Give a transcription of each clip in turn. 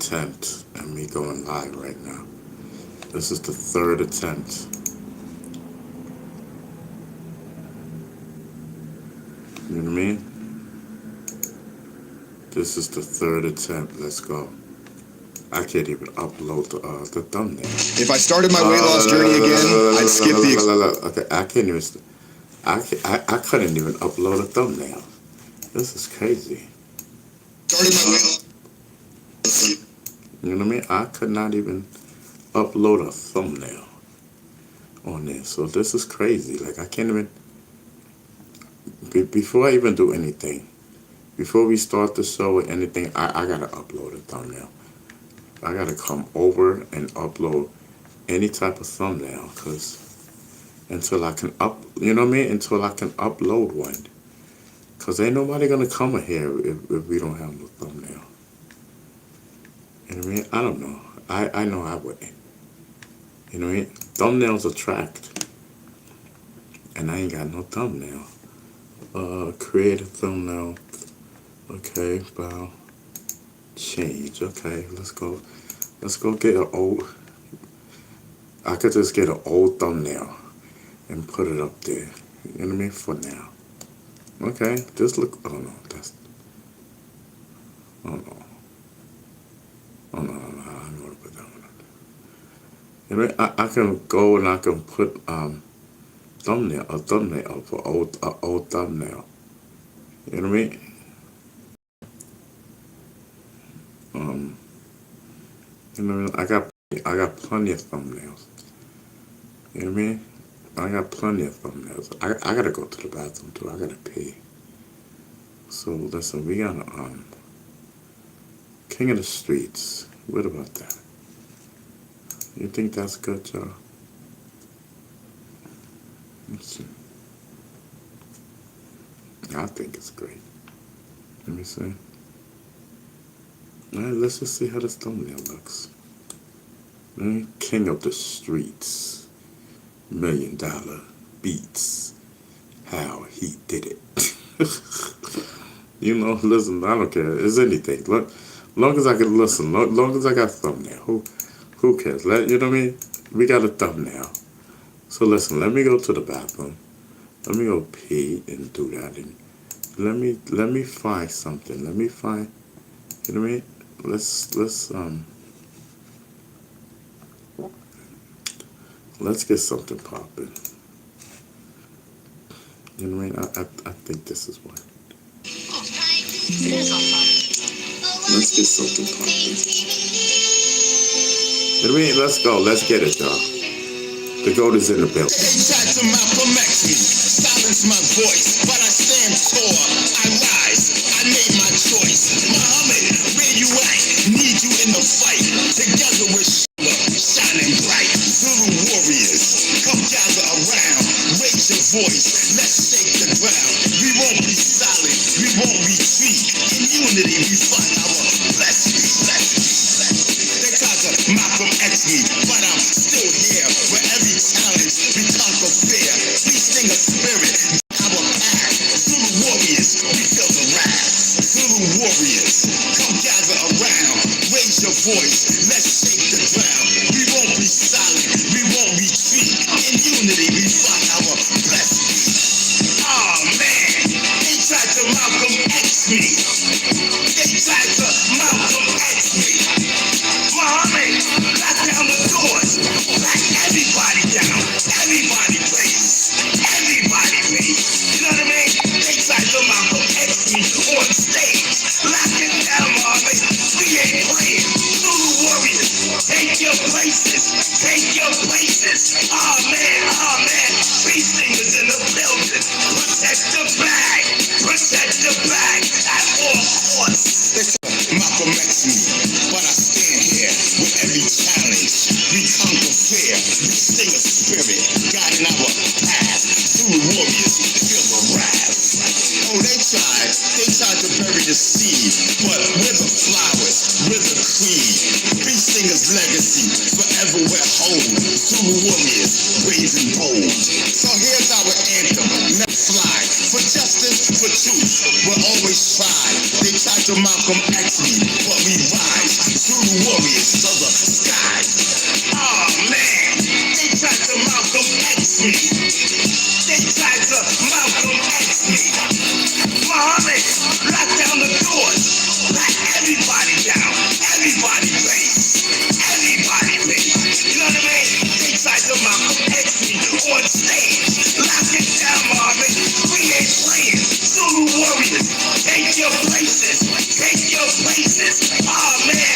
attempt at me going live right now. This is the third attempt. You know what I mean? This is the third attempt. Let's go. I can't even upload the thumbnail. If I started my weight loss journey again, I'd skip the... Okay, I can't even... I couldn't even upload a thumbnail. This is crazy. You know what I mean? I could not even upload a thumbnail on this. So this is crazy. Like, I can't even... Before I even do anything, before we start the show or anything, I gotta upload a thumbnail. I gotta come over and upload any type of thumbnail, because until I can you know what I mean? Until I can upload one. Because ain't nobody gonna come in here if we don't have no thumbnail. You know what I mean? I don't know. I know I wouldn't. You know what I mean? Thumbnails attract. And I ain't got no thumbnail. Create a thumbnail. Okay, well, change. Okay, let's go. Let's go get an old. I could just get an old thumbnail and put it up there. You know what I mean? For now. Okay, just look. Oh no, that's. Oh no. Oh no, I'm gonna put that one up there. You know what I mean? I can go and I can put a thumbnail for old thumbnail. You know what I mean? You know, I got plenty of thumbnails. You know what I mean? I got plenty of thumbnails. I gotta go to the bathroom too. I gotta pee. So listen, we got King of the Streets. What about that? You think that's good, y'all? Let's see. I think it's great. Let me see. Alright, let's just see how this thumbnail looks. King of the Streets. $1 Million Beats. How he did it. You know, listen, I don't care. It's anything. Long as I can listen, long as I got thumbnail. Who cares? You know what I mean? We got a thumbnail. So listen, let me go to the bathroom. Let me go pee and do that. And let me find something. Let me find, you know what I mean? Let's get something popping. You know what I mean? I think this is one. Let's get something popping. You know what I mean? Let's go. Let's get it, y'all. The goat is in the building. Silence my voice, but I stand tall. I rise. I made my choice. Muhammad, where you at? Need you in the fight. Together we're shining bright. Zulu warriors, come gather around. Raise your voice. Let's shake the ground. We won't be silent. We won't retreat. In unity, we find our blessing. They tried to Malcolm X me, but I'm still here. Where every challenge we conquer fear. Feasting a spirit, our path. Zulu warriors, we feel the wrath. Zulu warriors, come gather around. Raise your voice, let's shake the ground. We won't be silent, we won't retreat. In unity, we find our blessing. Oh man, they tried to Malcolm X me. They tried to Malcolm X me. Muhammad, lock down the doors. Lock everybody down. Everybody please. Everybody please. You know what I mean? They tried to Malcolm X me on stage. Lock it down, Muhammad. We ain't playing. Zulu warriors, take your places. Take your places. Oh man. Peace singers in the building. Protect the bag. Protect the bag at all costs. Malcolm X me, but I stand here with every challenge. We conquer fear, we sing a spirit, guiding our path. Zulu warriors feel the wrath. Oh, they tried to bury the seed, but we're the flowers, we're the creed. Peace singers' legacy, forever we're home. Zulu warriors, brave and bold. So here's our anthem, never fly. For justice, for truth, we'll always try. They tried to Malcolm X me, but we rise. Zulu warriors of the sky. Oh man, they tried to Malcolm X me. They tried to Malcolm X me. Muhammad, lock down the doors. Lock everybody down. Everybody plays. Everybody plays. You know what I mean? They tried to Malcolm X me on stage. Lock it down, Muhammad. We ain't playing. Zulu warriors, take your places. Take your places. Oh man.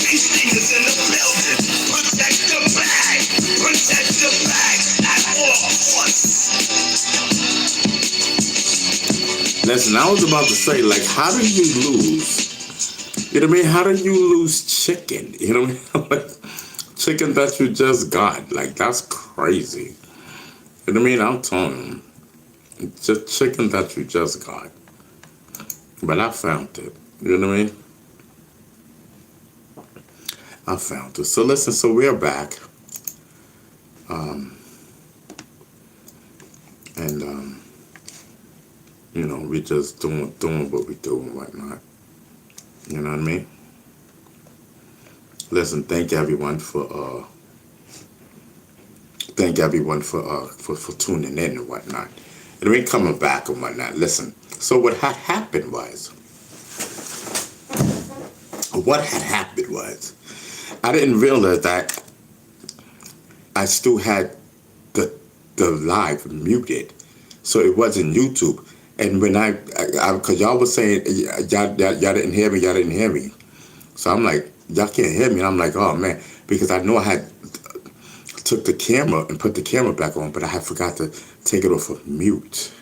These things in the building. Protect the flag. Protect the flag at all costs. Listen, I was about to say, like, how do you lose? You know what I mean? How do you lose chicken? You know what I mean? Like, chicken that you just got. Like, that's crazy. You know what I mean? I'm telling you. Just chicken that you just got. But I found it. You know what I mean? I found it. So listen, so we're back. You know, we just doing what we do and whatnot. You know what I mean? Listen, thank everyone for tuning in and whatnot. And we coming back and whatnot. Listen, so what had happened was I didn't realize that I still had the live muted, so it wasn't YouTube. And when I because y'all was saying y'all didn't hear me, so I'm like, y'all can't hear me, and I'm like, oh man, because I know I had took the camera and put the camera back on, but I had forgot to take it off of mute.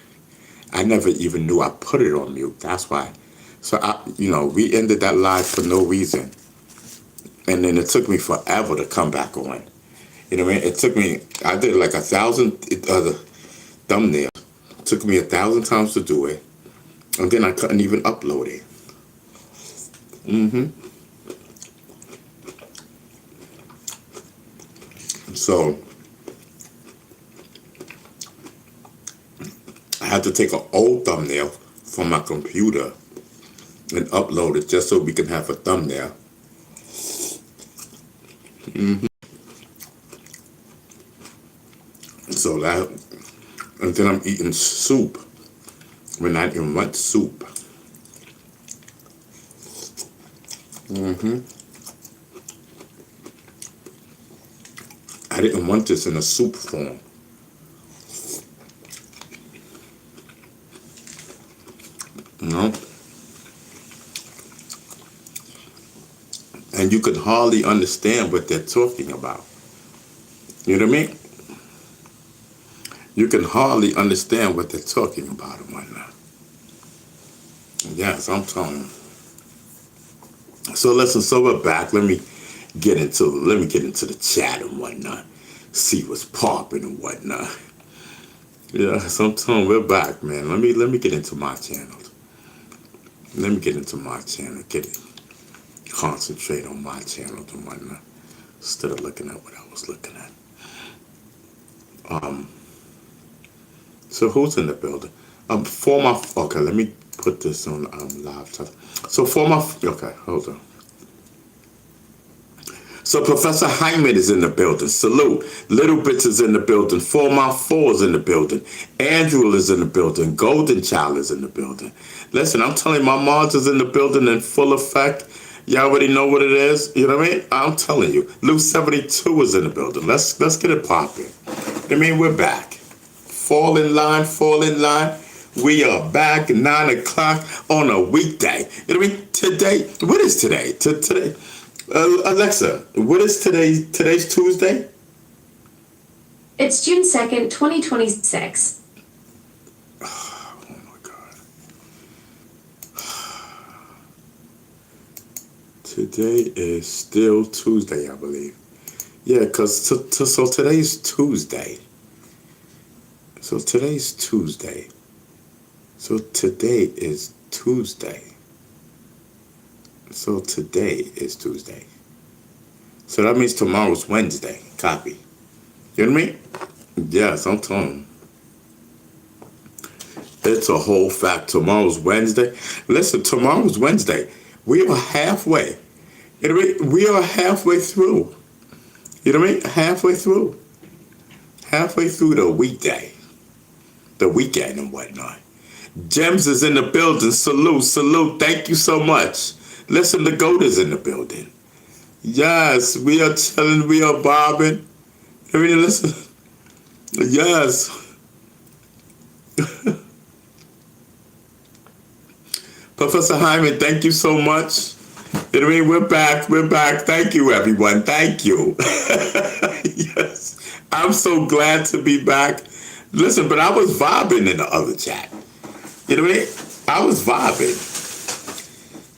I never even knew I put it on mute. That's why. So we ended that live for no reason, and then it took me forever to come back on. You know what I mean? It took me. I did like 1,000 thumbnails. It took me 1,000 times to do it, and then I couldn't even upload it. So I had to take an old thumbnail from my computer and upload it just so we can have a thumbnail. So that, and then I'm eating soup when I didn't want soup. I didn't want this in a soup form. You know? And you could hardly understand what they're talking about. You know what I mean? You can hardly understand what they're talking about and whatnot. Yes, I'm telling you. So listen, so we're back. Let me get into the chat and whatnot. See what's popping and whatnot. Yeah, so I'm telling you, we're back, man. Let me get into my channel. Let me get into my channel. Concentrate on my channel and whatnot. Instead of looking at what I was looking at. So who's in the building? Okay, let me put this on live. So okay, hold on. So Professor Hyman is in the building. Salute. Little Bits is in the building. 4x4 is in the building. Andrew is in the building. Golden Child is in the building. Listen, I'm telling you, my Mars is in the building in full effect. You already know what it is. You know what I mean? I'm telling you. Luke 72 is in the building. Let's get it popping. I mean, we're back. Fall in line. We are back at 9 o'clock on a weekday. You know what I mean? Today, what is today? Today, Alexa, what is today? Today's Tuesday? It's June 2nd, 2026. Oh my God. Today is still Tuesday, I believe. Yeah, because so today's Tuesday. So today's Tuesday. So today is Tuesday. So today is Tuesday. So that means tomorrow's Wednesday. Copy. You know what I mean? Yes, I'm telling you. It's a whole fact. Tomorrow's Wednesday. Listen, tomorrow's Wednesday. We are halfway. You know what I mean? We are halfway through. You know what I mean? Halfway through. Halfway through the weekday. The weekend and whatnot. Gems is in the building. Salute, salute. Thank you so much. Listen, the GOAT is in the building. Yes, we are chilling. We are bobbing. I mean, listen. Yes. Professor Hyman, thank you so much. You know what I mean? We're back. We're back. Thank you, everyone. Thank you. Yes. I'm so glad to be back. Listen, but I was vibing in the other chat. You know what I mean? I was vibing.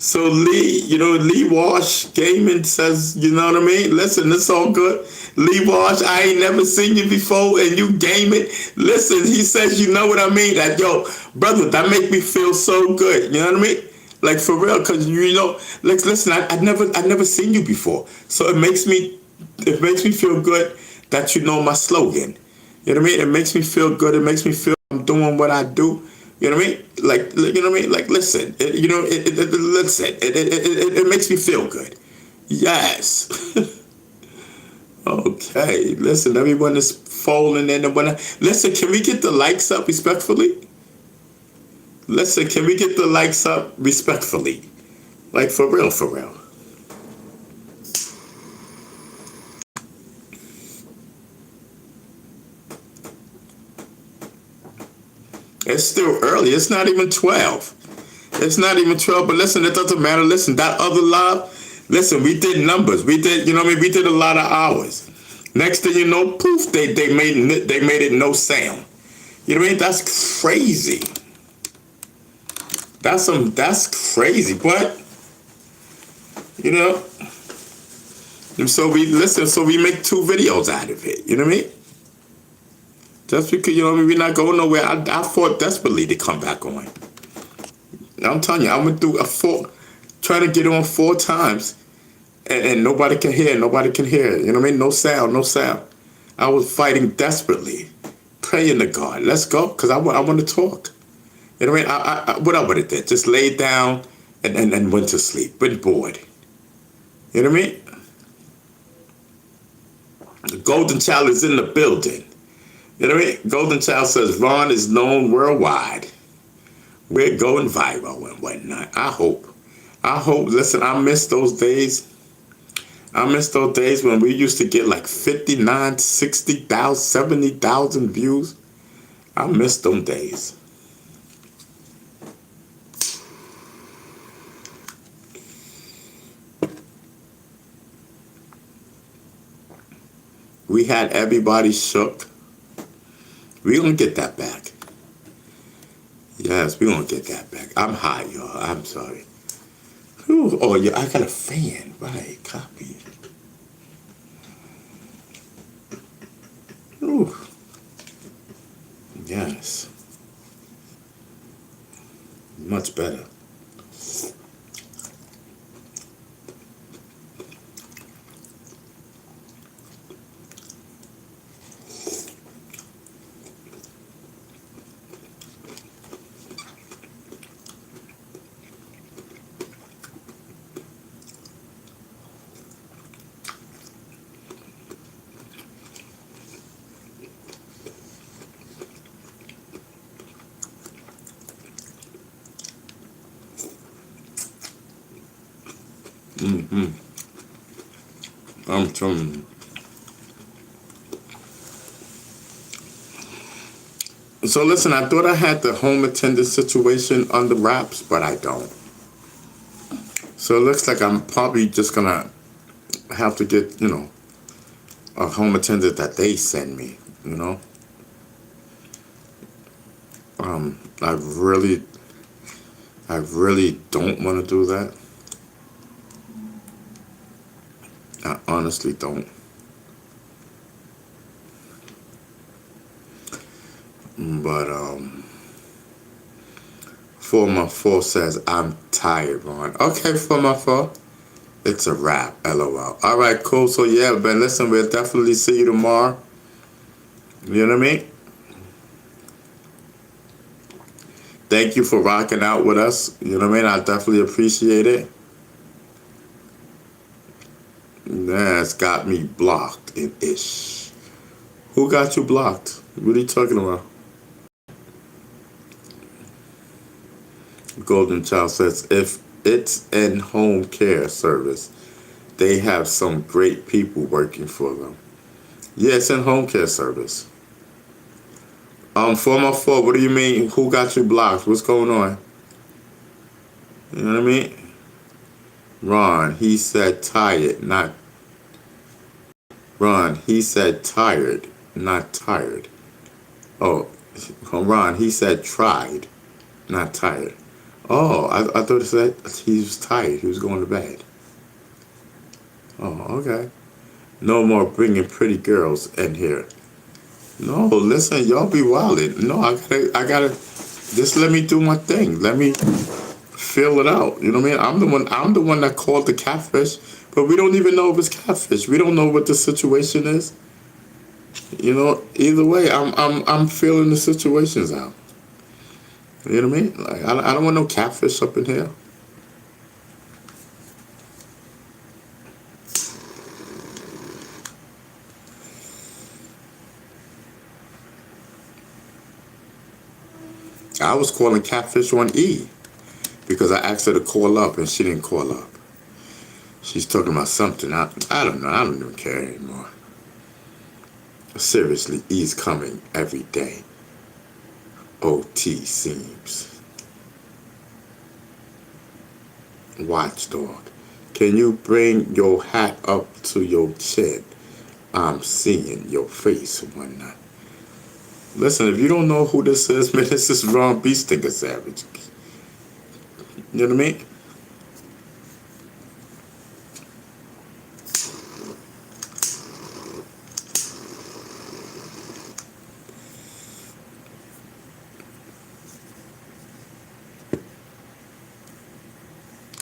So Lee, Lee Walsh Gaming says, you know what I mean? Listen, it's all good. Lee Walsh, I ain't never seen you before and you gaming. Listen, he says, you know what I mean? That, yo, brother, that make me feel so good. You know what I mean? Like for real, cause like listen, I've never seen you before. So it makes me feel good that you know my slogan. You know what I mean? It makes me feel good. It makes me feel I'm doing what I do. You know what I mean? Like, you know what I mean? Like, listen, listen, it makes me feel good. Yes. Okay. Listen, everyone is falling in and whatnot. Listen, can we get the likes up respectfully? Listen, can we get the likes up respectfully? Like, for real, for real. It's still early. It's not even 12. It's not even 12, but listen, it doesn't matter. Listen, that other live, listen, we did numbers. We did, you know what I mean? We did a lot of hours. Next thing you know, poof, they made it no sound. You know what I mean? That's crazy. That's crazy. But, you know, and so we make 2 videos out of it. You know what I mean? Just because, you know what I mean, we're not going nowhere. I fought desperately to come back on. I'm telling you, I went through trying to get on 4 times, and nobody can hear. Nobody can hear. You know what I mean? No sound, no sound. I was fighting desperately, praying to God. Let's go, because I want to talk. You know what I mean? What I would have did, just laid down and went to sleep. Been bored. You know what I mean? The Golden Child is in the building. You know what I mean? Golden Child says Ron is known worldwide. We're going viral and whatnot. I hope. Listen, I miss those days. I miss those days when we used to get like 59, 60,000, 70,000 views. I miss them days. We had everybody shook. We're going to get that back. Yes, we're going to get that back. I'm hot, y'all. I'm sorry. Ooh, oh, yeah, I got a fan. Right, copy. Ooh. Yes. Much better. I'm telling you. So listen, I thought I had the home attendant situation under wraps, but I don't. So it looks like I'm probably just gonna have to get, a home attendant that they send me, I really don't want to do that. I honestly don't. But 414 says I'm tired, Ron. Okay, 414. It's a wrap. LOL. All right, cool. So yeah, Ben, listen, we'll definitely see you tomorrow. You know what I mean? Thank you for rocking out with us. You know what I mean? I definitely appreciate it. That's got me blocked in ish. Who got you blocked? What are you talking about? Golden Child says if it's in home care service, they have some great people working for them. Yeah, it's in home care service. 404, what do you mean? Who got you blocked? What's going on? You know what I mean? Ron, he said tired, not Ron, he said tired, not tired. Oh, Ron, he said tried, not tired. Oh, I thought it said he was tired. He was going to bed. Oh, okay. No more bringing pretty girls in here. No, listen, y'all be wildin'. No, I gotta. Just let me do my thing. Let me feel it out. You know what I mean? I'm the one that called the catfish, but we don't even know if it's catfish. We don't know what the situation is. You know, either way, I'm feeling the situations out. You know what I mean? Like I don't want no catfish up in here. I was calling catfish on E because I asked her to call up and she didn't call up. She's talking about something. I don't know. I don't even care anymore. Seriously, E's coming every day. OT seems. Watchdog. Can you bring your hat up to your chin? I'm seeing your face one night. Listen, if you don't know who this is, man, this is Ron B. Stinker Savage. You know what I mean?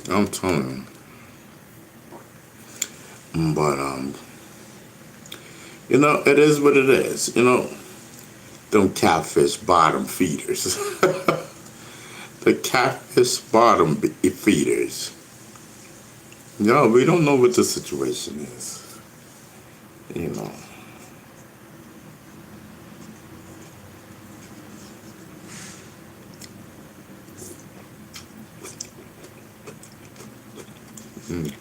I'm telling you. But, you know, it is what it is. You know, them catfish bottom feeders. The catfish bottom feeders. No, we don't know what the situation is. You know. Mm.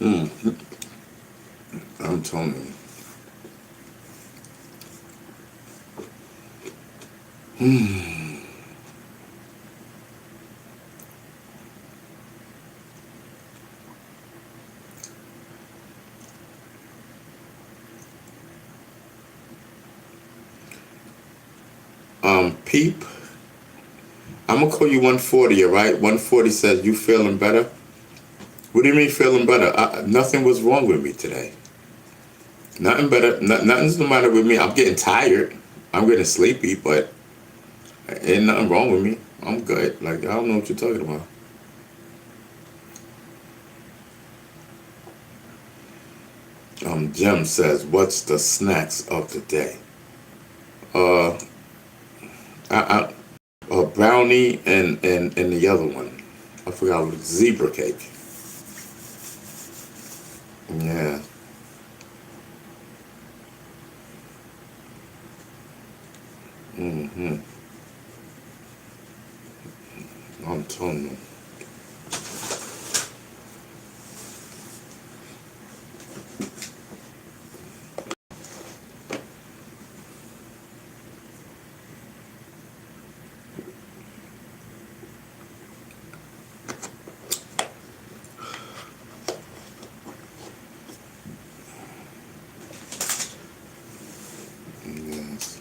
Mm. I'm telling you. Peep, I'm gonna call you 140, all right? 140 says you feeling better. What do you mean feeling better? Nothing was wrong with me today. Nothing better. Nothing's the matter with me. I'm getting tired. I'm getting sleepy, but ain't nothing wrong with me. I'm good. Like I don't know what you're talking about. Jim says, "What's the snacks of the day?" Uh, a brownie and the other one. I forgot what it was. Zebra cake. Yeah. Mm-hmm. I'm telling you. Yes.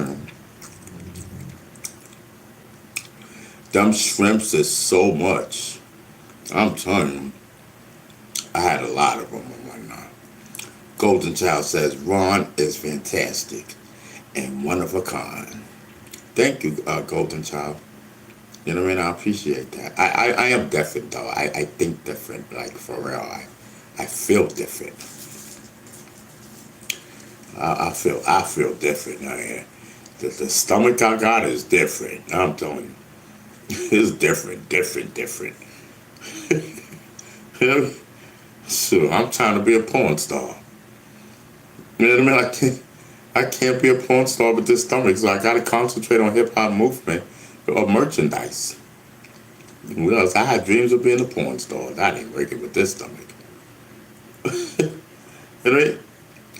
telling you. Them shrimps is so much. I'm telling you. I had a lot of them and whatnot. Golden Child says, Ron is fantastic and one of a kind. Thank you, Golden Child. You know what I mean? I appreciate that. I am different, though. I think different, like, for real. I feel different. I feel different. The stomach I got is different. I'm telling you. It's different. You know? So I'm trying to be a porn star. You know what I mean? I can't be a porn star with this stomach, so I gotta concentrate on hip hop movement or merchandise. Well, I had dreams of being a porn star. That ain't working with this stomach. You know what I mean?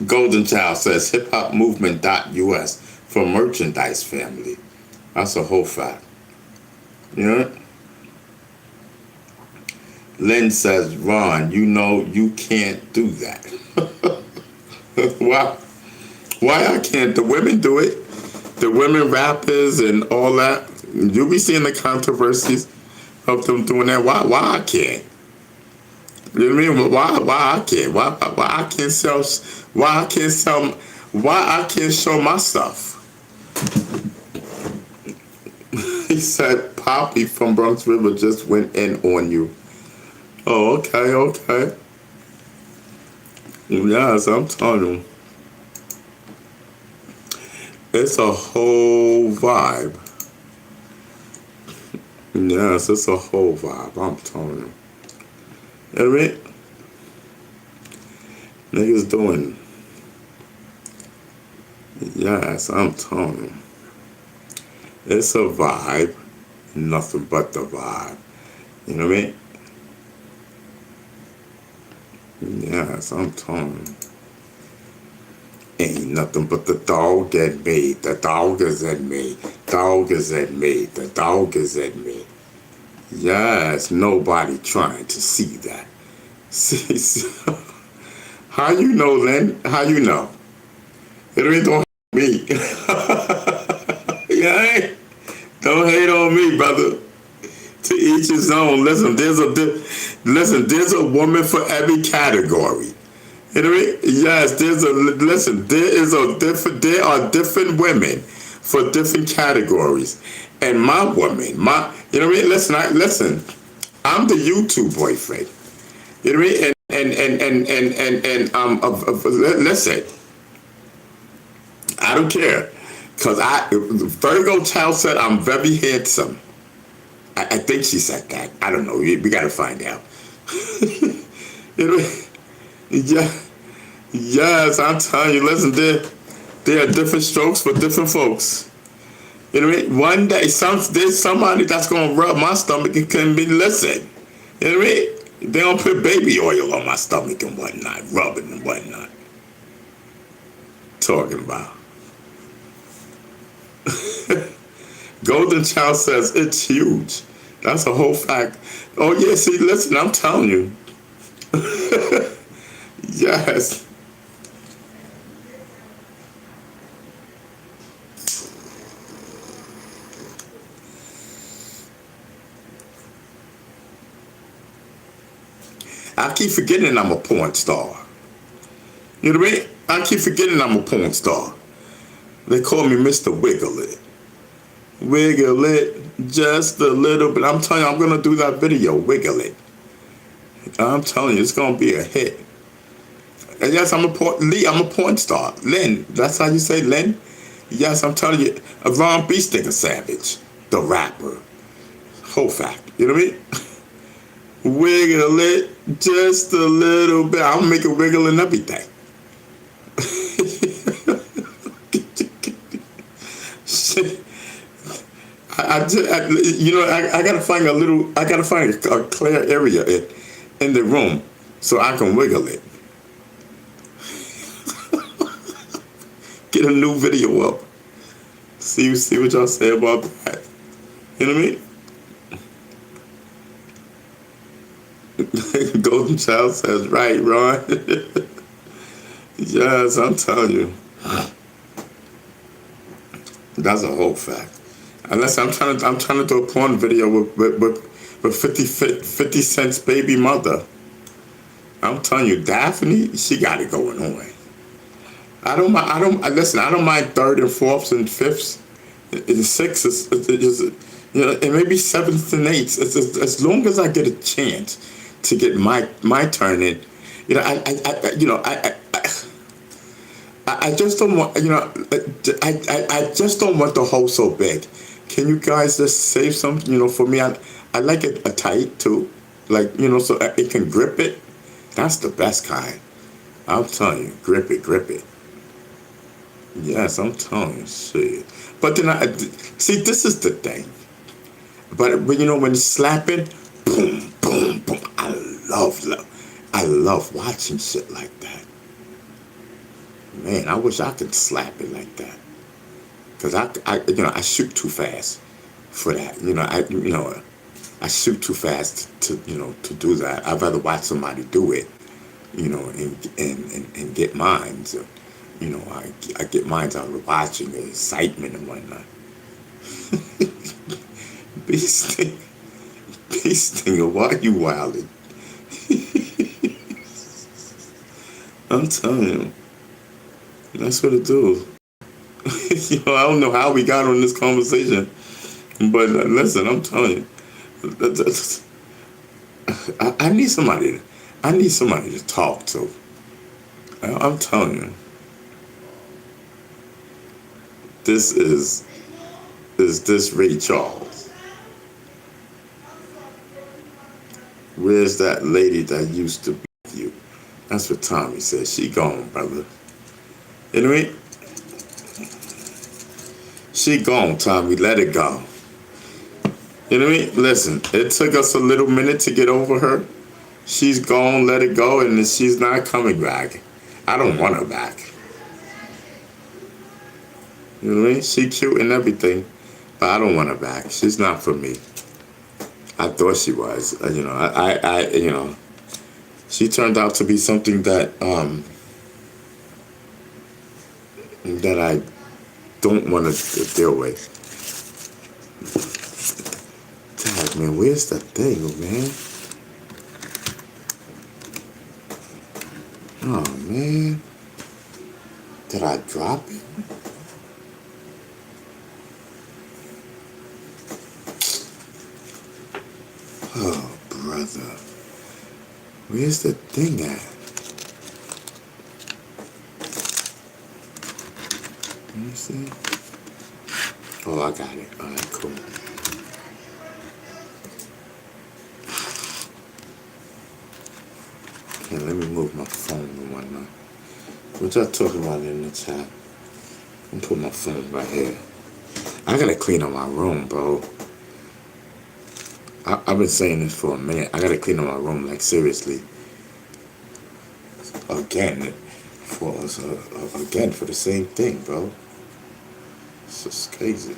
Golden Child says hiphopmovement.us for merchandise family. That's a whole fact. You know? Lynn says, Ron, you know you can't do that. Why? Why I can't? The women do it. The women rappers and all that. You be seeing the controversies of them doing that. Why I can't? You know what I mean? Why I can't? Why I can't sell? Why I can't sell? Why I can't show my stuff? He said, Poppy from Bronx River just went in on you. Oh, okay. Yes, I'm telling you. It's a whole vibe. Yes, it's a whole vibe. I'm telling you. You know what I mean? Niggas doing. Yes, I'm telling you. It's a vibe. Nothing but the vibe. You know what I mean? Yes, I'm telling you. Ain't nothing but the dog in me. The dog is in me. Dog is in me. The dog is in me. Yes, nobody trying to see that. See, how you know, Lynn? How you know? It ain't don't hate me. Yeah, don't hate on me, brother. To each his own. Listen, there's a woman for every category. You know what I mean? Yes, there are different women for different categories. And my woman, you know what I mean? Listen, I'm the YouTube boyfriend. You know what I mean? Listen, I don't care. Because Virgo Child said I'm very handsome. I think she said that. I don't know. We got to find out. You know what I mean? Yeah. Yes, I'm telling you, listen, there are different strokes for different folks. You know what I mean? One day, there's somebody that's going to rub my stomach and can be, listen. You know what I mean? They don't put baby oil on my stomach and whatnot, rubbing and whatnot. Talking about. Golden Child says, it's huge. That's a whole fact. Oh, yeah, see, listen, I'm telling you. Yes. I keep forgetting I'm a porn star. You know what I mean? I keep forgetting I'm a porn star. They call me Mr. Wiggle It. Wiggle it just a little bit. I'm telling you, I'm going to do that video, Wiggle It. I'm telling you, it's going to be a hit. And yes, I'm a porn star. Lynn, that's how you say Lynn? Yes, I'm telling you, Ron B. Sticker Savage, the rapper. Whole fact. You know what I mean? Wiggle it just a little bit. I'll make it wiggle and everything. I gotta find a clear area in the room so I can wiggle it. Get a new video up. See what y'all say about that. You know what I mean? Golden Child says, right, Ron. Yes, I'm telling you. That's a whole fact. Unless I'm trying to do a porn video with 50 Cent's baby mother. I'm telling you, Daphne, she got it going on. I don't mind. Listen. I don't mind third and fourths and fifths, and sixes. And maybe sevenths and eights. As long as I get a chance to get my turn in. I just don't want. I just don't want the hole so big. Can you guys just save some? For me, I like it a tight too, so it can grip it. That's the best kind. I'm telling you, grip it. Yes, I'm telling you, shit. But then see, this is the thing. But when it's slapping, boom, boom, boom. I love watching shit like that. Man, I wish I could slap it like that. Cause I shoot too fast for that. I shoot too fast to do that. I'd rather watch somebody do it, and get mine. So, I get mine out of watching the excitement and whatnot. Bee stinger, why are you wilding? I'm telling you, that's what it do. I don't know how we got on this conversation, but listen, I'm telling you, I need somebody. I need somebody to talk to. I'm telling you, this is this Ray Charles? Where's that lady that used to be with you? That's what Tommy said. She gone, brother. You know what I mean? She gone, Tommy. Let it go. You know what I mean? Listen, it took us a little minute to get over her. She's gone, let it go, and she's not coming back. I don't want her back. You know what I mean? She cute and everything, but I don't want her back. She's not for me. I thought she was. She turned out to be something that I don't want to deal with. Dad, man, where's the thing, man? Oh, man. Did I drop it? Oh, brother. Where's the thing at? Let me see. Oh, I got it. All right, cool. Okay, let me move my phone and whatnot. What y'all talking about in the chat? I'm put my phone right here. I gotta clean up my room, bro. I've been saying this for a minute. I gotta clean up my room, like seriously. Again, for the same thing, bro. It's just crazy.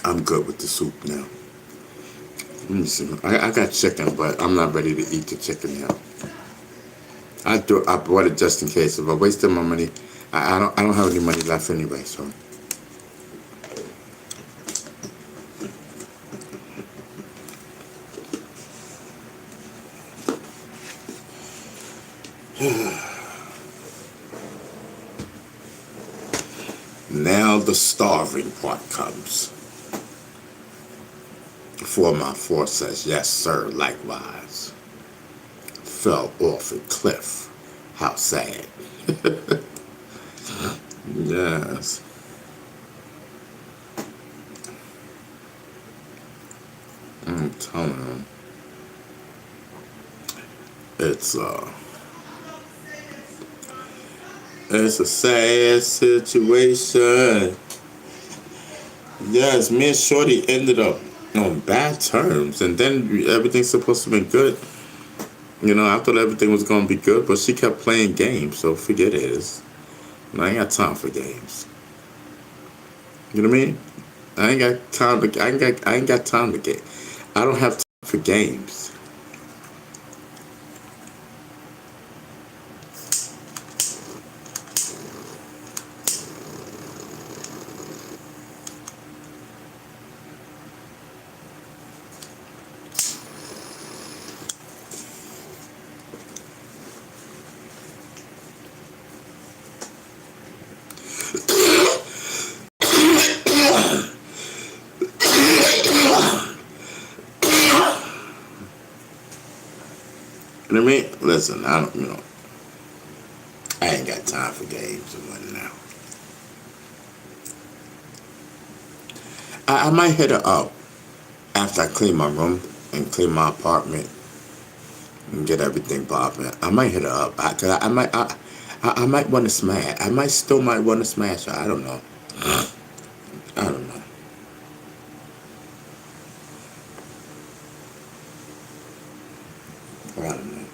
I'm good with the soup now. Let me see. I got chicken, but I'm not ready to eat the chicken now. I bought it just in case. If I wasted my money, I don't have any money left anyway. So. Now the starving part comes. For my force says, yes, sir, likewise. Fell off a cliff. How sad. Yes. I'm telling him. It's it's a sad situation. Yes, me and Shorty ended up on bad terms, and then everything's supposed to be good. You know, I thought everything was gonna be good, but she kept playing games, so forget it. I ain't got time for games. You know what I mean? I ain't got time to. I ain't got time to get. I don't have time for games. You know what I mean? Listen, I don't. You know, I ain't got time for games and what now. I might hit her up after I clean my room and clean my apartment and get everything popping. I might hit her up. Cause I might. I might want to smash. I might still might want to smash her. I don't know. I don't know. I don't know.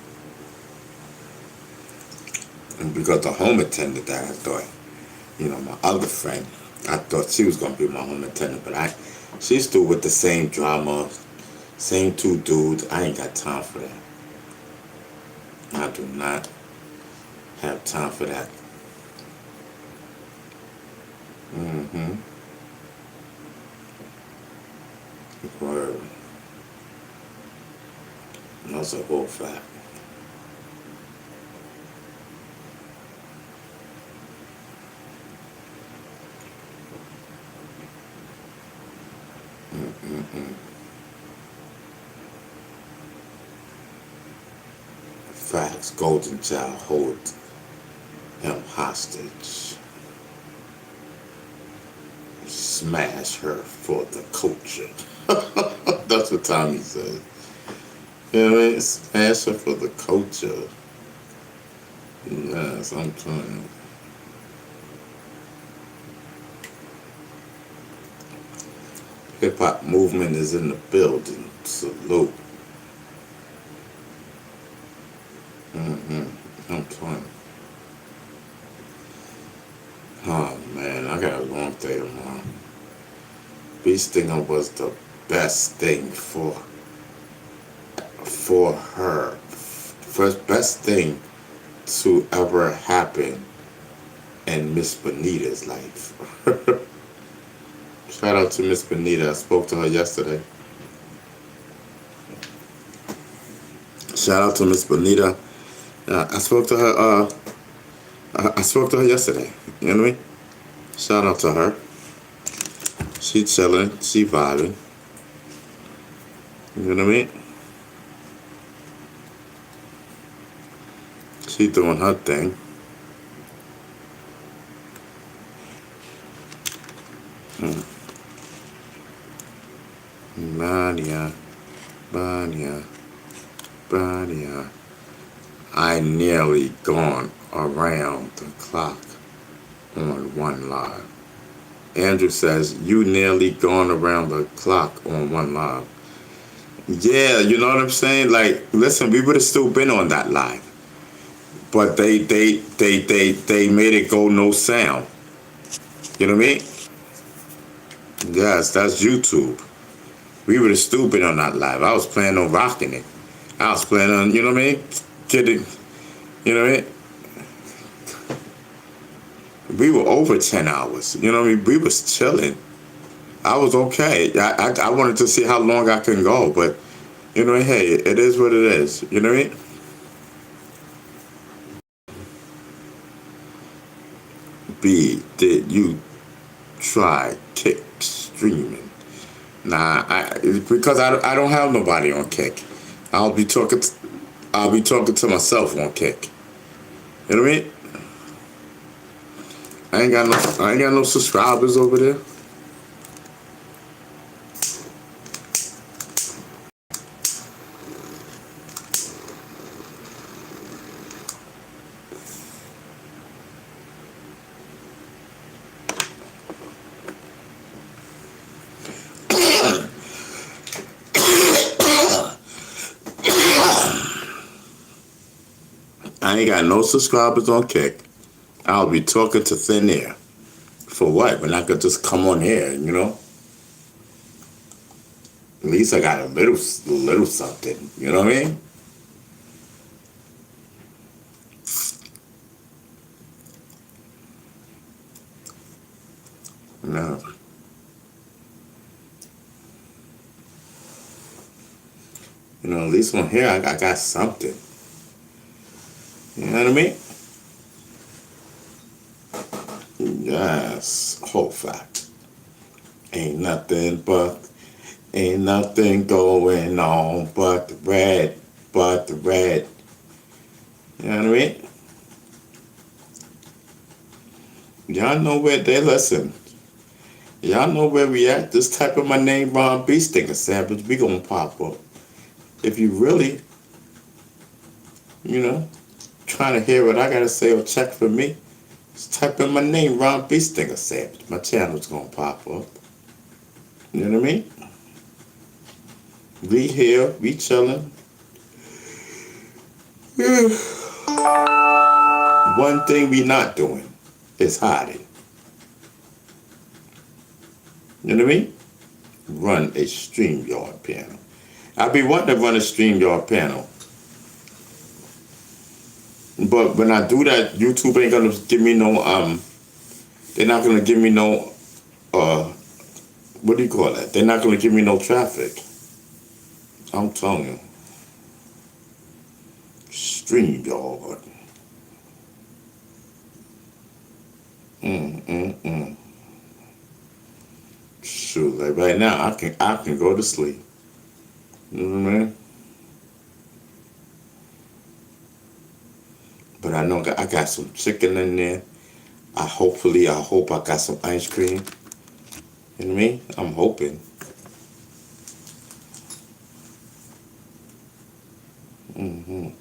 And because the home attendant that I thought, you know, my other friend, I thought she was gonna be my home attendant, but she's still with the same drama, same two dudes. I ain't got time for that. I do not have time for that. Mm-hmm. Word. That's a whole fact. Mm-mm-mm. Facts. Golden Child hold him hostage. Smash her for the culture. That's what Tommy said. You know what I mean? Smash her for the culture. Yes, I'm telling you. Hip hop movement is in the building. Salute. I'm telling you. Oh man, I got a long day tomorrow. Bee Stinger was the best thing for her. First best thing to ever happen in Miss Bonita's life. Shout out to Miss Bonita. I spoke to her yesterday. Shout out to Miss Bonita. I spoke to her. I spoke to her yesterday. You know what I mean? Shout out to her. She chilling. She vibing. You know what I mean? She doing her thing. Banya, Banya, Banya. I nearly gone around the clock on one live. Andrew says, you nearly gone around the clock on one live. Yeah, you know what I'm saying? Like, listen, we would have still been on that live. But they made it go no sound. You know what I mean? Yes, that's YouTube. We would have still been on that live. I was planning on rocking it. I was planning on, you know what I mean? Kidding. You know what I mean? We were over 10 hours. You know what I mean? We was chilling. I was okay. I wanted to see how long I can go, but you know, hey, it is what it is. You know what I mean? B, did you try Kick streaming? Nah, because I don't have nobody on Kick. I'll be talking to myself on Kick. You know what I mean? I ain't got no subscribers over there. I ain't got no subscribers on Kick. I'll be talking to thin air. For what? When I could just come on here, you know? At least I got a little something. You know what I mean? No. You know, at least on here I got something. You know what I mean? Yes, whole fact. Ain't nothing going on but the red. You know what I mean? Y'all know where they listen. Y'all know where we at. Just type in my name, Ron B. Stinger Savage. We gonna pop up. If you really, you know, trying to hear what I gotta say or check for me, just type in my name, Ron B. Stinger Savage. My channel's gonna pop up. You know what I mean? We here, we chilling. One thing we not doing is hiding. You know what I mean? Run a StreamYard panel. I be wanting to run a StreamYard panel. But when I do that, YouTube ain't gonna give me no they're not gonna give me no what do you call that? They're not gonna give me no traffic. I'm telling you. StreamYard. Shoot, like right now I can go to sleep. You know what I mean? But I know I got some chicken in there. I hope I got some ice cream. You know what I mean? I'm hoping. You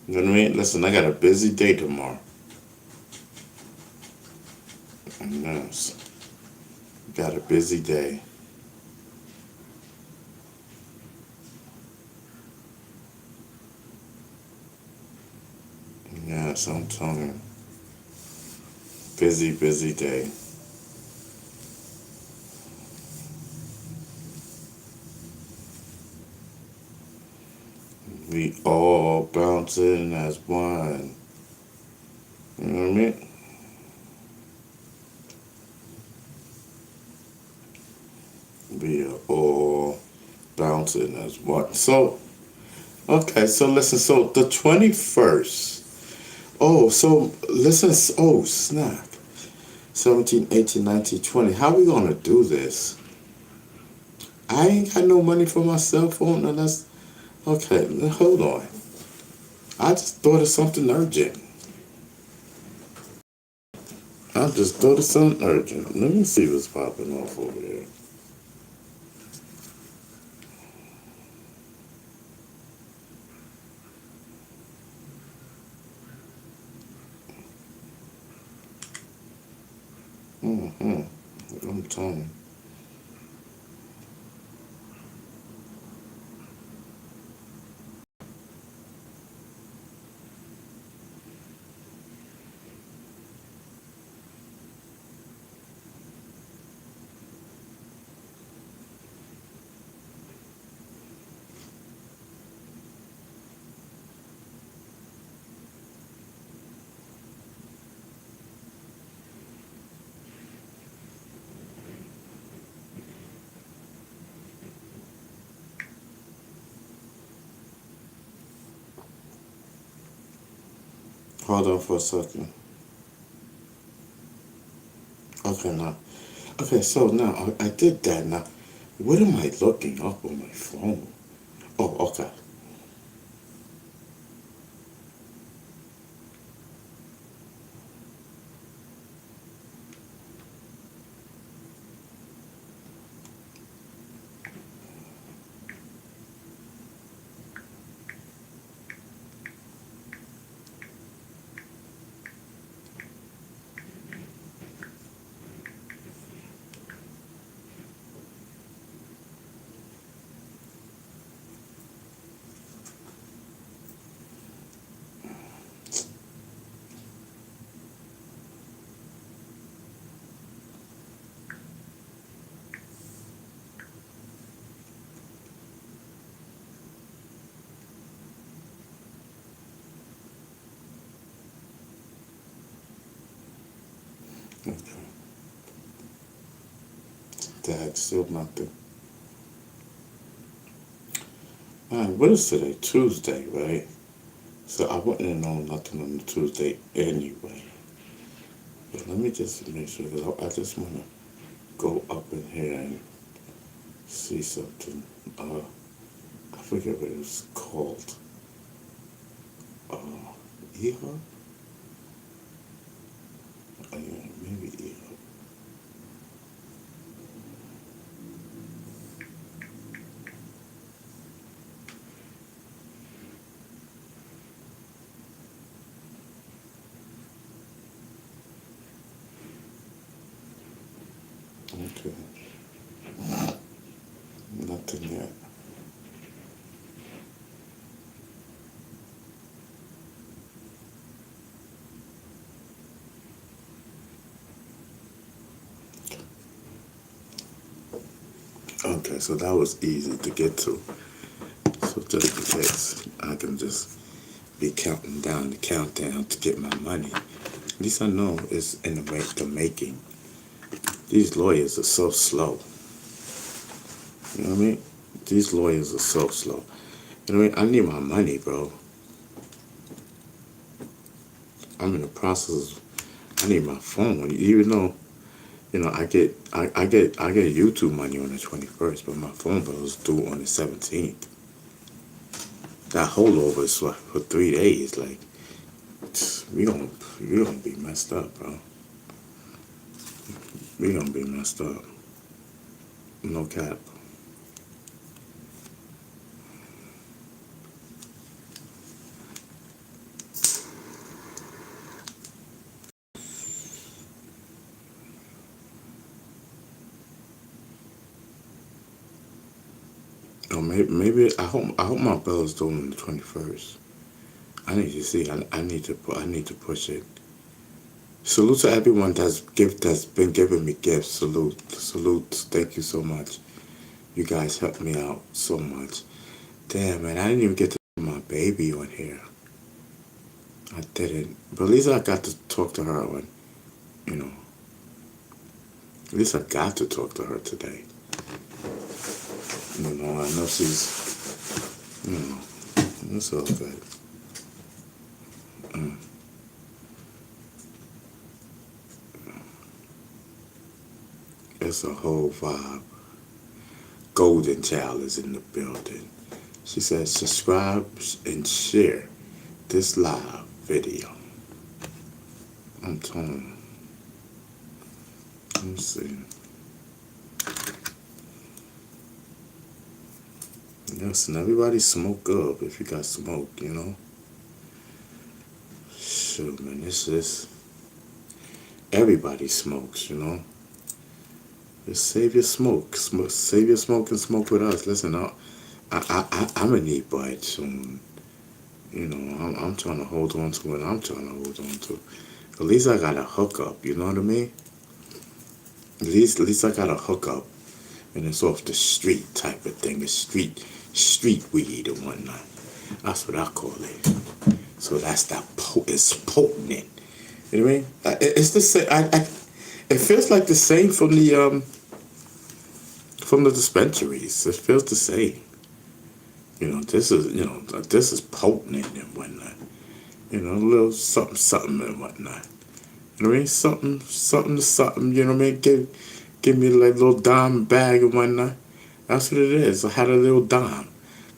know what I mean? Listen, I got a busy day tomorrow. Yes. Got a busy day. Yes, I'm telling you. Busy day. We all bouncing as one. You know what I mean? We are all bouncing as one. So, okay, so listen, so the 21st. Oh, so listen, oh, snap. 17, 18, 19, 20. How we gonna do this? I ain't got no money for my cell phone unless. Okay, hold on. I just thought of something urgent. Let me see what's popping off over there. I'm telling you. Hold on for a second. Okay, now. Okay, so now I did that. Now, what am I looking up on my phone? Oh, okay. Okay. Dad, still nothing. Man, what is today? Tuesday, right? So I wouldn't have known nothing on the Tuesday anyway. But let me just make sure, because I just want to go up in here and see something. I forget what it was called. Uh, EHUB? Yeah, maybe EHUB. Okay. Nothing yet. Okay, so that was easy to get to. So just in case, I can just be counting down the countdown to get my money. At least I know it's in the making. These lawyers are so slow. You know what I mean? These lawyers are so slow. You know what I mean? I need my money, bro. I'm in the process. I need my phone. Even though, I get YouTube money on the 21st, but my phone bill is due on the 17th. That holdover is for 3 days. Like, we gonna be messed up, bro. We gonna be messed up. No cap. Or maybe I hope my bill is due on the 21st. I need to see. I need to push it. Salute to everyone that's been giving me gifts. Salute. Thank you so much. You guys helped me out so much. Damn, man, I didn't even get to put my baby on here. I didn't. But at least I got to talk to her on, you know. At least I got to talk to her today. I know she's, it's all good. Mm. It's a whole vibe. Golden Child is in the building. She says, subscribe and share this live video. I'm telling you. Let me see. Listen, everybody smoke up if you got smoke, Shoot, man, this is... Everybody smokes, Just save your smoke. Save your smoke and smoke with us. Listen, I'm gonna need bud soon. I'm trying to hold on to what I'm trying to hold on to. At least I got a hookup, you know what I mean? At least I got a hookup, and it's off the street type of thing. It's street weed and whatnot. That's what I call it. So that's it's potent. You know what I mean? It's the same. It feels like the same from the dispensaries. It feels the same. This is potent and whatnot. A little something and whatnot. You know what I mean? Something, you know what I mean? Give me like a little dime bag and whatnot. That's what it is. I had a little dime.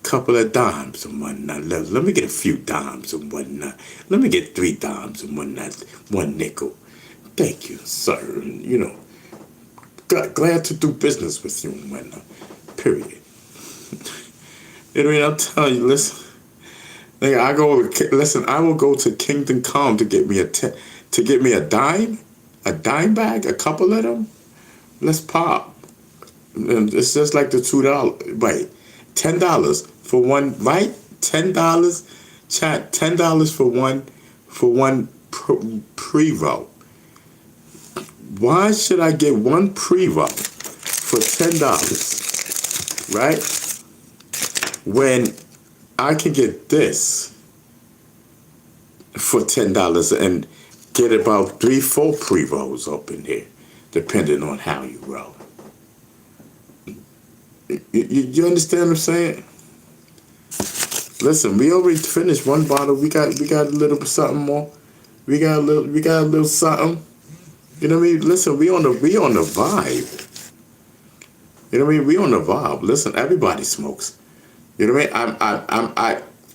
Couple of dimes and whatnot. Let me get a few dimes and whatnot. Let me get 3 dimes and whatnot. 1 nickel. Thank you, sir. Glad to do business with you and whatnot. Period. You know what I mean? I'm telling you, listen. I will go to Kingdom Come to get me a dime bag, a couple of them. Let's pop. And it's just like the $2, right? $10 for one, right? $10, chat. $10 for one pre-roll. Why should I get one pre-roll for $10, right? When I can get this for $10 and get about 3-4 pre-rolls up in there, depending on how you roll. You understand what I'm saying? Listen, we already finished one bottle. We got a little something more. We got a little something. You know what I mean? Listen, we on the vibe. You know what I mean? We on the vibe. Listen, everybody smokes. You know what I mean?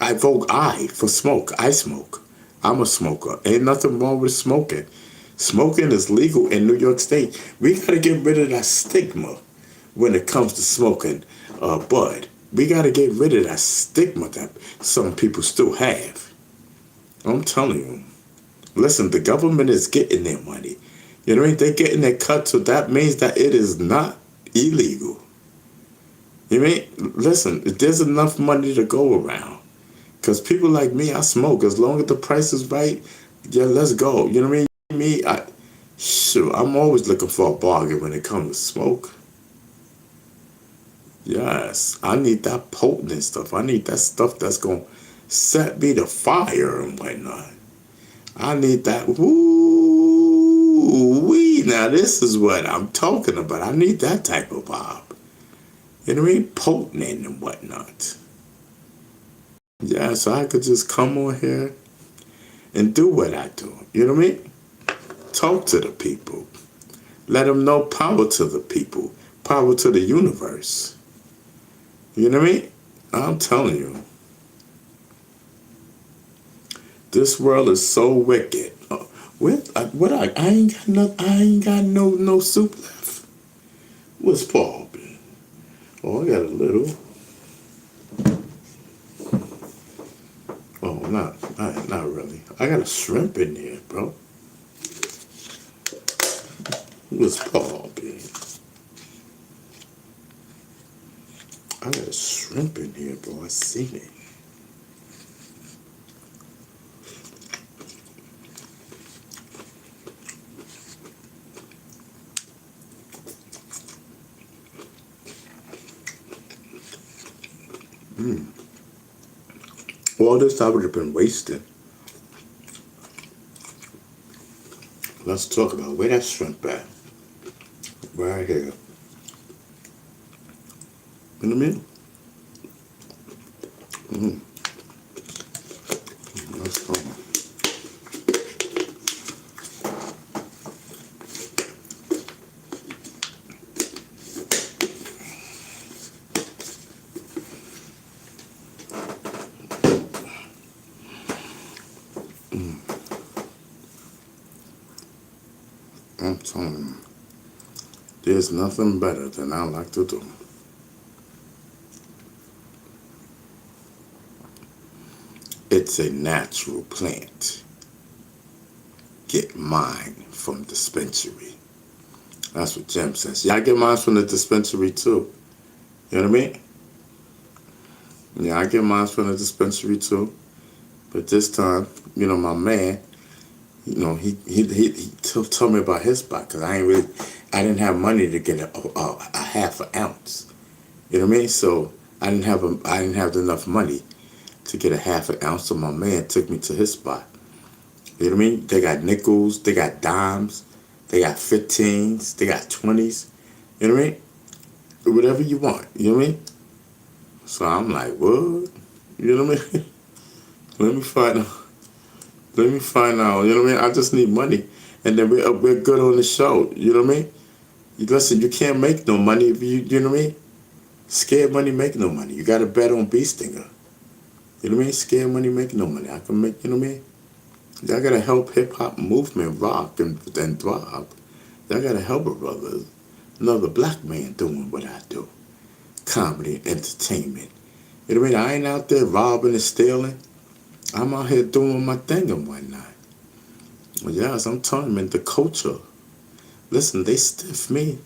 I vote I for smoke. I smoke. I'm a smoker. Ain't nothing wrong with smoking. Smoking is legal in New York State. We gotta get rid of that stigma when it comes to smoking bud. We gotta get rid of that stigma that some people still have. I'm telling you. Listen, the government is getting their money. You know what I mean? They're getting their cut, so that means that it is not illegal. You know what I mean? Listen, there's enough money to go around. Because people like me, I smoke. As long as the price is right, yeah, let's go. You know what I mean? I'm always looking for a bargain when it comes to smoke. Yes, I need that potent stuff. I need that stuff that's going to set me to fire and whatnot. I need that. Woo-wee. Now, this is what I'm talking about. I need that type of vibe. You know what I mean? Potent and whatnot. Yeah, so I could just come on here and do what I do. You know what I mean? Talk to the people. Let them know power to the people. Power to the universe. You know what I mean? I'm telling you. This world is so wicked. I ain't got no soup left. What's Paul been? Oh, I got a little. Oh, not really. I got a shrimp in there, bro. What's Paul been? I got a shrimp in here, bro. I seen it. All this I would have been wasting. Let's talk about where that shrimp at. Right here. You know what I mean? Let's go. I'm telling you, there's nothing better than I like to do. It's a natural plant. Get mine from dispensary. That's what Jim says. Y'all get mine from the dispensary too. You know what I mean? Yeah, I get mine from the dispensary too. But this time, you know, my man, you know, he told me about his spot because I didn't have money to get a half an ounce. You know what I mean? So I didn't have enough money to get a half an ounce. So my man took me to his spot. You know what I mean? They got nickels, they got dimes, they got 15s, they got 20s. You know what I mean? Whatever you want. You know what I mean? So I'm like, what? You know what I mean? Let me find out. You know what I mean? I just need money. And then we're good on the show. You know what I mean? Listen, you can't make no money if you know what I mean? Scared money make no money. You got to bet on Bee Stinger. You know what I mean? Scared money make no money. I can make, you know what I mean? Y'all got to help hip-hop movement rock and thrive. Y'all got to help a brother. Another black man doing what I do. Comedy and entertainment. You know what I mean? I ain't out there robbing and stealing. I'm out here doing my thing and whatnot. Well, yes, I'm telling you, the culture. Listen, they stiff me.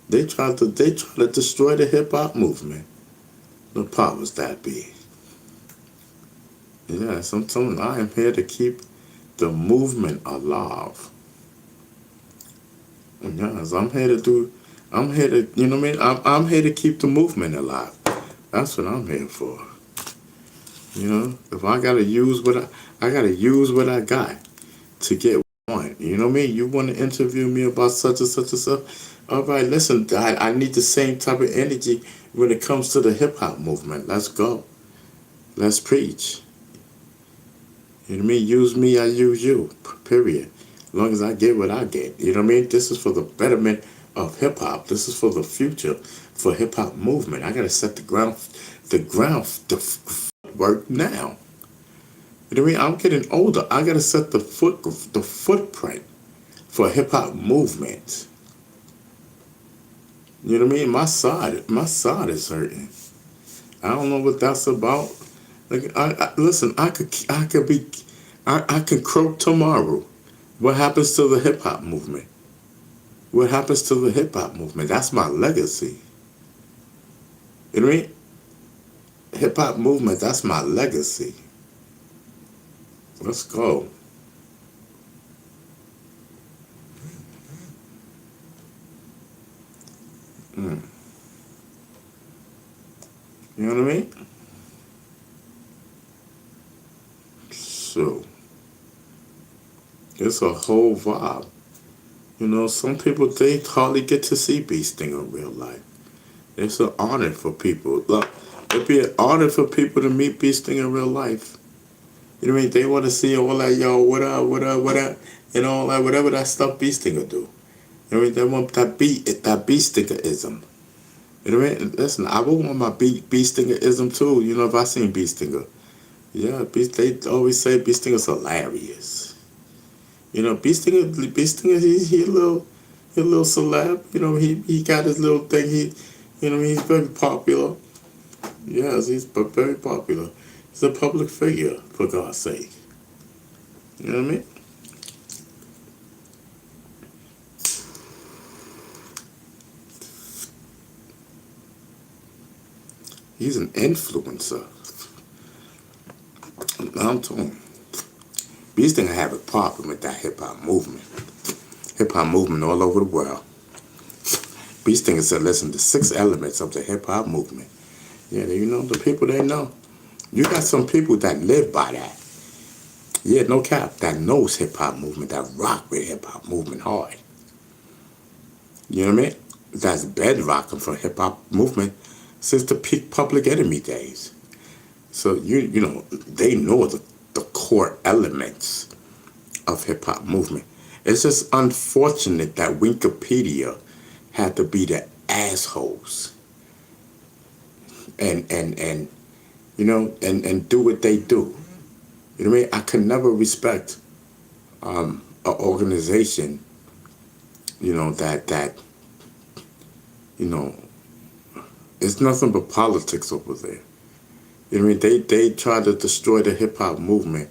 They try to destroy the hip hop movement. The powers that be. Yes, I'm telling you, I am here to keep the movement alive. Yes, I'm here to, you know what I mean? I'm here to keep the movement alive. That's what I'm here for. You know, if I gotta use what I gotta use what I got to get what I want. You know what I mean? You want to interview me about such and such and stuff? All right, listen, I need the same type of energy when it comes to the hip hop movement. Let's go. Let's preach. You know what I mean? Use me, I use you. Period. As long as I get what I get. You know what I mean? This is for the betterment of hip hop. This is for the future, for hip hop movement. I gotta set the footwork now. You know what I mean? I'm getting older. I gotta set the footprint for hip hop movement. You know what I mean? My side is hurting. I don't know what that's about. Like, listen, I can croak tomorrow. What happens to the hip hop movement? What happens to the hip hop movement? That's my legacy. You know what I mean? Hip hop movement, that's my legacy. Let's go. You know what I mean? So, it's a whole vibe. You know, some people, they hardly get to see Bee Sting in real life. It's an honor for people. Look, it'd be an honor for people to meet Bee Sting in real life. You know what I mean? They want to see all that, yo, what up, and all that, whatever that stuff Bee Stinger do. You know what I mean? They want that Bee Stingerism. You know what I mean? Listen, I would want my Bee Stingerism too. You know, if I seen Bee Stinger. Yeah, they always say Bee Stinger's hilarious. You know, Bee Stinger, he a little celeb. You know, he got his little thing. He's very popular. Yes, he's very popular. He's a public figure, for God's sake. You know what I mean? He's an influencer. I'm telling you. These things have a problem with that hip hop movement. Hip hop movement all over the world. These things said, listen, the 6 elements of the hip hop movement. Yeah, you know, the people they know. You got some people that live by that. Yeah, no cap, that knows hip hop movement, that rock with hip hop movement hard. You know what I mean? That's bedrocking for hip hop movement since the peak Public Enemy days. So you know, they know the core elements of hip hop movement. It's just unfortunate that Wikipedia had to be the assholes and you know and do what they do. You know what I mean? I could never respect an organization, you know, that you know, it's nothing but politics over there. You know what I mean? They try to destroy the hip hop movement,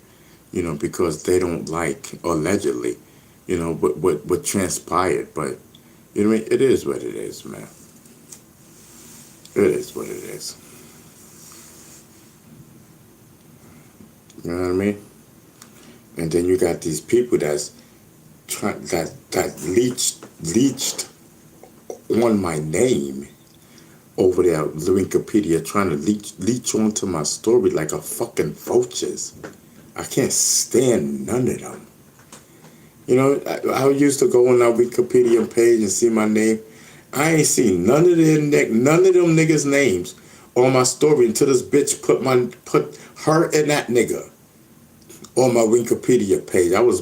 you know, because they don't like, allegedly, you know, what transpired. But, you know what I mean? It is what it is, man. It is what it is. You know what I mean? And then you got these people that leached on my name over there, Wikipedia, trying to leech onto my story like a fucking vultures. I can't stand none of them. You know, I used to go on our Wikipedia page and see my name. I ain't seen none of them niggas' names on my story until this bitch put her and that nigga on my Wikipedia page. I was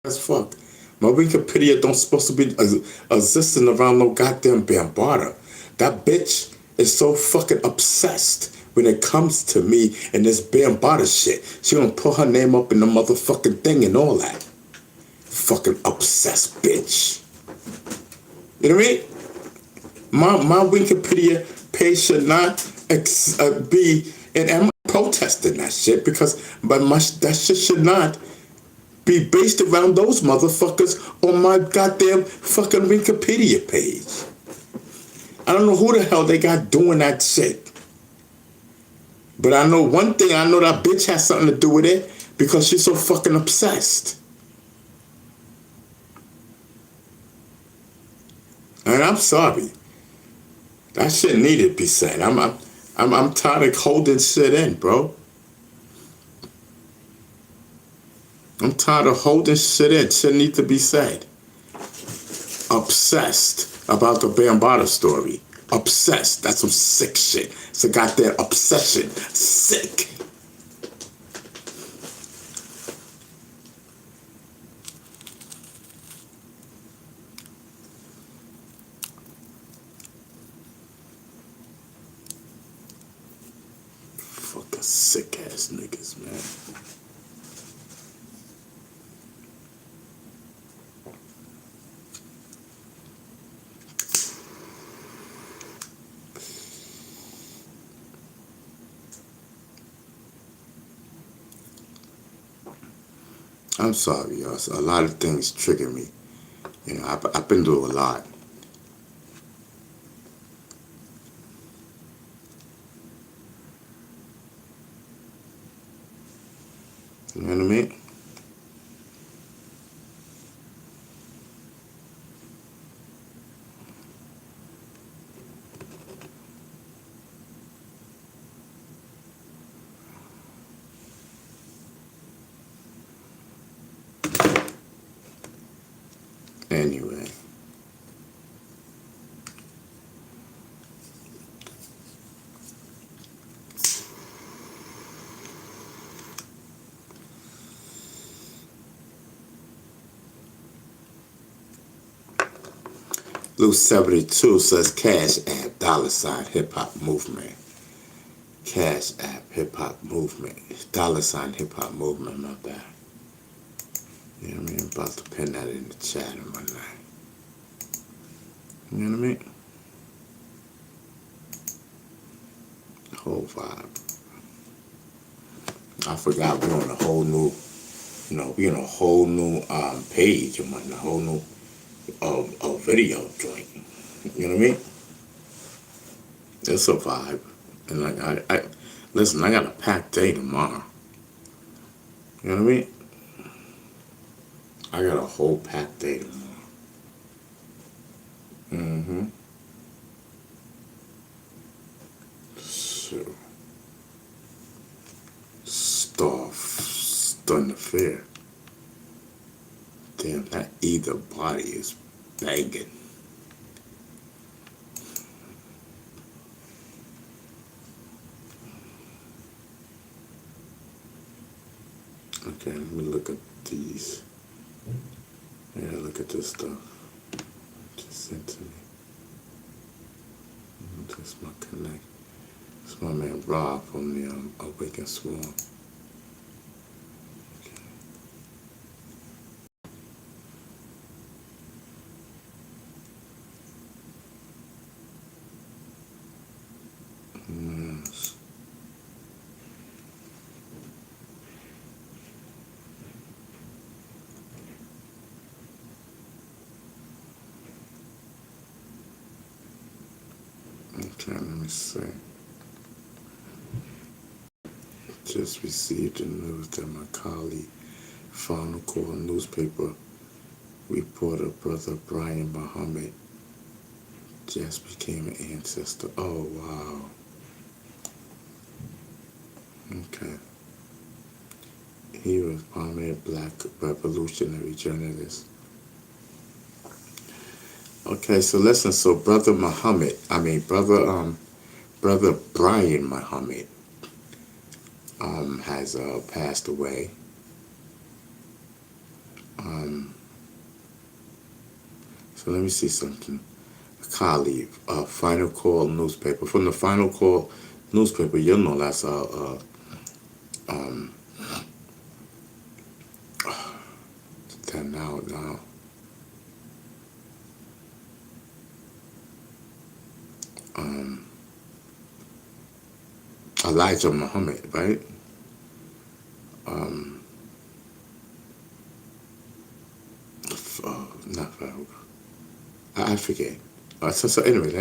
as fuck. My Wikipedia don't supposed to be existing around no goddamn Bambada. That bitch is so fucking obsessed when it comes to me and this Bambada shit. She gonna put her name up in the motherfucking thing and all that. Fucking obsessed bitch. You know what I mean? My Wikipedia page should not be, and I'm protesting that shit because that shit should not be based around those motherfuckers on my goddamn fucking Wikipedia page. I don't know who the hell they got doing that shit. But I know one thing, I know that bitch has something to do with it because she's so fucking obsessed. And I'm sorry. That shit needed to be said. I'm tired of holding shit in, bro. I'm tired of holding shit in. Shit need to be said. Obsessed about the Bambaataa story. Obsessed. That's some sick shit. It's a goddamn obsession. Sick. Fucking sick ass niggas, man. I'm sorry, y'all. So a lot of things trigger me. You know, I've been through a lot. You know what I mean? Anyway. Lou 72 says Cash App $ hip hop movement. Cash App hip hop movement. $ hip hop movement, my bad. You know what I mean? I'm about to pin that in the chat and whatnot. You know what I mean? The whole vibe. I forgot we're on a whole new, you know, we on a whole new page and whatnot, a whole new video joint. You know what I mean? It's a vibe. And like I listen, I got a packed day tomorrow. You know what I mean? I got a whole packed day tomorrow. Mm-hmm. So stunned to fear. Damn, that either body is banging. Okay, let me look at these. Yeah, look at this stuff. Just sent to me. That's my connect. It's my man Rob from the Awakened Swarm. Okay. Yes. Okay, let me see. Just received the news that my colleague, Final Call newspaper reporter, Brother Brian Muhammad, just became an ancestor. Oh, wow. Okay. He was prominent black revolutionary journalist. Okay, so listen, so Brother Brian Muhammad has passed away. So let me see something. A colleague, Final Call newspaper. From the Final Call newspaper, you'll know that's now. Elijah Muhammad, right? Not Farouk. I forget. So anyway,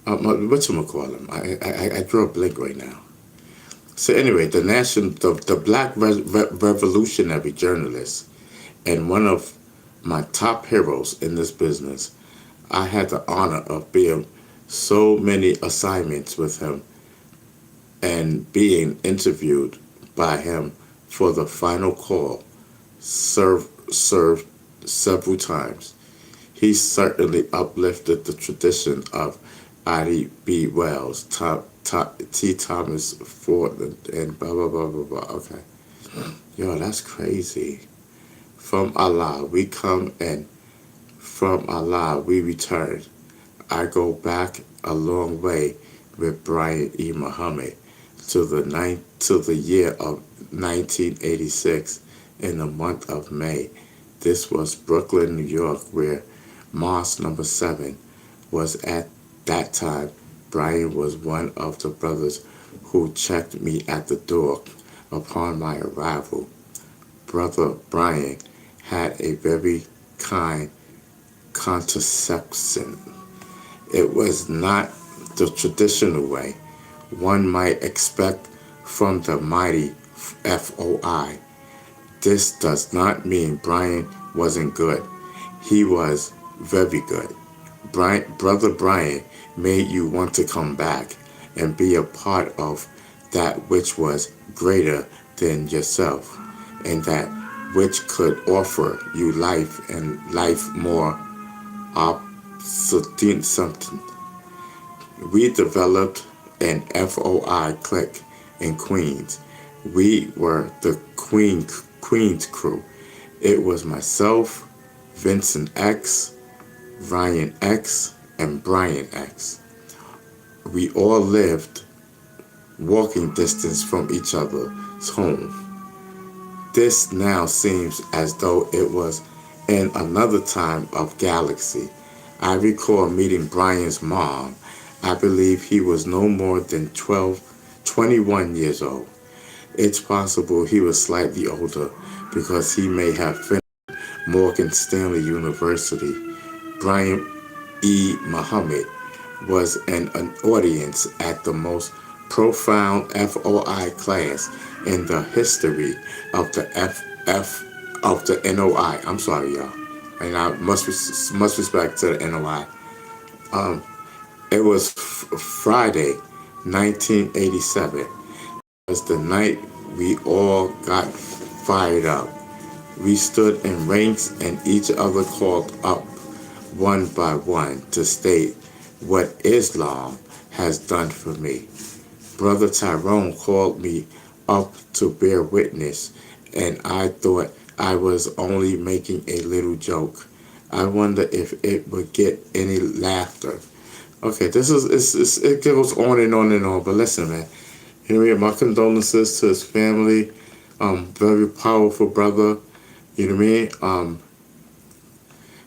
whatchamacallit? I draw a blank right now. So anyway, the black revolutionary journalist and one of my top heroes in this business. I had the honor of being so many assignments with him and being interviewed by him for the Final Call served several times. He certainly uplifted the tradition of Ida B. Wells, T. Thomas Ford, and blah blah blah blah blah. Okay, yo, that's crazy. From Allah we come, and from Allah we return. I go back a long way with Brian E. Muhammad to the year of 1986 in the month of May. This was Brooklyn, New York, where Mosque number 7 was at that time. Brian was one of the brothers who checked me at the door upon my arrival. Brother Brian had a very kind contraception. It was not the traditional way one might expect from the mighty FOI. This does not mean Brian wasn't good. He was very good. Brother Brian made you want to come back and be a part of that which was greater than yourself, and that which could offer you life and life more something. We developed an FOI clique in Queens. We were the Queens crew. It was myself, Vincent X, Ryan X, and Brian X. We all lived walking distance from each other's home. This now seems as though it was in another time of galaxy. I recall meeting Brian's mom. I believe he was no more than 21 years old. It's possible he was slightly older because he may have finished Morgan Stanley University. Brian E. Muhammad was an audience at the most profound FOI class in the history of the of the NOI. I'm sorry, y'all, and I must respect to the NOI. It was Friday, 1987. It was the night we all got fired up. We stood in ranks and each other called up one by one to state what Islam has done for me. Brother Tyrone called me up to bear witness, and I thought I was only making a little joke. I wonder if it would get any laughter. Okay, it goes on and on and on, but listen, man. Here, my condolences to his family. Very powerful brother. You know what I mean?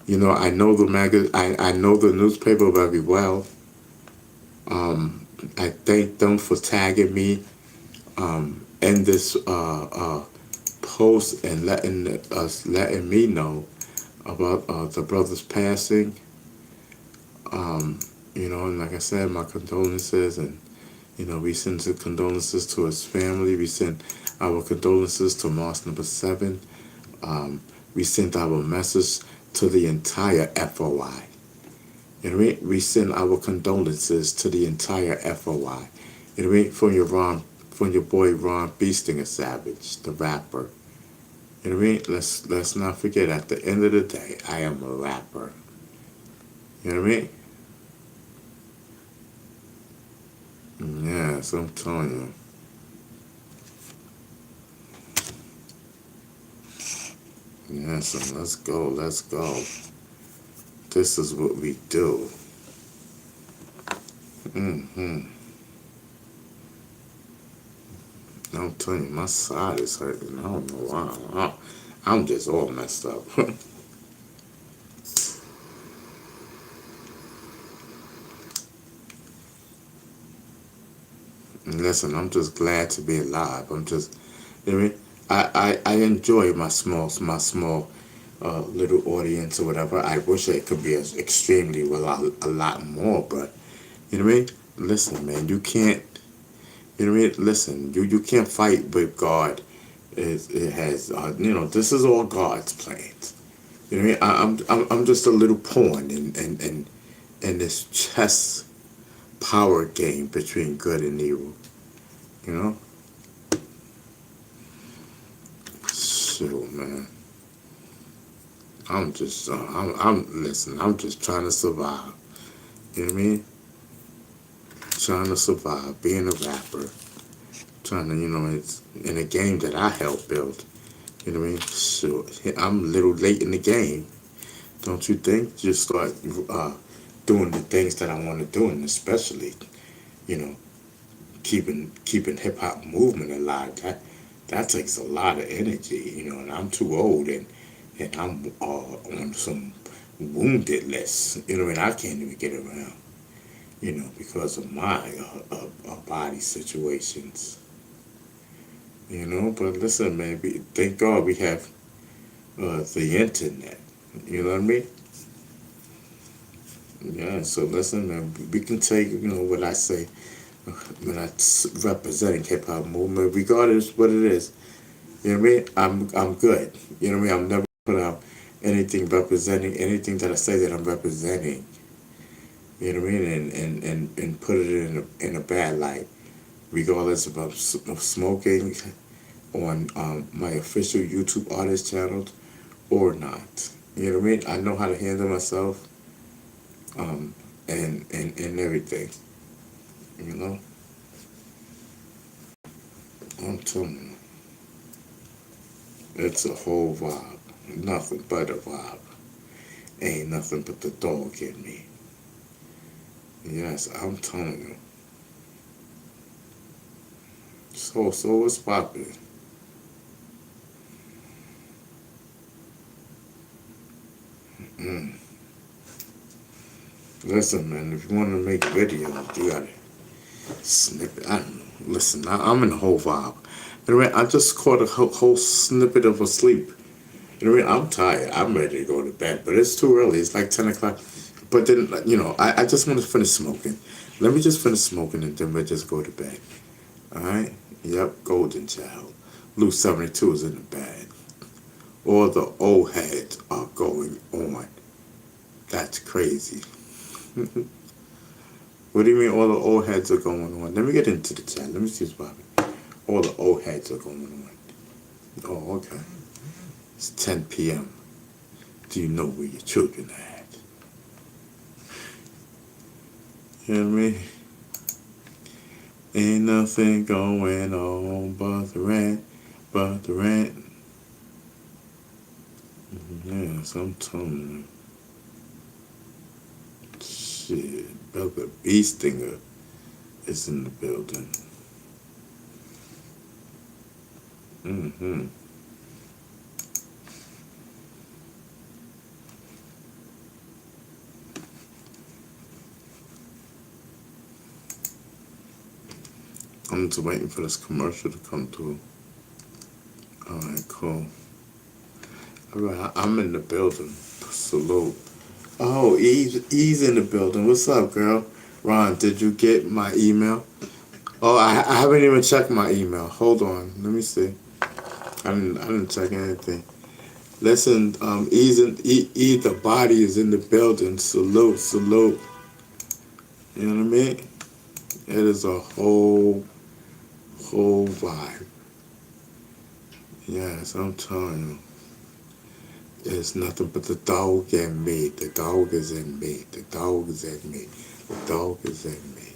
I know I know the newspaper very well. I thank them for tagging me in this post and letting me know about the brother's passing. And like I said, my condolences, and we send the condolences to his family. We send our condolences to Mosque number 7. We sent our message to the entire FOI. You know what I mean? We send our condolences to the entire FOI. You know what I mean? From your boy Ron Beestinger Savage, the rapper. You know what I mean? Let's not forget, at the end of the day, I am a rapper. You know what I mean? Yes, I'm telling you. Yes, so let's go. This is what we do. I'm telling you, my side is hurting. I don't know why. I'm just all messed up. Listen, I'm just glad to be alive. You know what I mean? I enjoy my small little audience or whatever. I wish it could be extremely a lot more, but you know what I mean? Listen, man, you can't. You know what I mean? Listen, you can't fight with God. It has this is all God's plans. You know what I mean? I'm just a little pawn in this chess power game between good and evil. You know? Shoot, man. I'm just, listen, I'm just trying to survive. You know what I mean? Trying to survive, being a rapper, trying to, it's in a game that I helped build. You know what I mean? So I'm a little late in the game, don't you think? Just start doing the things that I want to do, and especially, you know, keeping hip hop movement alive. That takes a lot of energy, and I'm too old, and I'm on some wounded list. You know what I mean? I can't even get around, because of my body situations. But listen, man, thank God we have the internet. You know what I mean? Yeah, so listen, man, we can take, what I say when representing hip hop movement, regardless what it is. You know what I mean? I'm good. You know what I mean? I'm never put out anything representing anything that I say that I'm representing. You know what I mean? And put it in a bad light, regardless of smoking on my official YouTube artist channels or not. You know what I mean? I know how to handle myself, and everything. You know, I'm telling you, it's a whole vibe. Nothing but a vibe. Ain't nothing but the dog in me. Yes, I'm telling you. So what's poppin'? Mm. Listen, man, if you want to make videos, you gotta snippet. I don't know. Listen, I'm in the whole vibe. Anyway, I just caught a whole snippet of a sleep. Anyway, I'm tired. I'm ready to go to bed, but it's too early. It's like 10 o'clock. But then, I just want to finish smoking. Let me just finish smoking and then we'll just go to bed. All right? Yep, Golden Child. Blue 72 is in the bag. All the old heads are going on. That's crazy. What do you mean all the old heads are going on? Let me get into the chat. Let me see what's popping. All the old heads are going on. Oh, okay. It's 10 p.m. Do you know where your children are at? You know what I mean? Ain't nothing going on but the rent, but the rent. Yes, I'm telling you. Shit, Belka Beastinger is in the building. Mm-hmm. I'm just waiting for this commercial to come through. Alright, cool. Alright, I'm in the building. Salute. Oh, E's in the building. What's up, girl? Ron, did you get my email? Oh, I haven't even checked my email. Hold on. Let me see. I didn't check anything. Listen, E, the body is in the building. Salute, salute. You know what I mean? It is a whole vibe. Yes, I'm telling you. It's nothing but the dog in me. The dog is in me. The dog is in me. The dog is in me.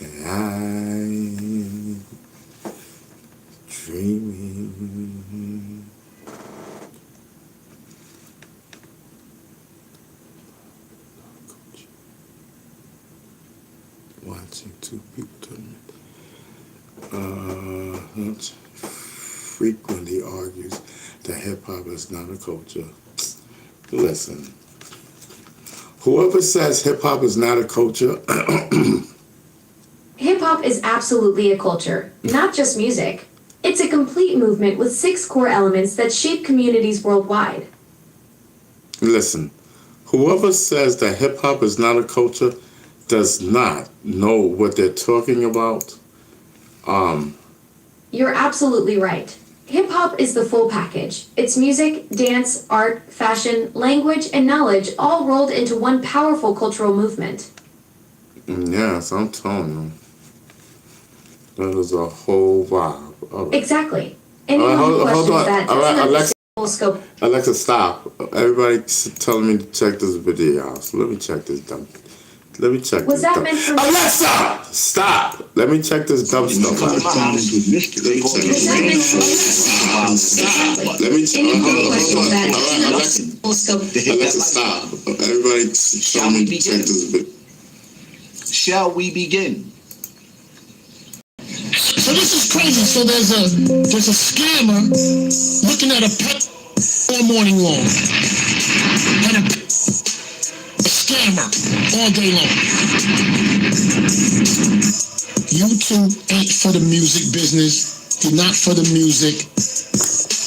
And I'm dreaming. Watching two people frequently argues that hip hop is not a culture. Listen, whoever says hip hop is not a culture, Hip hop is absolutely a culture, not just music. It's a complete movement with 6 core elements that shape communities worldwide. listen, whoever says that hip hop is not a culture does not know what they're talking about. You're absolutely right. Hip hop is the full package. It's music, dance, art, fashion, language, and knowledge all rolled into one powerful cultural movement. Yes, I'm telling you. That is a whole vibe. All right. Exactly. Anyone Hold who on. questions that All doesn't right, Alexa, understand scope. Alexa, stop. Everybody's telling me to check this video out. So let me check this dumb. Let me check Was this that dumb. meant for Alexa, stop. Let me check this dumb stuff out. Was that meant for Stop. Let me check. question that Alexa, scope? Alexa, stop. Everybody telling me to check this video. Shall we begin? So this is crazy. So there's a scammer looking at a pet all morning long, and a scammer all day long. YouTube ain't for the music business. You're not for the music.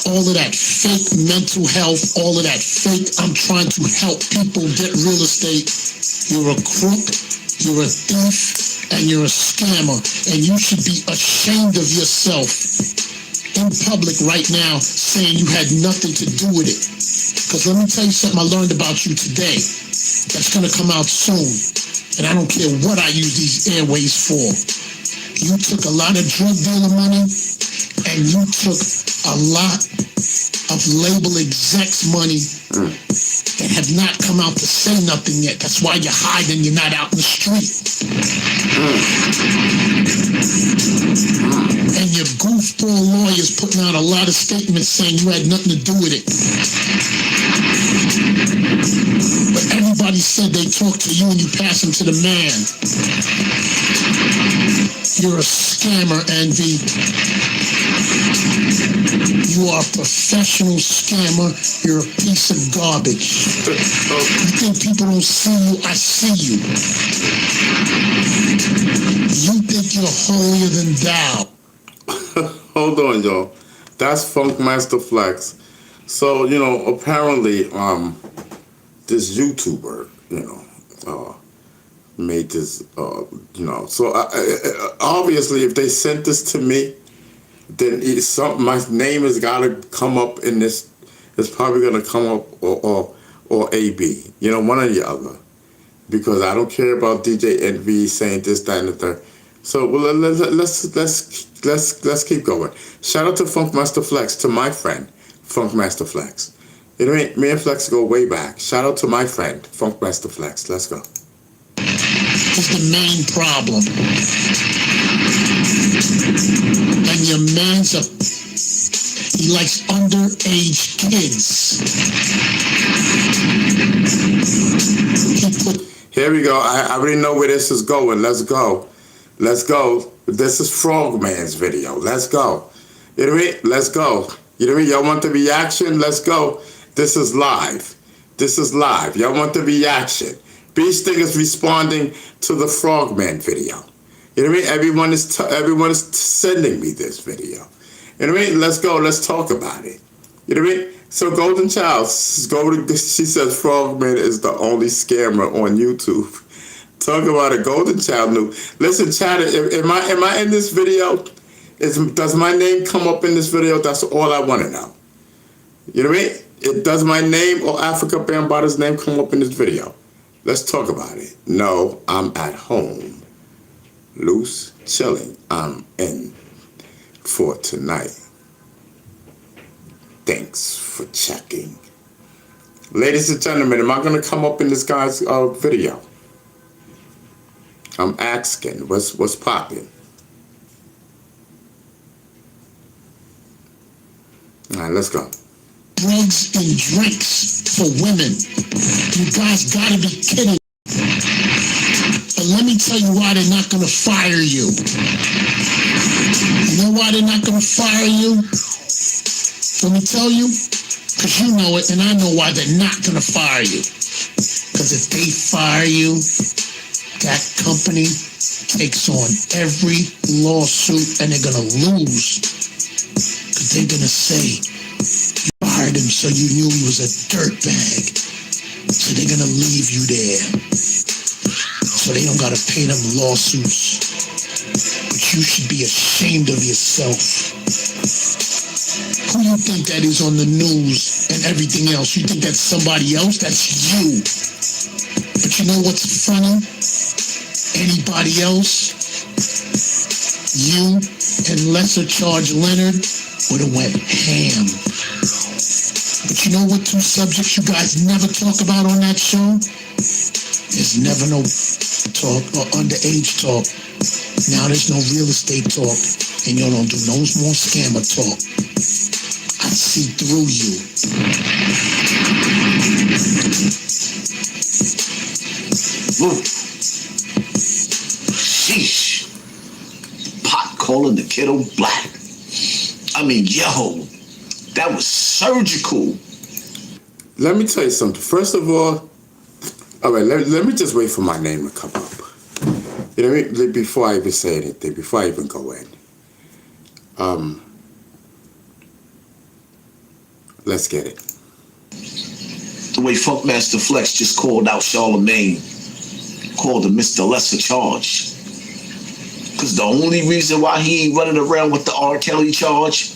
All of that fake mental health, all of that fake, I'm trying to help people get real estate. You're a crook, you're a thief, and you're a scammer, and you should be ashamed of yourself in public right now saying you had nothing to do with it. Because let me tell you something I learned about you today that's going to come out soon, and I don't care what I use these airways for. You took a lot of drug dealer money, and you took a lot of label execs money that have not come out to say nothing yet. That's why you're hiding, you're not out in the street. And your goofball lawyers putting out a lot of statements saying you had nothing to do with it. But everybody said they talked to you and you passed them to the man. You're a scammer, Envy. You are a professional scammer. You're a piece of garbage. You think people don't see you? I see you. You think you're holier than thou. Hold on, y'all. That's Funkmaster Flex. So, you know, apparently, this YouTuber, made this, so obviously if they sent this to me, then my name has got to come up in this. It's probably going to come up or AB, one or the other, because I don't care about DJ Envy saying this, that, and the third. So well, let's keep going. Shout out to Funkmaster Flex, to my friend Funkmaster Flex. Me and Flex go way back. Shout out to my friend Funkmaster Flex. Let's go. Is the main problem. And your man's he likes underage kids. Here we go. I already know where this is going. Let's go. Let's go. This is Frogman's video. Let's go. You know what I mean? Let's go. You know what I mean? Y'all want the reaction? Let's go. This is live. This is live. Y'all want the reaction? Beast Thing is responding to the Frogman video. You know what I mean? Everyone is sending me this video. You know what I mean? Let's go. Let's talk about it. You know what I mean? So Golden Child, she says Frogman is the only scammer on YouTube. Talk about a Golden Child new. Listen, Chatter, am I in this video? Does my name come up in this video? That's all I want to know. You know what I mean? Does my name or Africa Bambaata's name come up in this video? Let's talk about it. No, I'm at home. Loose, chilling. I'm in for tonight. Thanks for checking. Ladies and gentlemen, am I going to come up in this guy's video? I'm asking, what's popping? All right, let's go. Drugs and drinks for women. You guys gotta be kidding. But let me tell you why they're not gonna fire you. You know why they're not gonna fire you? Let me tell you. Because you know it, and I know why they're not gonna fire you. Because if they fire you, that company takes on every lawsuit and they're gonna lose. Because they're gonna say, you fired him so you knew he was a dirtbag. So they're gonna leave you there. So they don't gotta pay them lawsuits. But you should be ashamed of yourself. Who you think that is on the news and everything else? You think that's somebody else? That's you. But you know what's funny? Anybody else? You and Lesser Charge Leonard would have went ham. But you know what two subjects you guys never talk about on that show? There's never no talk or underage talk. Now there's no real estate talk. And y'all don't do no more scammer talk. I see through you. Woo. Sheesh. Pot calling the kiddo black. I mean, yo, that was surgical. Let me tell you something. First of all right, let me just wait for my name to come up. You know what I mean? Before I even say anything, before I even go in. Let's get it. The way Funkmaster Flex just called out Charlemagne, called him Mr. Lesser Charge. Because the only reason why he ain't running around with the R. Kelly charge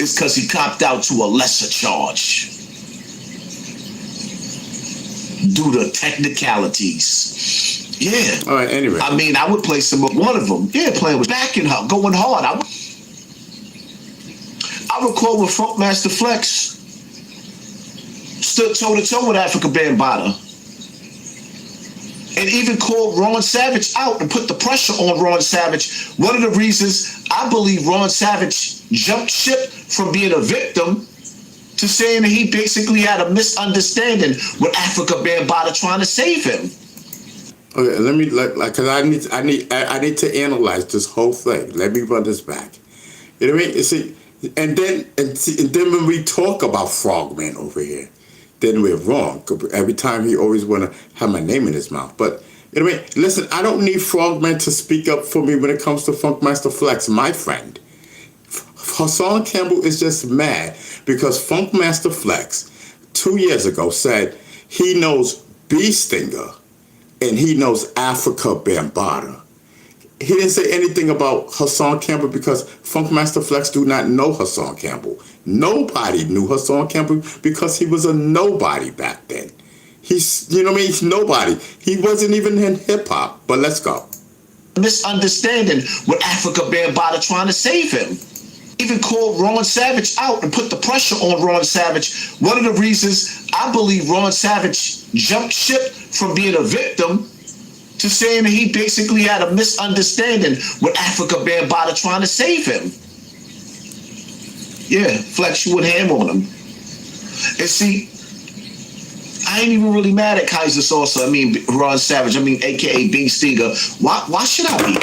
is because he copped out to a lesser charge. Due to technicalities. Yeah. All right, anyway. I mean, I would play some of one of them. Yeah, playing with backing her, going hard. I recall when Funkmaster Flex stood toe-to-toe with Africa Bambaataa and even called Ron Savage out and put the pressure on Ron Savage. One of the reasons I believe Ron Savage jumped ship from being a victim to saying that he basically had a misunderstanding with Africa Bambaataa trying to save him. Okay, let me because I need to analyze this whole thing. Let me run this back. You know what I mean? You see, and then when we talk about Frogman over here, then we're wrong. Every time he always want to have my name in his mouth. But you know what I mean? Listen, I don't need Frogman to speak up for me when it comes to Funkmaster Flex, my friend. Hassan Campbell is just mad because Funkmaster Flex 2 years ago said he knows B Stinger and he knows Africa Bambaataa. He didn't say anything about Hassan Campbell because Funkmaster Flex do not know Hassan Campbell. Nobody knew Hassan Campbell because he was a nobody back then. He's, you know what I mean? He's nobody. He wasn't even in hip hop. But let's go. Misunderstanding with Africa Bambaataa trying to save him. Even called Ron Savage out and put the pressure on Ron Savage. One of the reasons I believe Ron Savage jumped ship from being a victim to saying that he basically had a misunderstanding with Africa Bambaataa trying to save him. Yeah, Flex, you would ham on him. And see, I ain't even really mad at Kaiser Sosa. I mean, Ron Savage. I mean, AKA Bing Stinger. Why should I be?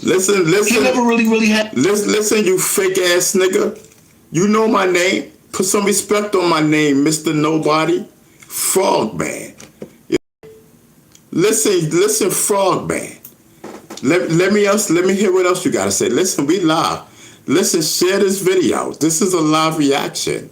Listen. He never really had. Listen, you fake ass nigga. You know my name. Put some respect on my name, Mr. Nobody. Frogman. Listen, Frogman. Let me hear what else you gotta say. Listen, we live. Listen, share this video. This is a live reaction.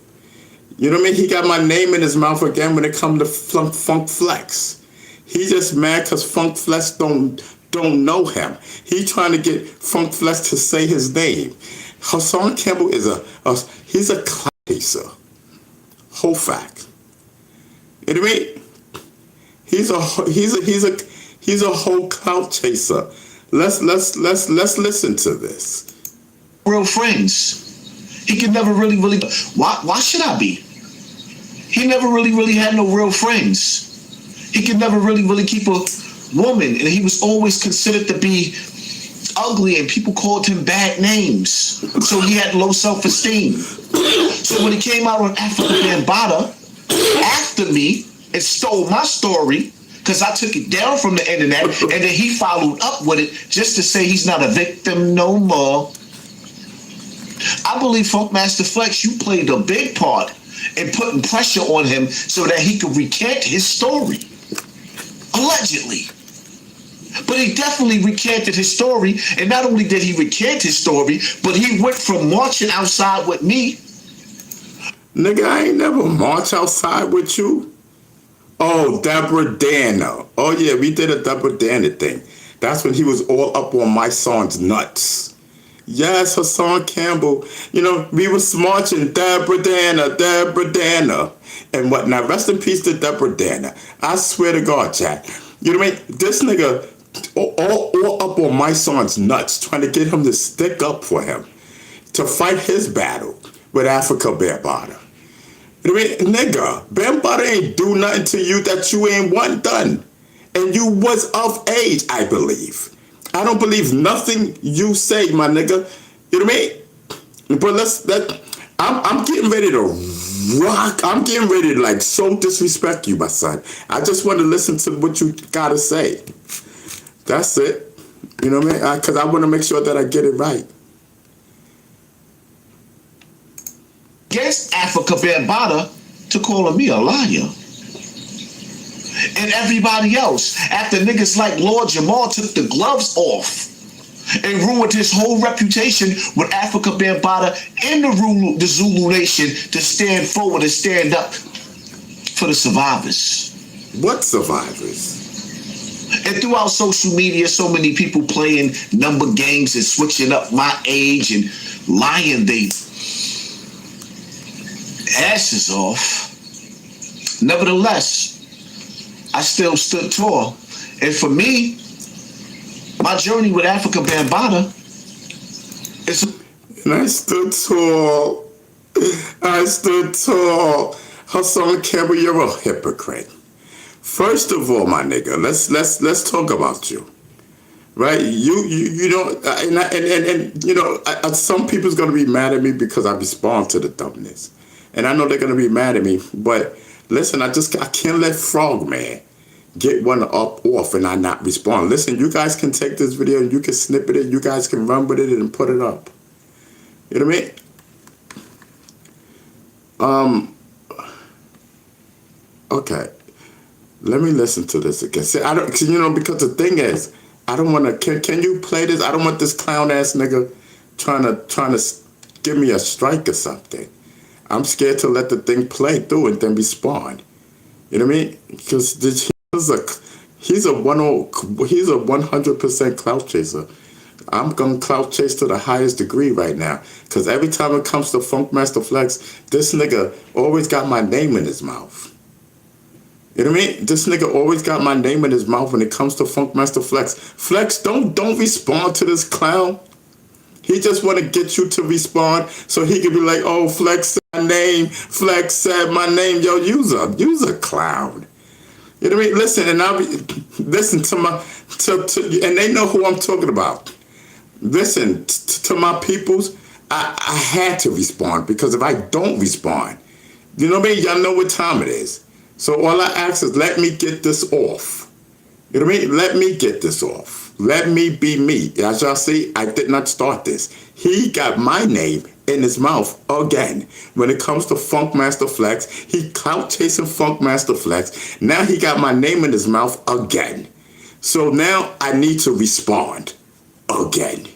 You know what I mean? He got my name in his mouth again when it comes to Funk Flex. He just mad because Funk Flex don't know him. He trying to get Funk Flex to say his name. Hassan Campbell is he's a clout chaser. Whole fact. You know what I mean? He's a whole clout chaser. Let's listen to this. Real friends. He could never really. Why should I be? He never really had no real friends. He could never really keep a woman, and he was always considered to be ugly, and people called him bad names. So he had low self-esteem. So when he came out on Africa Bambaataa after me and stole my story, because I took it down from the internet, and then he followed up with it just to say he's not a victim no more. I believe Funkmaster Flex, you played a big part in putting pressure on him so that he could recant his story. Allegedly. But he definitely recanted his story, and not only did he recant his story, but he went from marching outside with me. Nigga, I ain't never march outside with you. Oh, Deborah Dana. Oh yeah, we did a Deborah Dana thing. That's when he was all up on my son's nuts. Yes, Hassan Campbell. You know, we was marching Deborah Dana. And what now, rest in peace to Deborah Dana. I swear to God, Jack. You know what I mean? This nigga all up on my son's nuts, trying to get him to stick up for him, to fight his battle with Africa Bambaataa. You know what I mean? Nigga, Bambaataa ain't do nothing to you that you ain't want done. And you was of age, I believe. I don't believe nothing you say, my nigga. You know what I mean? But I'm getting ready to rock. I'm getting ready to like so disrespect you, my son. I just want to listen to what you gotta say. That's it. You know what I mean? Because I want to make sure that I get it right. Against Africa Bambaataa to calling me a liar. And everybody else, after niggas like Lord Jamal took the gloves off and ruined his whole reputation with Africa Bambaataa in the Zulu Nation to stand forward and stand up for the survivors. What survivors? And throughout social media, so many people playing number games and switching up my age and lying they asses off. Nevertheless, I still stood tall. And for me, my journey with Africa Bambaataa is... And I stood tall. I stood tall. Hassan Campbell, you're a hypocrite. First of all, my nigga, let's talk about you. Right? You know, and you know, some people's gonna be mad at me because I respond to the dumbness. And I know they're gonna be mad at me, but listen, I can't let Frogman get one up off and I not respond. Listen, you guys can take this video and you can snippet it, you guys can run with it and put it up. You know what I mean? Okay. Let me listen to this again. See, I don't, you know, because the thing is, I don't want to. Can you play this? I don't want this clown ass nigga trying to give me a strike or something. I'm scared to let the thing play through and then respond. You know what I mean? Because he's a 100% clout chaser. I'm gonna clout chase to the highest degree right now. Because every time it comes to Funkmaster Flex, this nigga always got my name in his mouth. You know what I mean? This nigga always got my name in his mouth when it comes to Funkmaster Flex. Flex, don't respond to this clown. He just want to get you to respond so he can be like, oh, Flex said my name. Flex said my name. Yo, you's a clown. You know what I mean? Listen, and listen to and they know who I'm talking about. Listen to my peoples. I had to respond because if I don't respond, you know what I mean? Y'all know what time it is. So all I ask is let me get this off. You know what I mean? Let me get this off. Let me be me. As y'all see, I did not start this. He got my name in his mouth again. When it comes to Funkmaster Flex, he clout chasing Funkmaster Flex. Now he got my name in his mouth again. So now I need to respond again.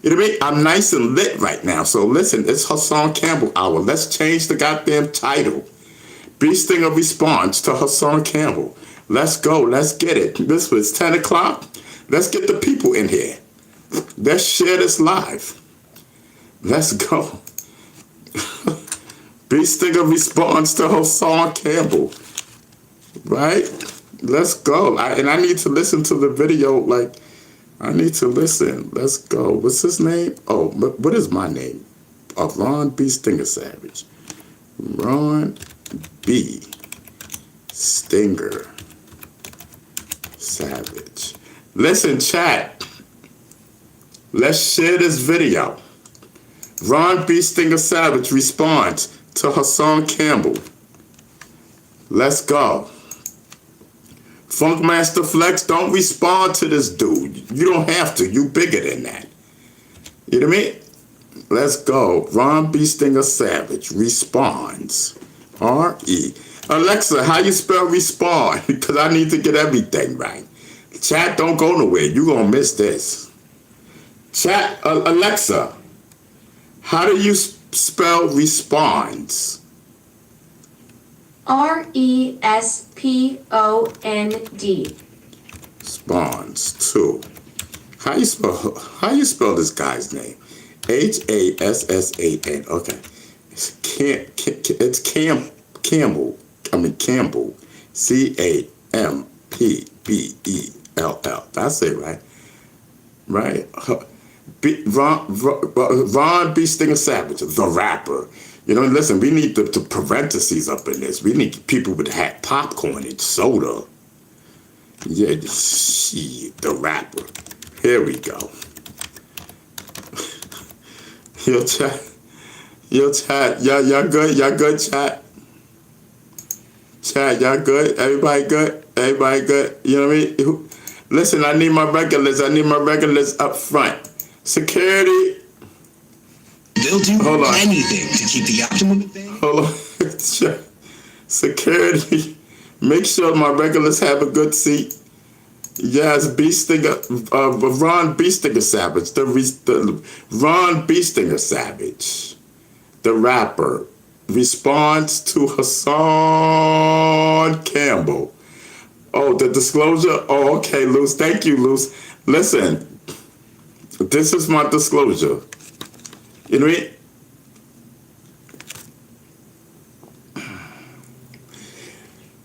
You know what I mean? I'm nice and lit right now. So listen, it's Hassan Campbell hour. Let's change the goddamn title. Beast Stinger responds to Hassan Campbell. Let's go. Let's get it. This was 10 o'clock. Let's get the people in here. Let's share this live. Let's go. Beast Stinger responds to Hassan Campbell. Right? Let's go. And I need to listen to the video. Like, I need to listen. Let's go. What's his name? Oh, what is my name? Ron B. Stinger Savage. Ron B. Stinger Savage. Listen, chat. Let's share this video. Ron B. Stinger Savage responds to Hassan Campbell. Let's go. Funkmaster Flex, don't respond to this dude. You don't have to. You bigger than that. You know what I mean? Let's go. Ron B. Stinger Savage responds. R-E. Alexa, how you spell respond? Because I need to get everything right. Chat, don't go nowhere. You're going to miss this. Chat, Alexa, how do you spell responds? R-E-S-P-O-N-D. Responds to. How you spell this guy's name? H-A-S-S-A-N. Okay. It's Campbell. I mean Campbell. C-A-M-P-B-E-L-L. That's it, right? Right? Ron B. Stinger Savage, the rapper. You know, listen, we need the parentheses up in this. We need people with hat popcorn and soda. Yeah, shit, the rapper. Here we go. Yo, chat. Y'all good? Y'all good, chat? Chat, y'all good? Everybody good? Everybody good? You know what I mean? Listen, I need my regulars. I need my regulars up front. Security. They'll do anything to keep the optimum. Hold on. Security. Make sure my regulars have a good seat. Yes, B. Stinger, Ron B. Stinger Savage. The Ron B. Stinger Savage. The rapper. Responds to Hassan Campbell. Oh, the disclosure? Oh, okay, Luz. Thank you, Luz. Listen, this is my disclosure. You know what I mean?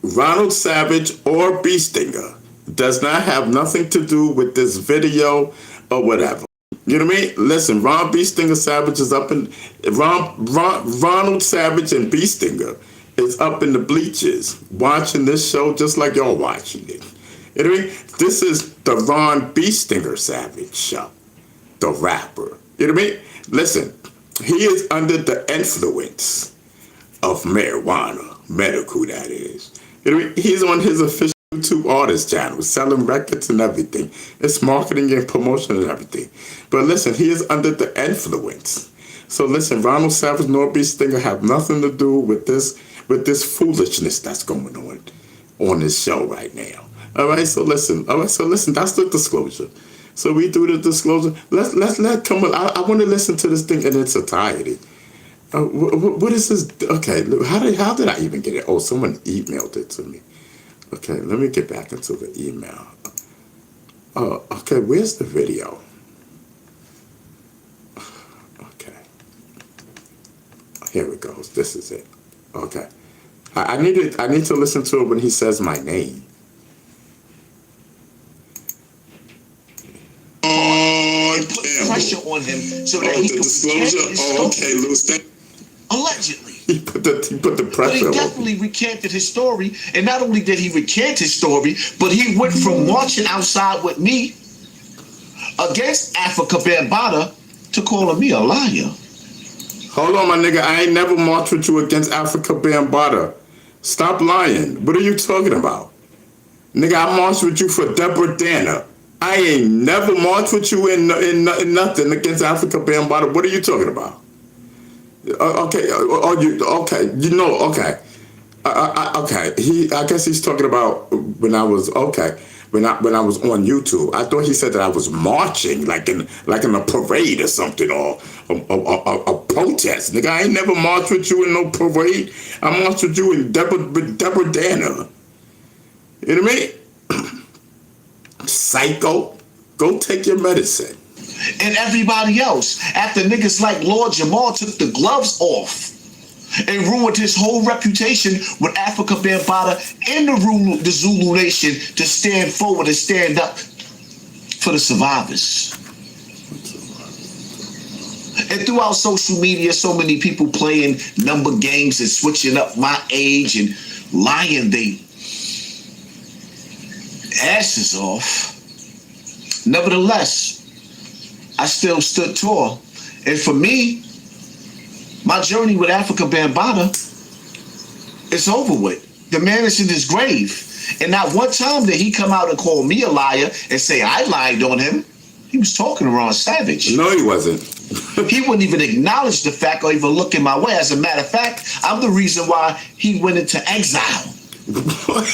Ronald Savage or B. Stinger does not have nothing to do with this video or whatever. You know what I mean? Listen, Ron B. Stinger Savage is up in Ronald Savage and B. Stinger is up in the bleachers watching this show just like y'all watching it. You know what I mean? This is the Ron B. Stinger Savage show, the rapper. You know what I mean? Listen, he is under the influence of marijuana, medical that is. You know what I mean? He's on his official YouTube artist channel, selling records and everything. It's marketing and promotion and everything. But listen, he is under the influence. So listen, Ronald Savage nor B. Stinger have nothing to do with this foolishness that's going on this show right now. All right, so listen. That's the disclosure. So we do the disclosure. Let come on. I want to listen to this thing in its entirety. What is this? Okay, how did I even get it? Oh, someone emailed it to me. Okay, let me get back into the email. Okay, where's the video? Okay. Here it goes. This is it. Okay. I need to listen to it when he says my name. Put pressure on him so that he could disclosure. Oh, okay, Luz. Allegedly. He put the pressure But he definitely recanted his story. And not only did he recant his story, but he went from marching outside with me against Africa Bambaataa to calling me a liar. Hold on, my nigga. I ain't never marched with you against Africa Bambaataa. Stop lying. What are you talking about? Nigga, I marched with you for Deborah Danner. I ain't never marched with you in nothing against Africa Bambaataa. What are you talking about? Okay. Okay. You know. Okay. Okay. I guess he's talking about when I was okay. When I was on YouTube. I thought he said that I was marching like in a parade or something or a protest. Nigga, I ain't never marched with you in no parade. I marched with you in Deborah Danner. You know what I mean? Psycho, go take your medicine. And everybody else, after niggas like Lord Jamal took the gloves off and ruined his whole reputation with Africa Bambaataa and the Zulu Nation to stand forward and stand up for the survivors. And throughout social media, so many people playing number games and switching up my age and lying they asses off. Nevertheless, I still stood tall. And for me, my journey with Africa Bambaataa is over with. The man is in his grave. And not one time did he come out and call me a liar and say I lied on him. He was talking to Ron Savage. No, he wasn't. He wouldn't even acknowledge the fact or even look in my way. As a matter of fact, I'm the reason why he went into exile. What?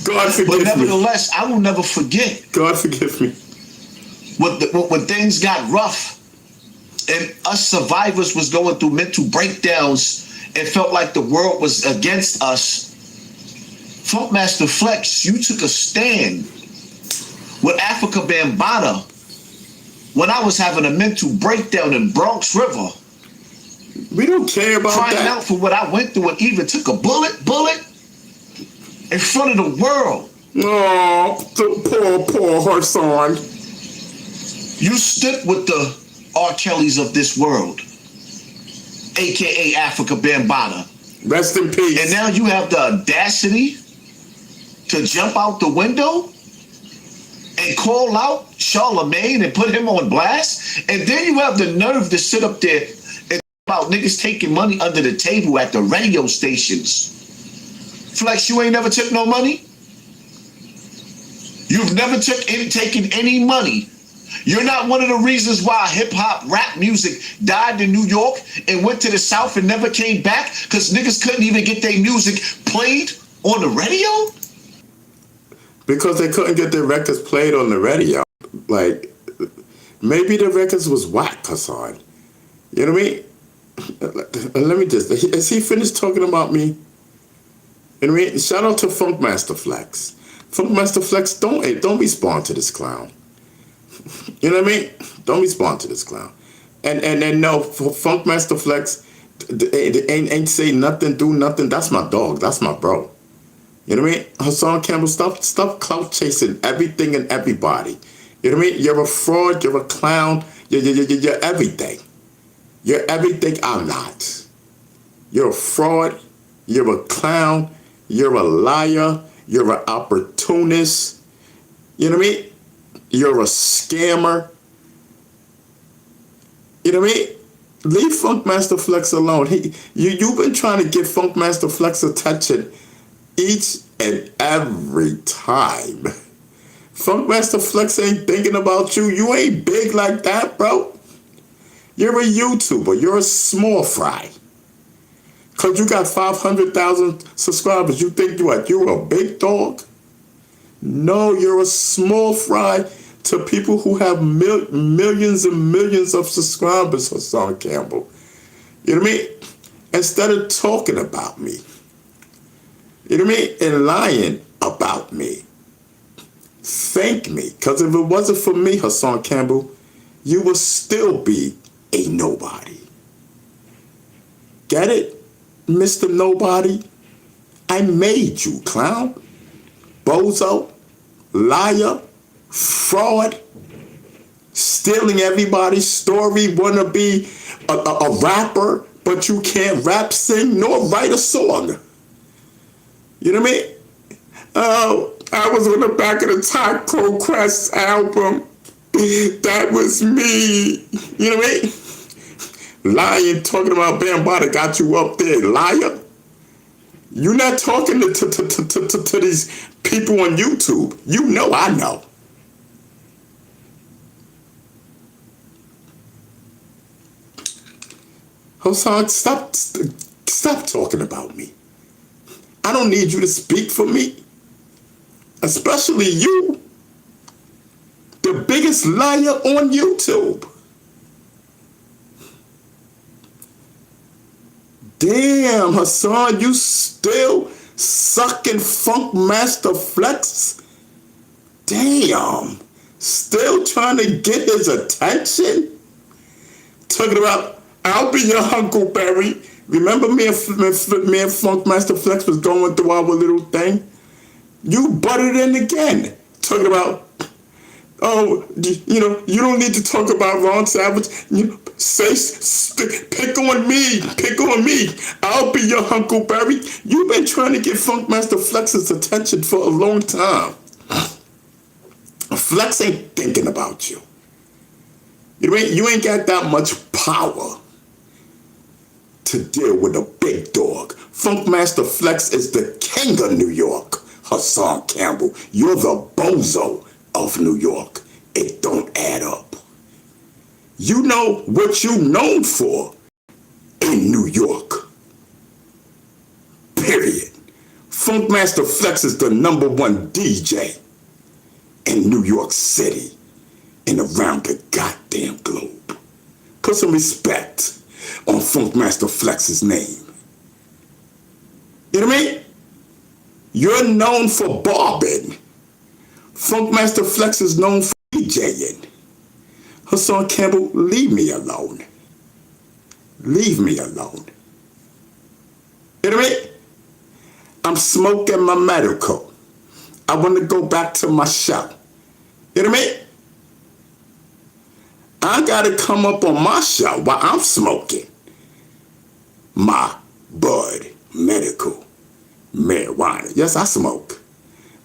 God forgive me. But nevertheless, I will never forget. God forgive me. When things got rough and us survivors was going through mental breakdowns and felt like the world was against us, Funkmaster Flex, you took a stand with Africa Bambaataa when I was having a mental breakdown in Bronx River. We don't care about crying that. Out for what I went through and even took a bullet in front of the world. Oh, poor Hassan. You stood with the R. Kellys of this world, aka Africa Bambaataa. Rest in peace. And now you have the audacity to jump out the window and call out Charlemagne and put him on blast? And then you have the nerve to sit up there and talk about niggas taking money under the table at the radio stations. Flex, you ain't never took no money? You've never taken any money. You're not one of the reasons why hip-hop, rap music died in New York and went to the South and never came back, because niggas couldn't even get their music played on the radio? Because they couldn't get their records played on the radio. Like, maybe the records was whack, Hassan. You know what I mean? Let me just, is he finished talking about me? You know what I mean? Shout out to Funkmaster Flex. Funkmaster Flex, don't respond to this clown. You know what I mean? Don't respond to this clown. And no, for Funkmaster Flex, ain't say nothing, do nothing. That's my dog. That's my bro. You know what I mean? Hassan Campbell, stop clout chasing everything and everybody. You know what I mean? You're a fraud. You're a clown. You're everything. You're everything I'm not. You're a fraud. You're a clown. You're a liar. You're an opportunist. You know what I mean? You're a scammer. You know what I mean? Leave Funkmaster Flex alone. You've been trying to give Funkmaster Flex attention each and every time. Funkmaster Flex ain't thinking about you. You ain't big like that, bro. You're a YouTuber. You're a small fry. Because you got 500,000 subscribers. You think you're a big dog? No, you're a small fry to people who have millions and millions of subscribers, Hassan Campbell. You know what I mean? Instead of talking about me, you know what I mean, and lying about me, thank me. Because if it wasn't for me, Hassan Campbell, you would still be a nobody. Get it, Mr. Nobody? I made you, clown. Bozo, liar, fraud, stealing everybody's story, wanna be a rapper, but you can't rap, sing, nor write a song. You know what I mean? Oh, I was on the back of the Taco Quest album. That was me. You know what I mean? Lying, talking about Bambaataa got you up there, liar. You're not talking to these people on YouTube. You know I know. Hassan, stop talking about me. I don't need you to speak for me. Especially you. The biggest liar on YouTube. Damn, Hassan, you still sucking Funkmaster Flex? Damn. Still trying to get his attention? Talking about, I'll be your Huckleberry. Remember me and Funkmaster Flex was going through our little thing? You butted in again. Talking about, oh, you know, you don't need to talk about Ron Savage. You know, pick on me. I'll be your Huckleberry. You've been trying to get Funkmaster Flex's attention for a long time. Flex ain't thinking about you. You ain't got that much power to deal with a big dog. Funkmaster Flex is the king of New York. Hassan Campbell, you're the bozo of New York. It don't add up. You know what you known for in New York. Period. Funkmaster Flex is the #1 DJ in New York City and around the goddamn globe. Put some respect on Funkmaster Flex's name. You know what I mean? You're known for bobbing. Funkmaster Flex is known for DJing. Hassan Campbell, leave me alone. Leave me alone. You know what I mean? I'm smoking my medical. I want to go back to my show. You know what I mean? I gotta come up on my show while I'm smoking my bud medical marijuana. Yes, I smoke.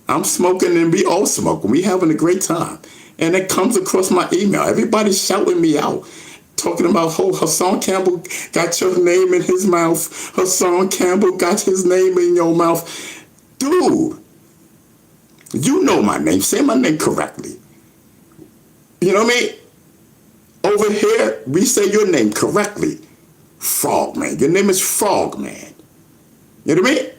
I'm smoking and we all smoking. We having a great time. And it comes across my email. Everybody's shouting me out. Talking about, oh, Hassan Campbell got your name in his mouth. Hassan Campbell got his name in your mouth. Dude, you know my name. Say my name correctly. You know what I mean? Over here, we say your name correctly. Frogman. Your name is Frogman. You know what I mean?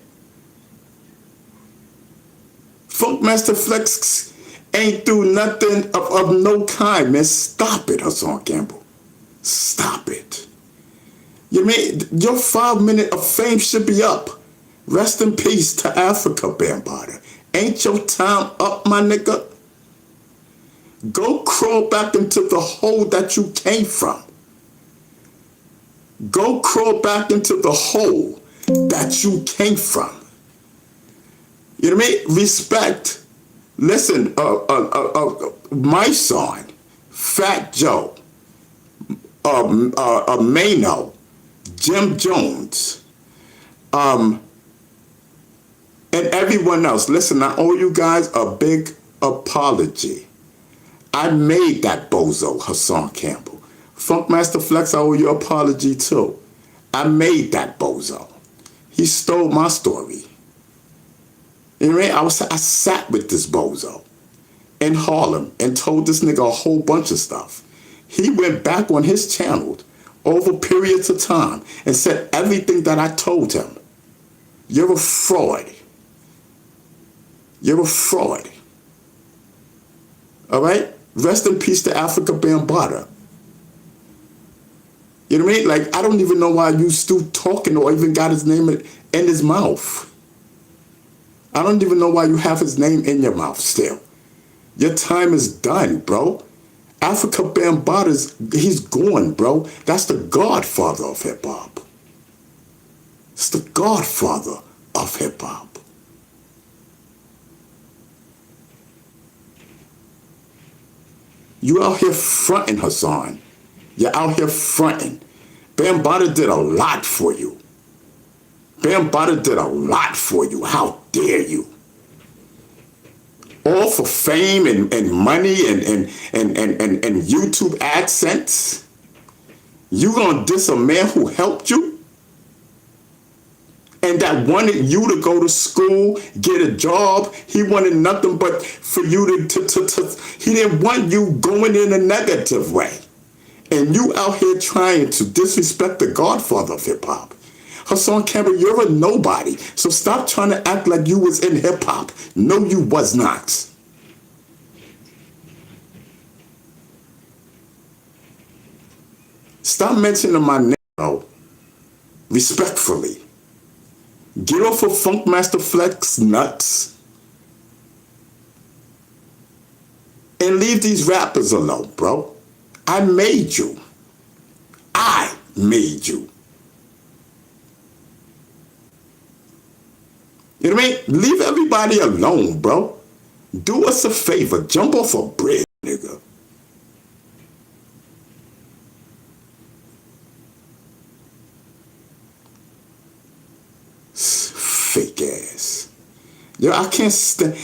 Funkmaster Flex ain't do nothing of no kind, man. Stop it, Hassan Campbell. Stop it. You mean your 5 minute of fame should be up. Rest in peace to Africa, Bambaataa. Ain't your time up, my nigga? Go crawl back into the hole that you came from. Go crawl back into the hole that you came from. You know what I mean? Respect. Listen, my son, Fat Joe, Mano, Jim Jones, and everyone else. Listen, I owe you guys a big apology. I made that bozo, Hassan Campbell. Funkmaster Flex, I owe you an apology too. I made that bozo. He stole my story. You know what I mean? I sat with this bozo in Harlem and told this nigga a whole bunch of stuff. He went back on his channel over periods of time and said everything that I told him. You're a fraud. You're a fraud. All right? Rest in peace to Africa Bambaataa. You know what I mean? Like, I don't even know why you still talking or even got his name in his mouth. I don't even know why you have his name in your mouth still. Your time is done, bro. Africa Bambaataa's, he's gone, bro. That's the godfather of hip-hop. It's the godfather of hip-hop. You out here fronting, Hassan. You're out here fronting. Bambaataa did a lot for you. Bambaataa did a lot for you. How dare you? All for fame and money and YouTube AdSense. You gonna diss a man who helped you? And that wanted you to go to school, get a job. He wanted nothing but for you to he didn't want you going in a negative way. And you out here trying to disrespect the godfather of hip-hop. Hassan Campbell, you're a nobody. So stop trying to act like you was in hip-hop. No, you was not. Stop mentioning my name, though. Respectfully. Get off of Funkmaster Flex nuts. And leave these rappers alone, bro. I made you. I made you. You know what I mean? Leave everybody alone, bro. Do us a favor. Jump off a bridge, nigga. Fake ass. Yo, I can't stand.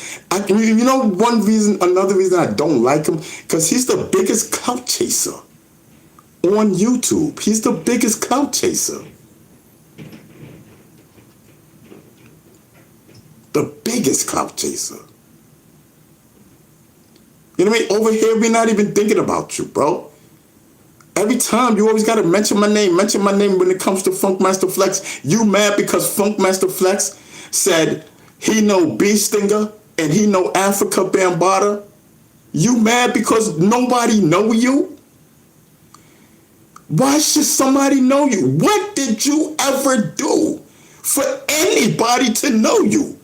You know, another reason I don't like him, because he's the biggest clout chaser on YouTube. He's the biggest clout chaser. The biggest clout chaser. You know what I mean? Over here, we're not even thinking about you, bro. Every time, you always got to mention my name when it comes to Funkmaster Flex. You mad because Funkmaster Flex said he know B Stinger and he know Africa Bambaataa? You mad because nobody know you? Why should somebody know you? What did you ever do for anybody to know you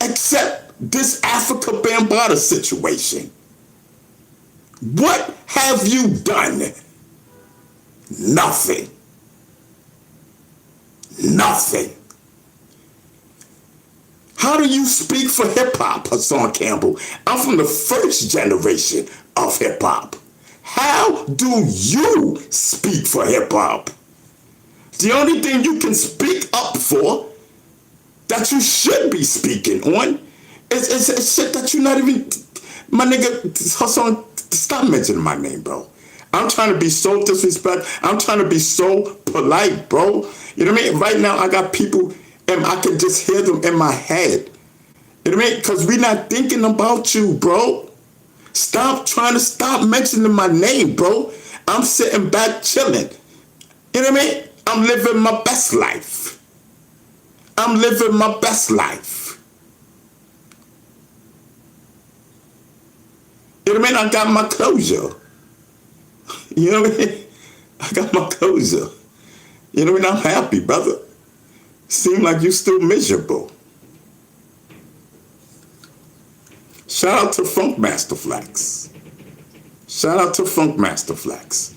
except this Africa Bambaataa situation? What have you done? Nothing. Nothing. How do you speak for hip-hop, Hassan Campbell? I'm from the first generation of hip-hop. How do you speak for hip hop? The only thing you can speak up for that you should be speaking on is shit that you're not even. My nigga, Hassan, stop mentioning my name, bro. I'm trying to be so disrespectful. I'm trying to be so polite, bro. You know what I mean? Right now, I got people, and I can just hear them in my head. You know what I mean? Because we're not thinking about you, bro. Stop mentioning my name, bro. I'm sitting back chilling. You know what I mean? I'm living my best life. I'm living my best life. You know what I mean? I got my closure. You know what I mean? I got my closure. You know what I mean? I'm happy, brother. Seem like you still miserable. Shout out to Funk Master Flex. Shout out to Funk Master Flex.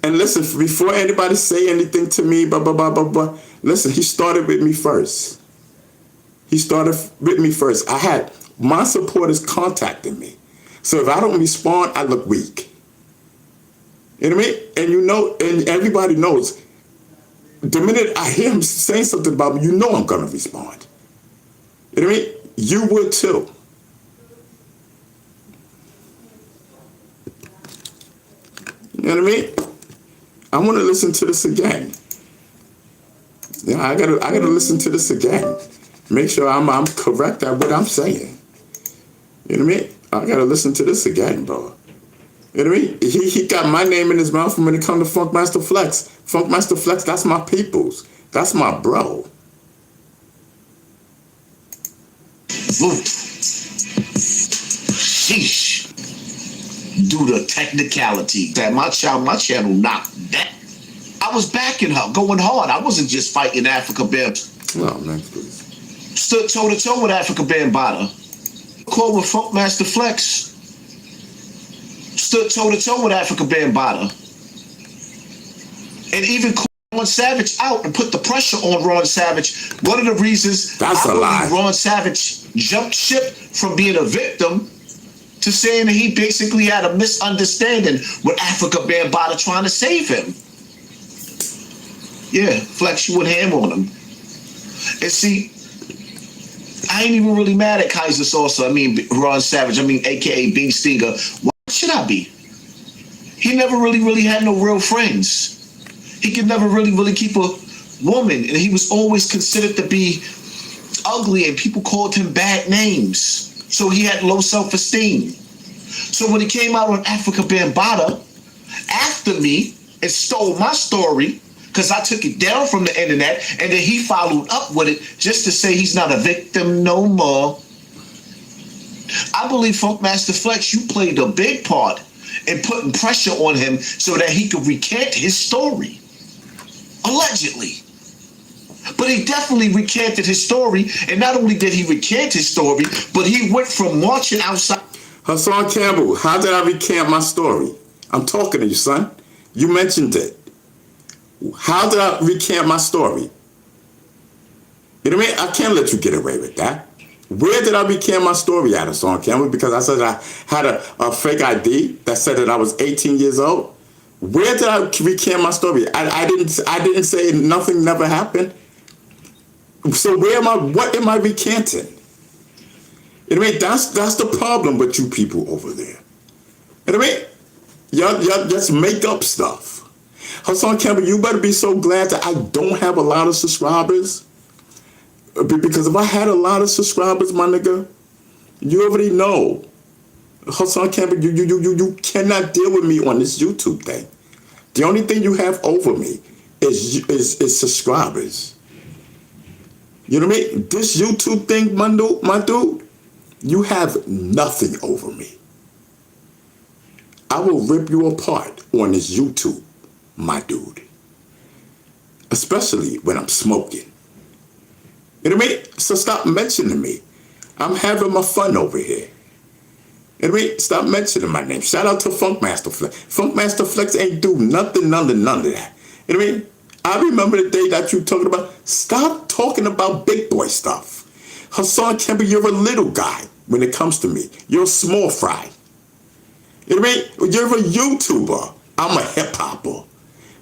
And listen, before anybody say anything to me, blah, blah, blah, blah, blah, listen, he started with me first. He started with me first. I had my supporters contacting me. So if I don't respond, I look weak. You know what I mean? And you know, and everybody knows, the minute I hear him saying something about me, you know I'm going to respond. You know what I mean? You would too. You know what I mean? I want to listen to this again. Yeah, I gotta listen to this again. Make sure I'm correct at what I'm saying. You know what I mean? I gotta listen to this again, bro. You know what I mean? He got my name in his mouth when it comes to Funk Master Flex. Funk Master Flex, that's my peoples. That's my bro. Look. Sheesh. Due to technicality that my channel knocked that. I was backing her, going hard. I wasn't just fighting Africa Bear. Oh, man, please. Stood toe to toe with Africa Bambaataa. Called with Funk Master Flex. Stood toe to toe with Africa Bambaataa. And even called Ron Savage out and put the pressure on Ron Savage. One of the reasons that's a lie. Ron Savage jumped ship from being a victim to saying that he basically had a misunderstanding with Africa Bambaataa trying to save him. Yeah, Flex, you would ham on him. And see, I ain't even really mad at Kaiser Sosa. I mean, Ron Savage. I mean, AKA Bean Stinger. Why should I be? He never really had no real friends. He could never really keep a woman. And he was always considered to be ugly and people called him bad names. So he had low self-esteem. So when he came out on Africa Bambaataa after me and stole my story, because I took it down from the internet, and then he followed up with it just to say he's not a victim no more. I believe Funk Master Flex, you played a big part in putting pressure on him so that he could recant his story. Allegedly. But he definitely recanted his story, and not only did he recant his story, but he went from marching outside. Hassan Campbell, how did I recant my story? I'm talking to you, son. You mentioned it. How did I recant my story? You know what I mean? I can't let you get away with that. Where did I recant my story at, Hassan Campbell? Because I said I had a fake ID that said that I was 18 years old. Where did I recant my story? I didn't say nothing never happened. So what am I recanting? You know what I mean? That's the problem with you people over there. You know what I mean? Y'all just make up stuff. Hassan Campbell, you better be so glad that I don't have a lot of subscribers. Because if I had a lot of subscribers, my nigga, you already know. Hassan Campbell, you cannot deal with me on this YouTube thing. The only thing you have over me is subscribers. You know what I mean? This YouTube thing, my dude, you have nothing over me. I will rip you apart on this YouTube, my dude. Especially when I'm smoking. You know what I mean? So stop mentioning me. I'm having my fun over here. You know what I mean? Stop mentioning my name. Shout out to Funk Master Flex. Funk Master Flex ain't do nothing, none of that. You know what I mean? I remember the day that you talking about, stop talking about big boy stuff. Hassan Campbell, you're a little guy when it comes to me. You're a small fry. You know what I mean? You're a YouTuber. I'm a hip hopper.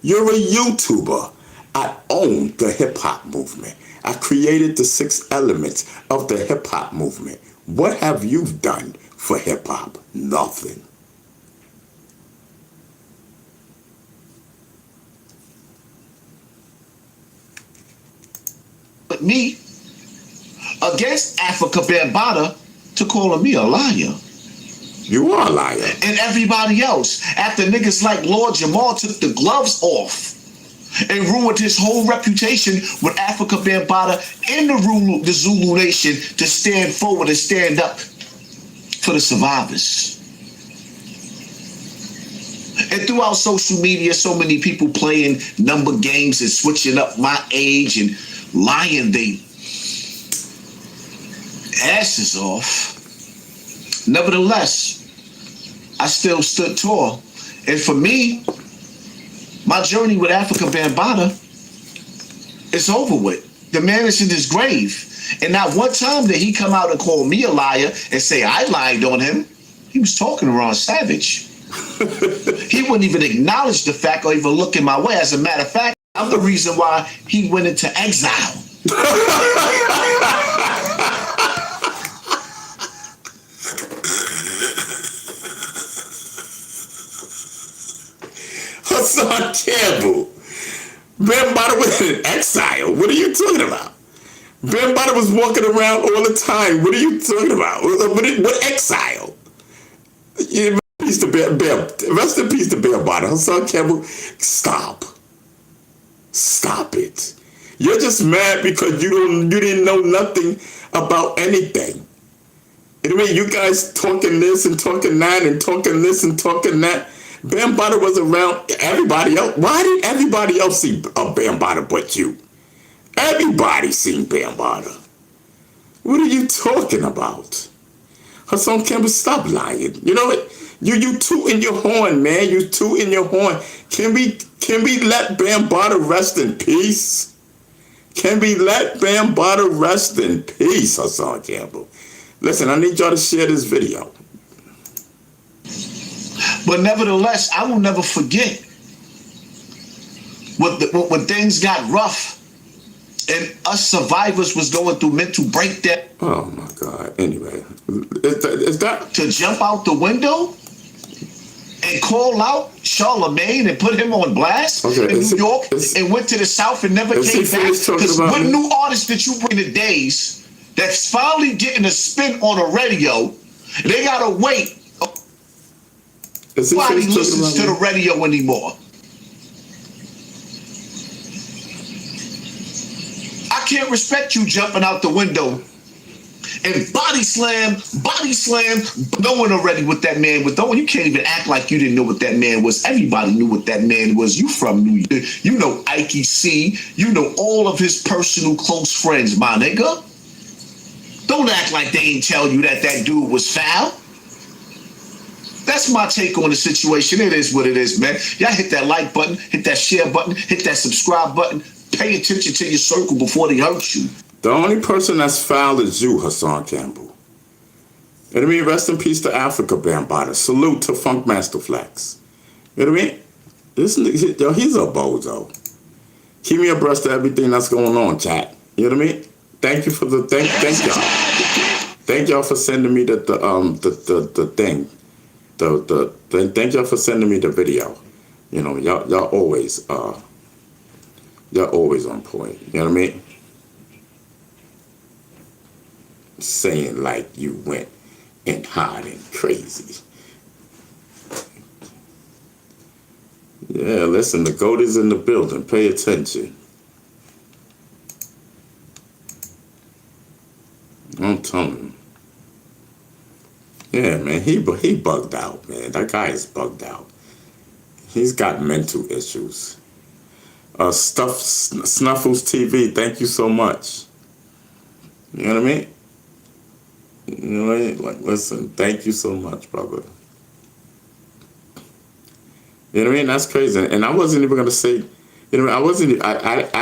You're a YouTuber. I own the hip hop movement. I created the 6 elements of the hip hop movement. What have you done for hip hop? Nothing. But me against Africa Bambaataa to calling me a liar. You are a liar. And everybody else, after niggas like Lord Jamal took the gloves off and ruined his whole reputation with Africa Bambaataa in the Zulu Nation to stand forward and stand up for the survivors. And throughout social media, so many people playing number games and switching up my age and lying they asses off. Nevertheless, I still stood tall. And for me, my journey with Africa Bambaataa is over with. The man is in his grave. And not one time did he come out and call me a liar and say I lied on him. He was talking to Ron Savage. He wouldn't even acknowledge the fact or even look in my way. As a matter of fact, I'm the reason why he went into exile. Hassan Campbell. Bambaataa was in exile. What are you talking about? Bambaataa was walking around all the time. What are you talking about? What exile? Rest in peace to Bambaataa. Hassan Campbell, stop. Stop it. You're just mad because you didn't know nothing about anything. You know what I mean? You guys talking this and talking that and talking this and talking that. Bambaataa was around everybody else. Why did everybody else see Bambaataa but you? Everybody seen Bambaataa. What are you talking about? Hassan Campbell, stop lying. You know what? You tooting your horn, man. You tooting your horn. Can we let Bambaataa rest in peace? Can we let Bambaataa rest in peace, Hassan Campbell? Listen, I need y'all to share this video. But nevertheless, I will never forget when things got rough and us survivors was going through mental breakdown. Oh my God. Anyway, is that to jump out the window and call out Charlemagne and put him on blast in New York and went to the South and never came back? Because what new artist did you bring the days that's finally getting a spin on a radio? They gotta wait. Nobody listens to the radio anymore. I can't respect you jumping out the window and body slam, knowing already what that man was doing. You can't even act like you didn't know what that man was. Everybody knew what that man was. You from New York. You know Ikey C. You know all of his personal close friends, my nigga. Don't act like they ain't tell you that dude was foul. That's my take on the situation. It is what it is, man. Y'all hit that like button, hit that share button, hit that subscribe button. Pay attention to your circle before they hurt you. The only person that's foul is you, Hassan Campbell. You know what I mean? Rest in peace to Africa Bambaataa. Salute to Funkmaster Flex. You know what I mean? He's a bozo. Keep me abreast of everything that's going on, chat. You know what I mean? Thank you for the thank y'all. Thank y'all for sending me the thing. Thank y'all for sending me the video. You know, y'all always on point. You know what I mean? Saying like you went and hiding crazy. Yeah, listen, the GOAT is in the building. Pay attention. I'm telling you. Yeah, man, he bugged out, man. That guy is bugged out. He's got mental issues. Snuffles TV, thank you so much. You know what I mean? You know what I mean? Like, listen, thank you so much, brother. You know what I mean? That's crazy. And I wasn't even gonna say, you know, I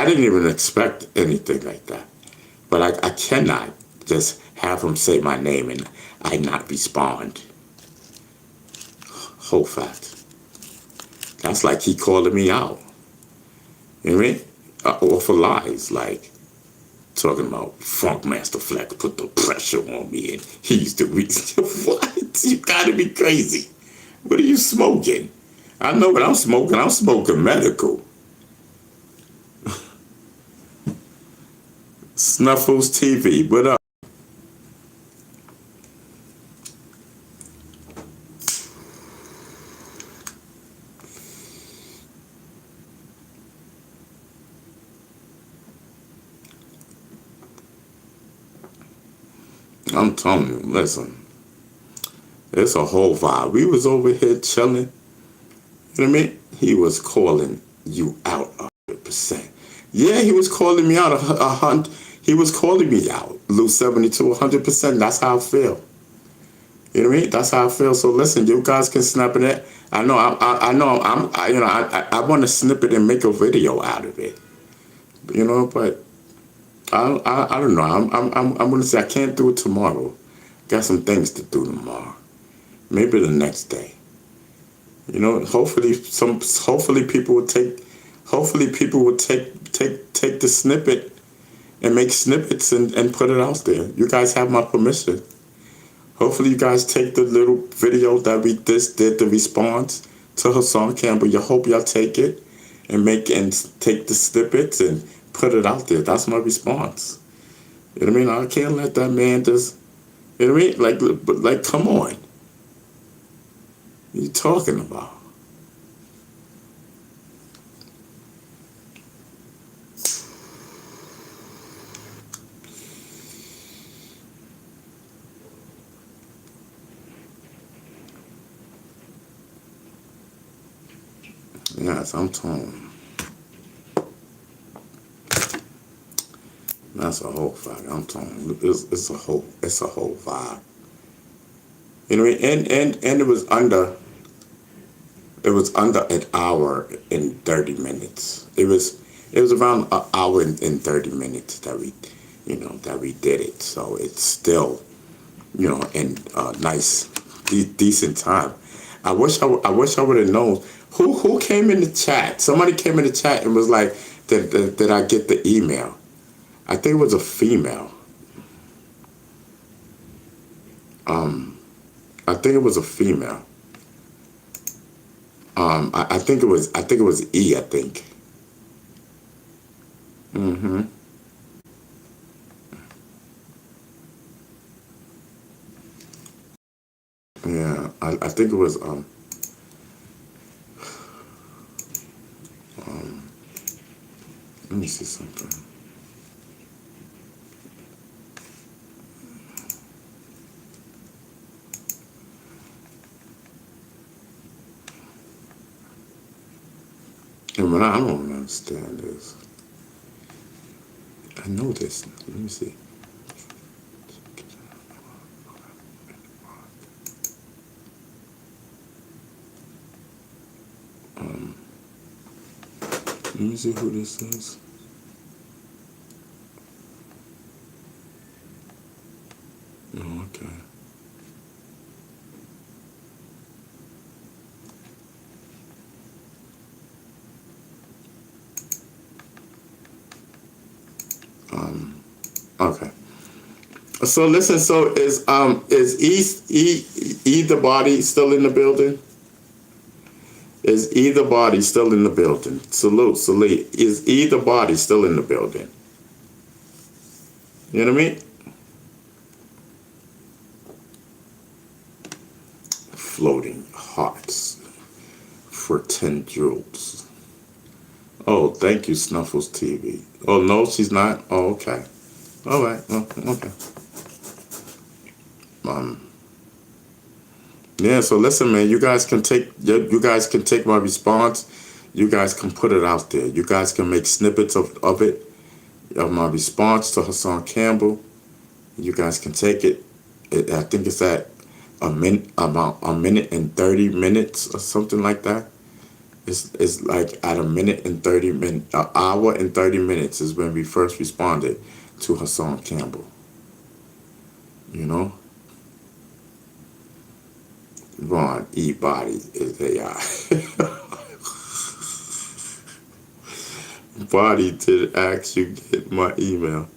didn't even expect anything like that. But I cannot just have him say my name and I not respond. Whole fact. That's like he calling me out. You know what I mean? Or for lies, like talking about Funk Master Flex put the pressure on me and he's the reason. What? You gotta be crazy. What are you smoking? I know what I'm smoking. I'm smoking medical. Snuffles TV. What up? I'm telling you, listen. It's a whole vibe. We was over here chilling. You know what I mean? He was calling you out 100%. Yeah, he was calling me out a hundred. He was calling me out. Lou 72, 100%. That's how I feel. You know what I mean? That's how I feel. So listen, you guys can snap it. I know. I want to snip it and make a video out of it. You know, but I don't know. I'm gonna say I can't do it tomorrow. Got some things to do tomorrow. Maybe the next day. You know, hopefully people will take the snippet and make snippets and put it out there. You guys have my permission. Hopefully you guys take the little video that we just did, the response to Hassan Campbell. You hope y'all take it and take the snippets and put it out there. That's my response. You know what I mean? I can't let that man just, you know what I mean? Like come on. What are you talking about? Yes, I'm torn. That's a whole fact. I'm torn. It's a whole vibe. You know what I mean? And it was under an hour and 30 minutes. It was around an hour and 30 minutes that we did it. So it's still, in a nice, decent time. I wish I would have known who came in the chat. Somebody came in the chat and was like, did I get the email? I think it was a female. I think it was a female. I think it was E, I think. Mm-hmm. Yeah, I think it was let me see something. And what I don't understand is, I know this. Let me see. Let me see who this is. Oh, okay. Okay. So listen. So is E the body still in the building? Is E the body still in the building? Salute. Is E the body still in the building? You know what I mean? Floating hearts for 10 joules. Oh, thank you, Snuffles TV. Oh, no, she's not? Oh, okay. All right. Oh, okay. Yeah, so listen, man, you guys can take my response. You guys can put it out there. You guys can make snippets of it, of my response to Hassan Campbell. You guys can take it. I think it's at about a minute and 30 minutes or something like that. It's like at an hour and 30 minutes is when we first responded to Hassan Campbell. You know? Ron E. Body is AI. Body did actually get my email.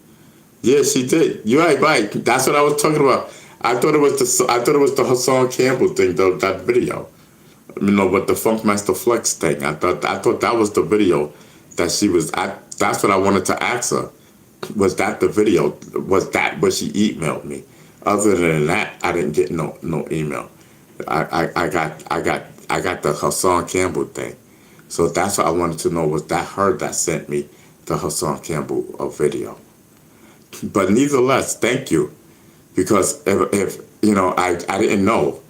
Yeah, she did. You're right. That's what I was talking about. I thought it was the Hassan Campbell thing, though, that video. With the Funkmaster Flex thing. I thought that was the video that she was. That's what I wanted to ask her. Was that the video? Was that what she emailed me? Other than that, I didn't get no email. I got the Hassan Campbell thing. So that's what I wanted to know. Was that her that sent me the Hassan Campbell video? But nevertheless, thank you, because if I didn't know.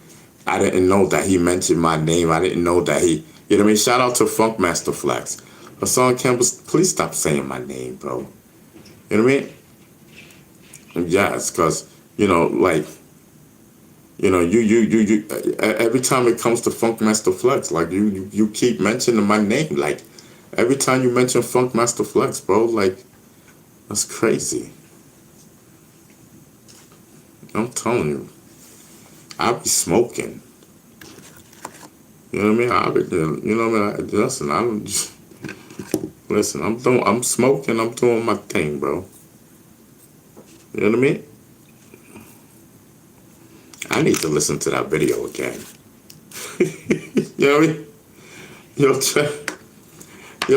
I didn't know that he mentioned my name. I didn't know that he, you know what I mean? Shout out to Funkmaster Flex. Hassan Campbell, please stop saying my name, bro. You know what I mean? Yes, because, you, every time it comes to Funkmaster Flex, like, you keep mentioning my name. Like, every time you mention Funkmaster Flex, bro, like, that's crazy. I'm telling you. I be smoking. You know what I mean? I be doing, you know what I mean? Listen, I'm smoking, I'm doing my thing, bro. You know what I mean? I need to listen to that video again. You know what I mean? Yo,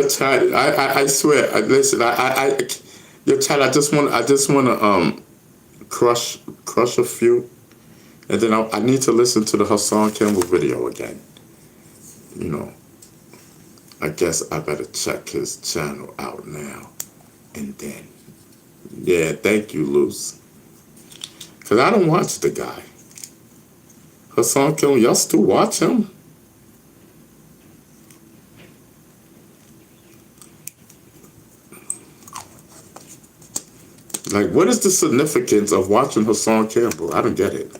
child, I swear, listen, yo, child, I just want to crush a few, and then I need to listen to the Hassan Campbell video again. You know, I guess I better check his channel out now, and then, yeah, thank you, Luce. Cause I don't watch the guy. Hassan Campbell, y'all still watch him? Like, what is the significance of watching Hassan Campbell? I don't get it.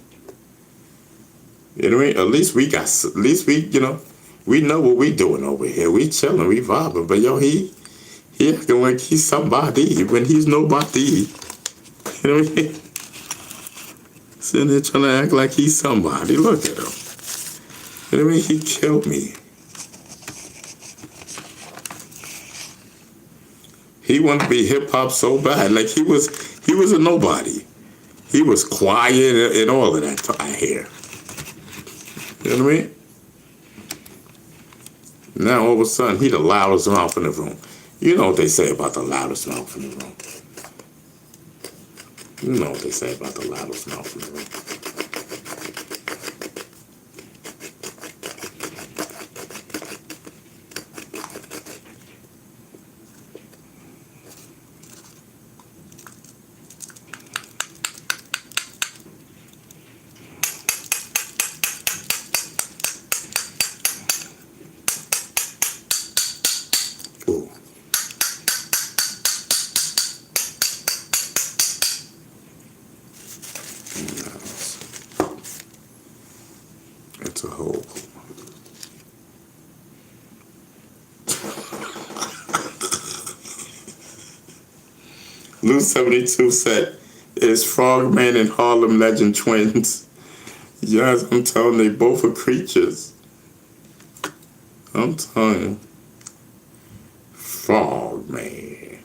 You know what I mean? At least we, we know what we doing over here. We chilling, we vibing. But yo, he acting like he's somebody when he's nobody. You know what I mean? Sitting there trying to act like he's somebody. Look at him. You know what I mean? He killed me. He wanted to be hip hop so bad. Like he was a nobody. He was quiet and all of that, I hear. You know what I mean? Now all of a sudden he the loudest mouth in the room. You know what they say about the loudest mouth in the room. You know what they say about the loudest mouth in the room. Ooh. It's a whole. Lou 72 said, "Is Frogman and Harlem Legend twins?" Yes, I'm telling you, they both are creatures. I'm telling you. Frogman.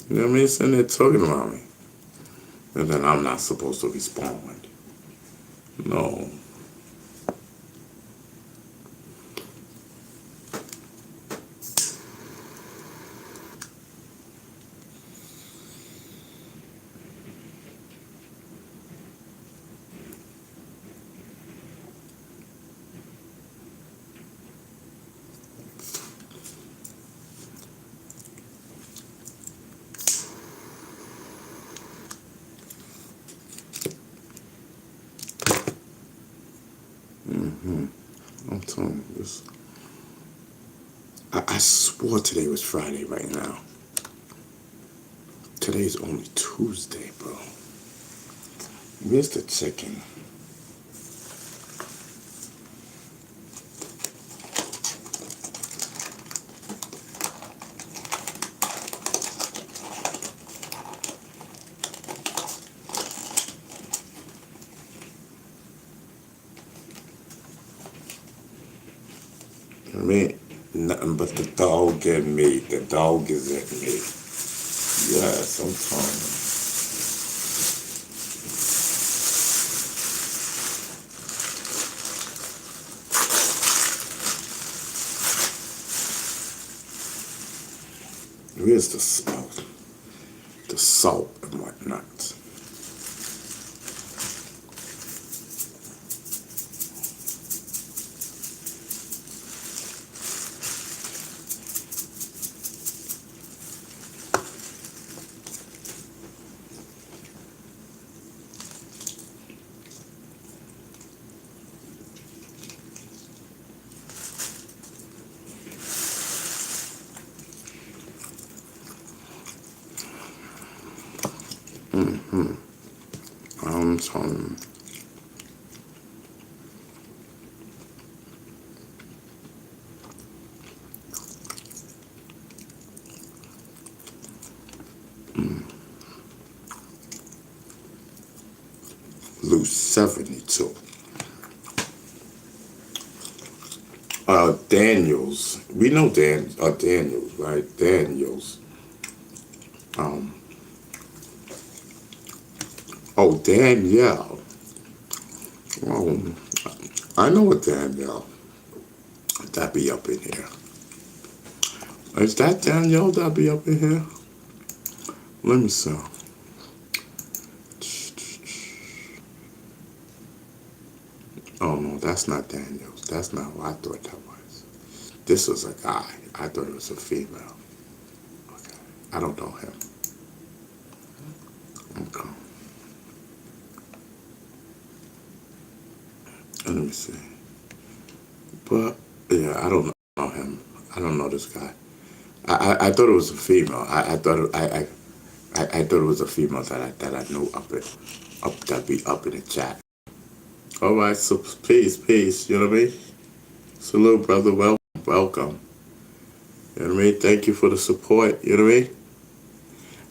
You know what I mean? Sitting there talking about me. And then I'm not supposed to respond. No. I'm telling you this. I swore today was Friday right now. Today's only Tuesday, bro. Where's the chicken? You know what I mean? Nothing but the dog in me. The dog is in me. Yes, I'm telling you. Where's the salt? The salt and whatnot. I'm telling you. Loose 72. Daniels. We know Daniels, right? Daniels. Oh, Danielle. Oh, I know a Danielle. That be up in here. Is that Danielle that be up in here? Let me see. Oh no, that's not Daniels. That's not who I thought that was. This was a guy. I thought it was a female. Okay. I don't know him. Okay. Let me see. But yeah, I don't know him. I don't know this guy. I thought it was a female. I thought it was a female that I knew that be up in the chat. All right, so peace. You know what I mean? Salute, brother. Welcome. You know what I mean? Thank you for the support. You know what I mean?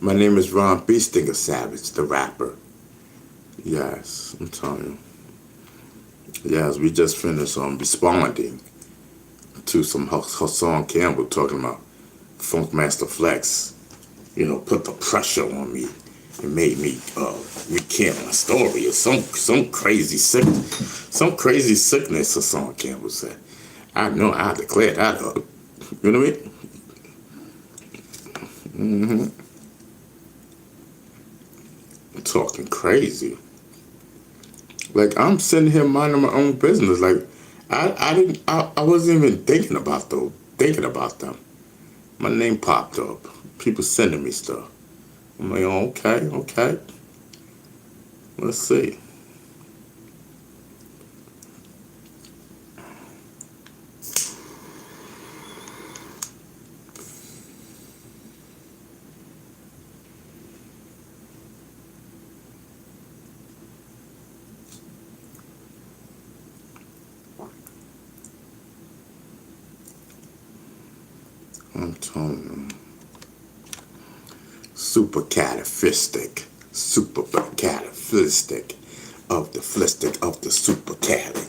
My name is Ron Beestinger Savage, the rapper. Yes, I'm telling you. Yes, we just finished responding to some Hassan Campbell talking about Funkmaster Flex. You know, put the pressure on me and made me recant my story or some crazy sickness. Hassan Campbell said. I know I declared that up. You know what I mean? Talking crazy. Like I'm sitting here minding my own business. Like I wasn't even thinking about them. My name popped up. People sending me stuff. I'm like, oh, okay. Let's see. I'm telling you. Supercalifistic of the flistic of the supercalic.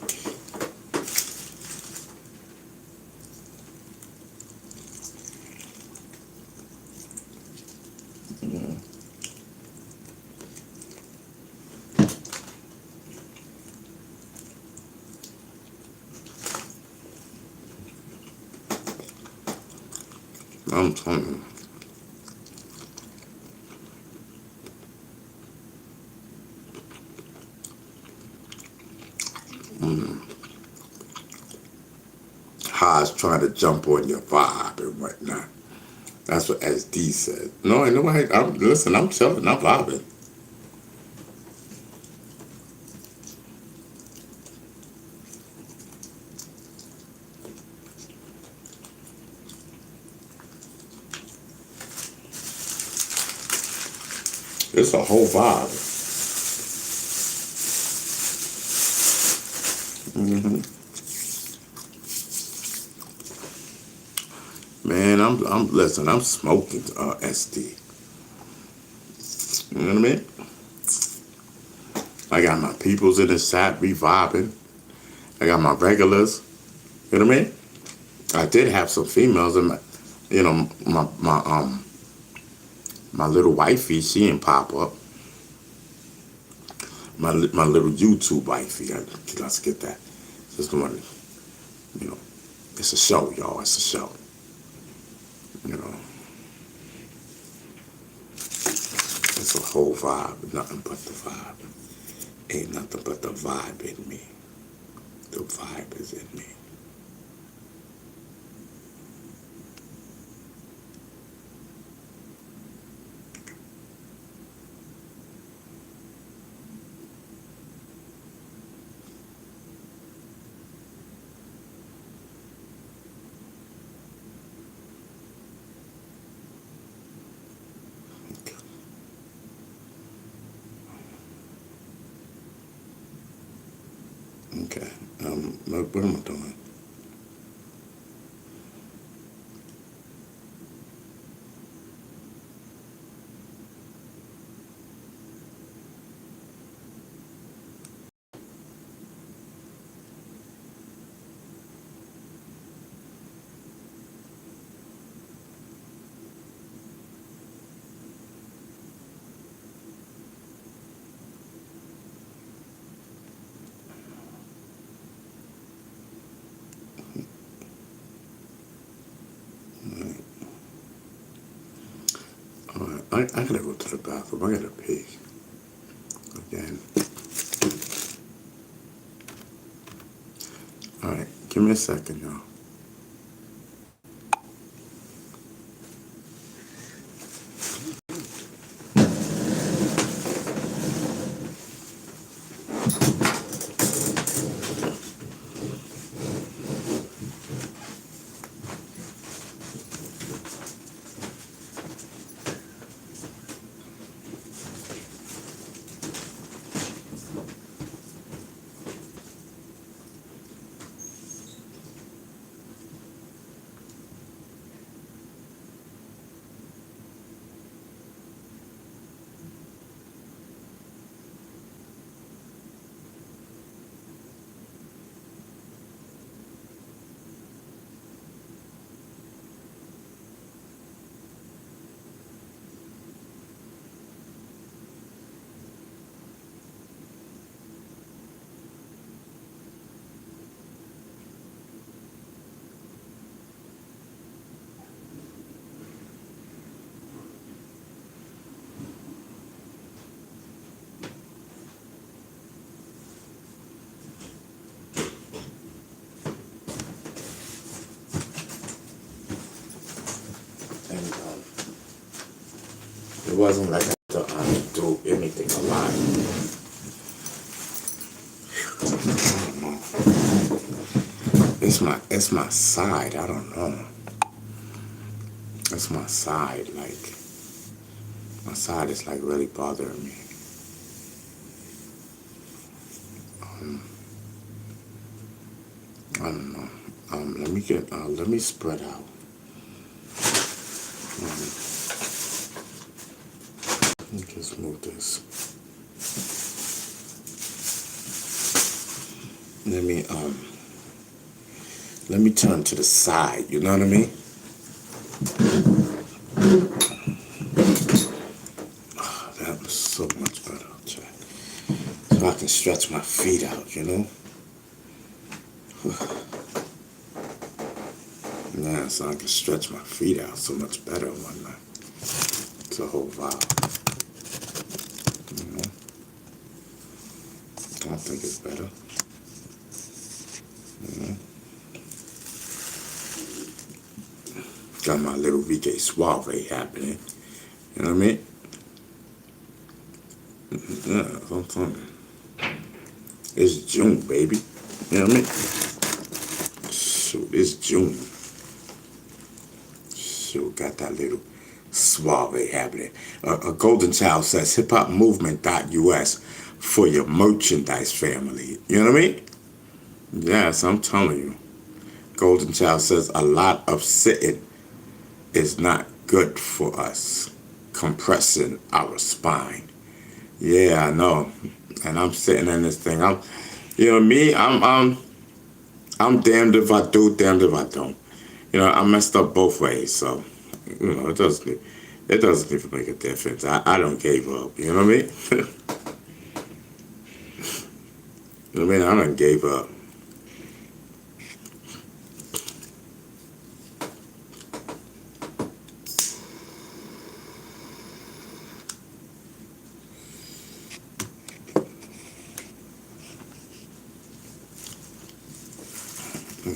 I'm telling you. Haas trying to jump on your vibe and whatnot. That's what SD said. No, I know. Listen. I'm chilling. I'm vibing. It's a whole vibe. Man, I'm smoking SD. You know what I mean? I got my peoples in the chat, we vibing. I got my regulars. You know what I mean? I did have some females, and my little wifey, she didn't pop up. My little YouTube wifey, let's get that. Just the one, you know. It's a show, y'all. It's a show. You know, it's a whole vibe. Nothing but the vibe. Ain't nothing but the vibe in me. The vibe is in me. Okay. What am I doing? I gotta go to the bathroom. I gotta pee again. All right, give me a second, y'all. And it wasn't like I had to do anything a lot. I don't know. It's my side. I don't know. It's my side. Like my side is like really bothering me. I don't know. Let me spread out. Let me just move this. Let me turn to the side, you know what I mean? Oh, that was so much better. Check. So I can stretch my feet out, you know? Yeah, so I can stretch my feet out so much better one night. It's a whole vibe. You know? I think it's better. You know? Got my little VK Suave happening. You know what I mean? Yeah, that's what I'm telling you. It's June, baby. You know what I mean? Shoot, it's June. Shoot, got that little Suave happening. A Golden Child says hiphopmovement.us for your merchandise family. You know what I mean? Yes, I'm telling you. Golden Child says a lot of sitting is not good for us, compressing our spine. Yeah, I know. And I'm sitting in this thing. You know me, I'm damned if I do, damned if I don't. I messed up both ways, so it doesn't even make a difference. I don't give up. You know what I mean? You know what I mean? I done gave up.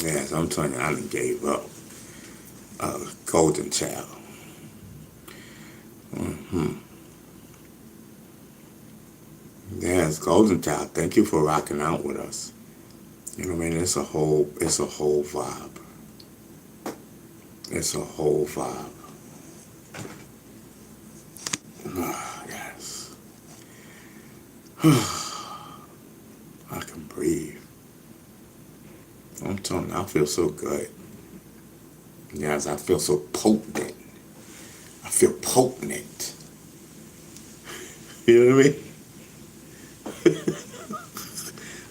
Yes, I'm telling you, I done gave up. Golden child. Yes, golden child. Thank you for rocking out with us. You know what I mean? It's a whole vibe. It's a whole vibe. Yes. I can breathe. I'm telling you, I feel so good. Yes, I feel so potent. I feel potent. You know what I mean?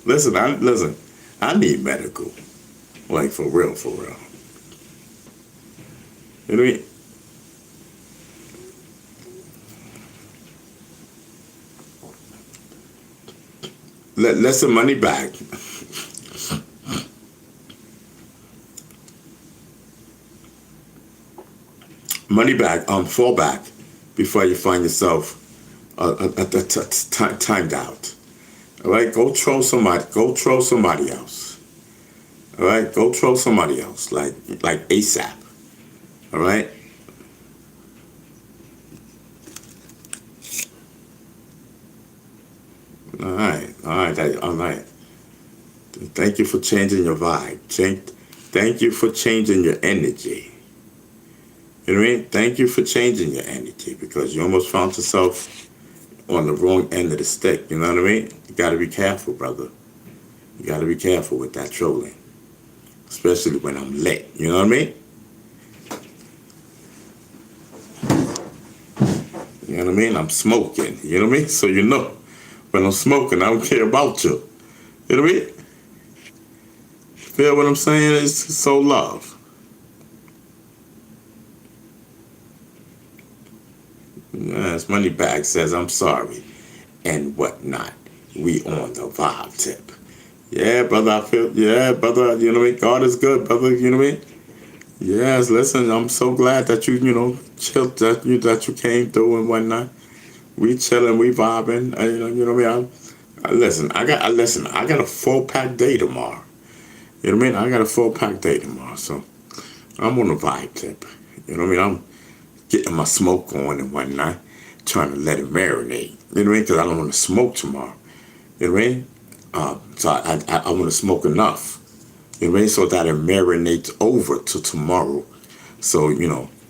Listen. I need medical, like for real, for real. You know what I mean? Listen, money back. Money back. Fall back before you find yourself timed out. All right, go troll somebody. Go troll somebody else. All right, go troll somebody else, like ASAP. All right. All right. Thank you for changing your vibe. Thank you for changing your energy. You know what I mean? Thank you for changing your energy because you almost found yourself on the wrong end of the stick. You know what I mean? You got to be careful, brother. You got to be careful with that trolling, especially when I'm lit. You know what I mean? You know what I mean? I'm smoking. You know what I mean? So when I'm smoking, I don't care about you. You know what I mean? Feel what I'm saying? It's so love. Yes, Moneybag says I'm sorry and whatnot. We on the vibe tip. Yeah, brother, brother, you know what I mean? God is good, brother, you know what I mean? Yes, listen, I'm so glad that you chilled, that you came through and whatnot. We chilling, we vibing, you know what I mean? I got a full pack day tomorrow. You know what I mean? I got a full pack day tomorrow, so I'm on the vibe tip. You know what I mean? I'm getting my smoke on and whatnot, trying to let it marinate. You know what I mean? Because I don't want to smoke tomorrow. You know what I mean? So I want to smoke enough. You know what I mean? So that it marinates over to tomorrow. So,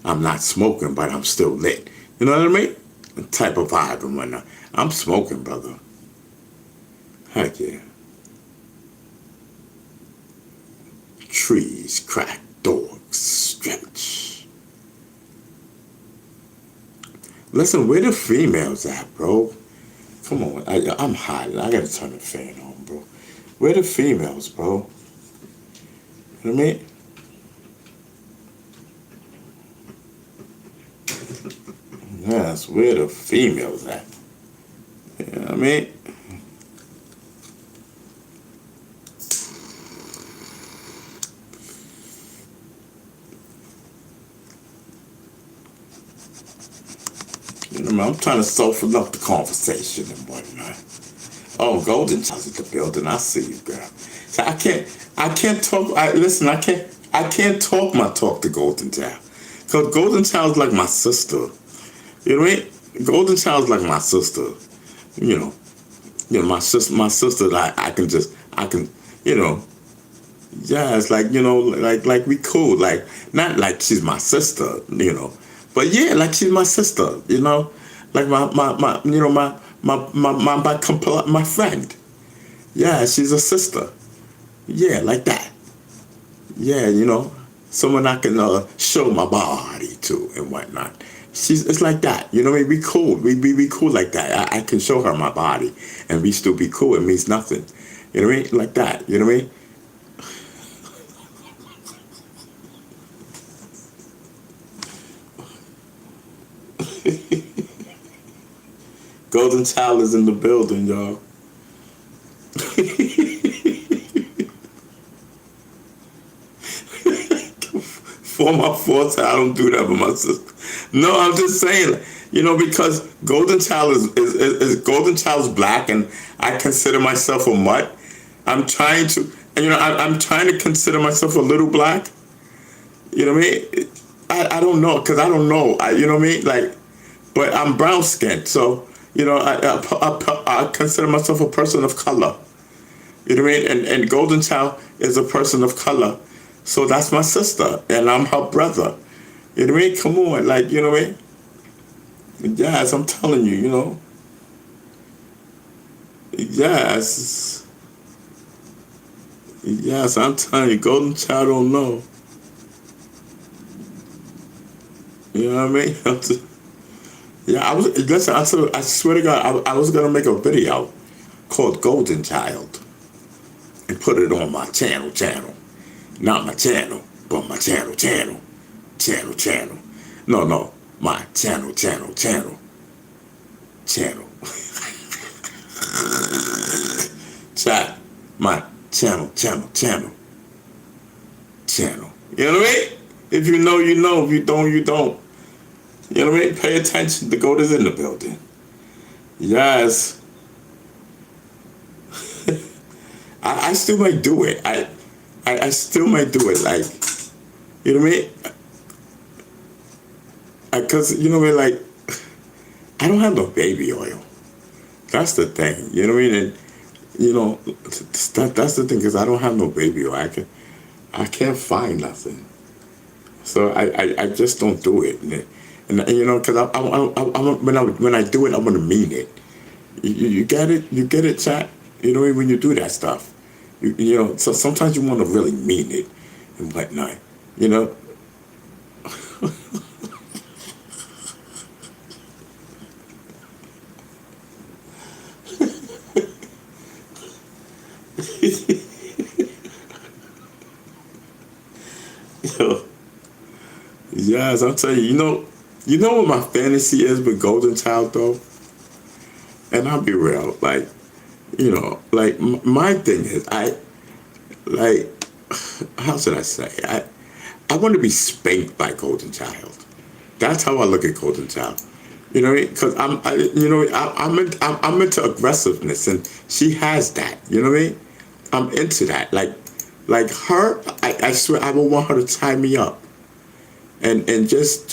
I'm not smoking, but I'm still lit. You know what I mean? The type of vibe and whatnot. I'm smoking, brother. Heck yeah. Trees crack, dogs stretch. Listen, where the females at, bro? Come on, I'm hot. I gotta turn the fan on, bro. Where the females, bro? You know what I mean? Yes, where the females at? You know what I mean? I'm trying to soften up the conversation and whatnot. Oh, Golden Child's in the building. I see you, girl. So I can't talk. Listen, I can't talk my talk to Golden Child, cause Golden Child's like my sister. You know what I mean? Golden Child's like my sister. You know, my sister. I can, yeah, it's like, like we cool. Like, not like she's my sister, but yeah, like she's my sister, like my friend. Yeah, she's a sister. Yeah, like that. Yeah, someone I can show my body to and whatnot. It's like that. You know what I mean? We cool. We cool like that. I can show her my body and we still be cool. It means nothing. You know what I mean? Like that. You know what I mean? Golden Child is in the building, y'all. For my fault, I don't do that with my sister. No, I'm just saying, because Golden Child is Golden Child's black, and I consider myself a mutt. I'm trying to, I'm trying to consider myself a little black. You know what I mean? I don't know, because I don't know. You know what I mean? Like, but I'm brown skinned, so I consider myself a person of color. You know what I mean? And Golden Child is a person of color. So that's my sister, and I'm her brother. You know what I mean? Come on, like, you know what I mean? Yes, I'm telling you, Yes. Yes, I'm telling you, Golden Child don't know. You know what I mean? Yeah, listen, I swear to God, I was going to make a video called Golden Child and put it on my channel. Not my channel, but my channel. No, my channel. Chat, my channel. You know what I mean? If you know, you know. If you don't, you don't. You know what I mean? Pay attention. The goat is in the building. Yes. I still might do it. I still might do it, like, you know what I mean? Because, you know what I mean, like, I don't have no baby oil. That's the thing, you know what I mean? And, that's the thing, because I don't have no baby oil. I can't find nothing. So I just don't do it. And because when I do it, I'm going to mean it. You get it? You get it, chat? You know what I mean? When you do that stuff. So sometimes you want to really mean it and whatnot, Yo, yes, I'm telling you, you know what my fantasy is with Golden Child, though? And I'll be real, like, like, my thing is, how should I say? I want to be spanked by Golden Child. That's how I look at Golden Child. You know what I mean? Because I'm into aggressiveness, and she has that. You know what I mean? I'm into that. Like her, I swear I would want her to tie me up, and just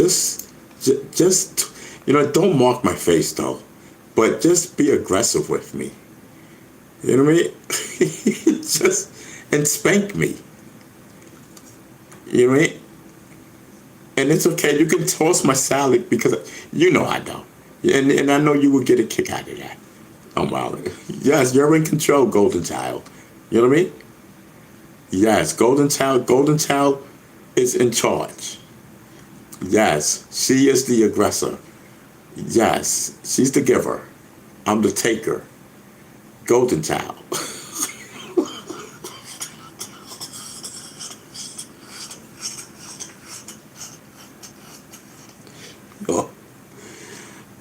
don't mark my face though, but just be aggressive with me. You know what I mean? And spank me. You know what I mean? And it's okay. You can toss my salad because I don't. And I know you will get a kick out of that. I'm wild. Yes, you're in control, Golden Child. You know what I mean? Yes, Golden Child. Golden Child is in charge. Yes, she is the aggressor. Yes, she's the giver. I'm the taker. Golden Child.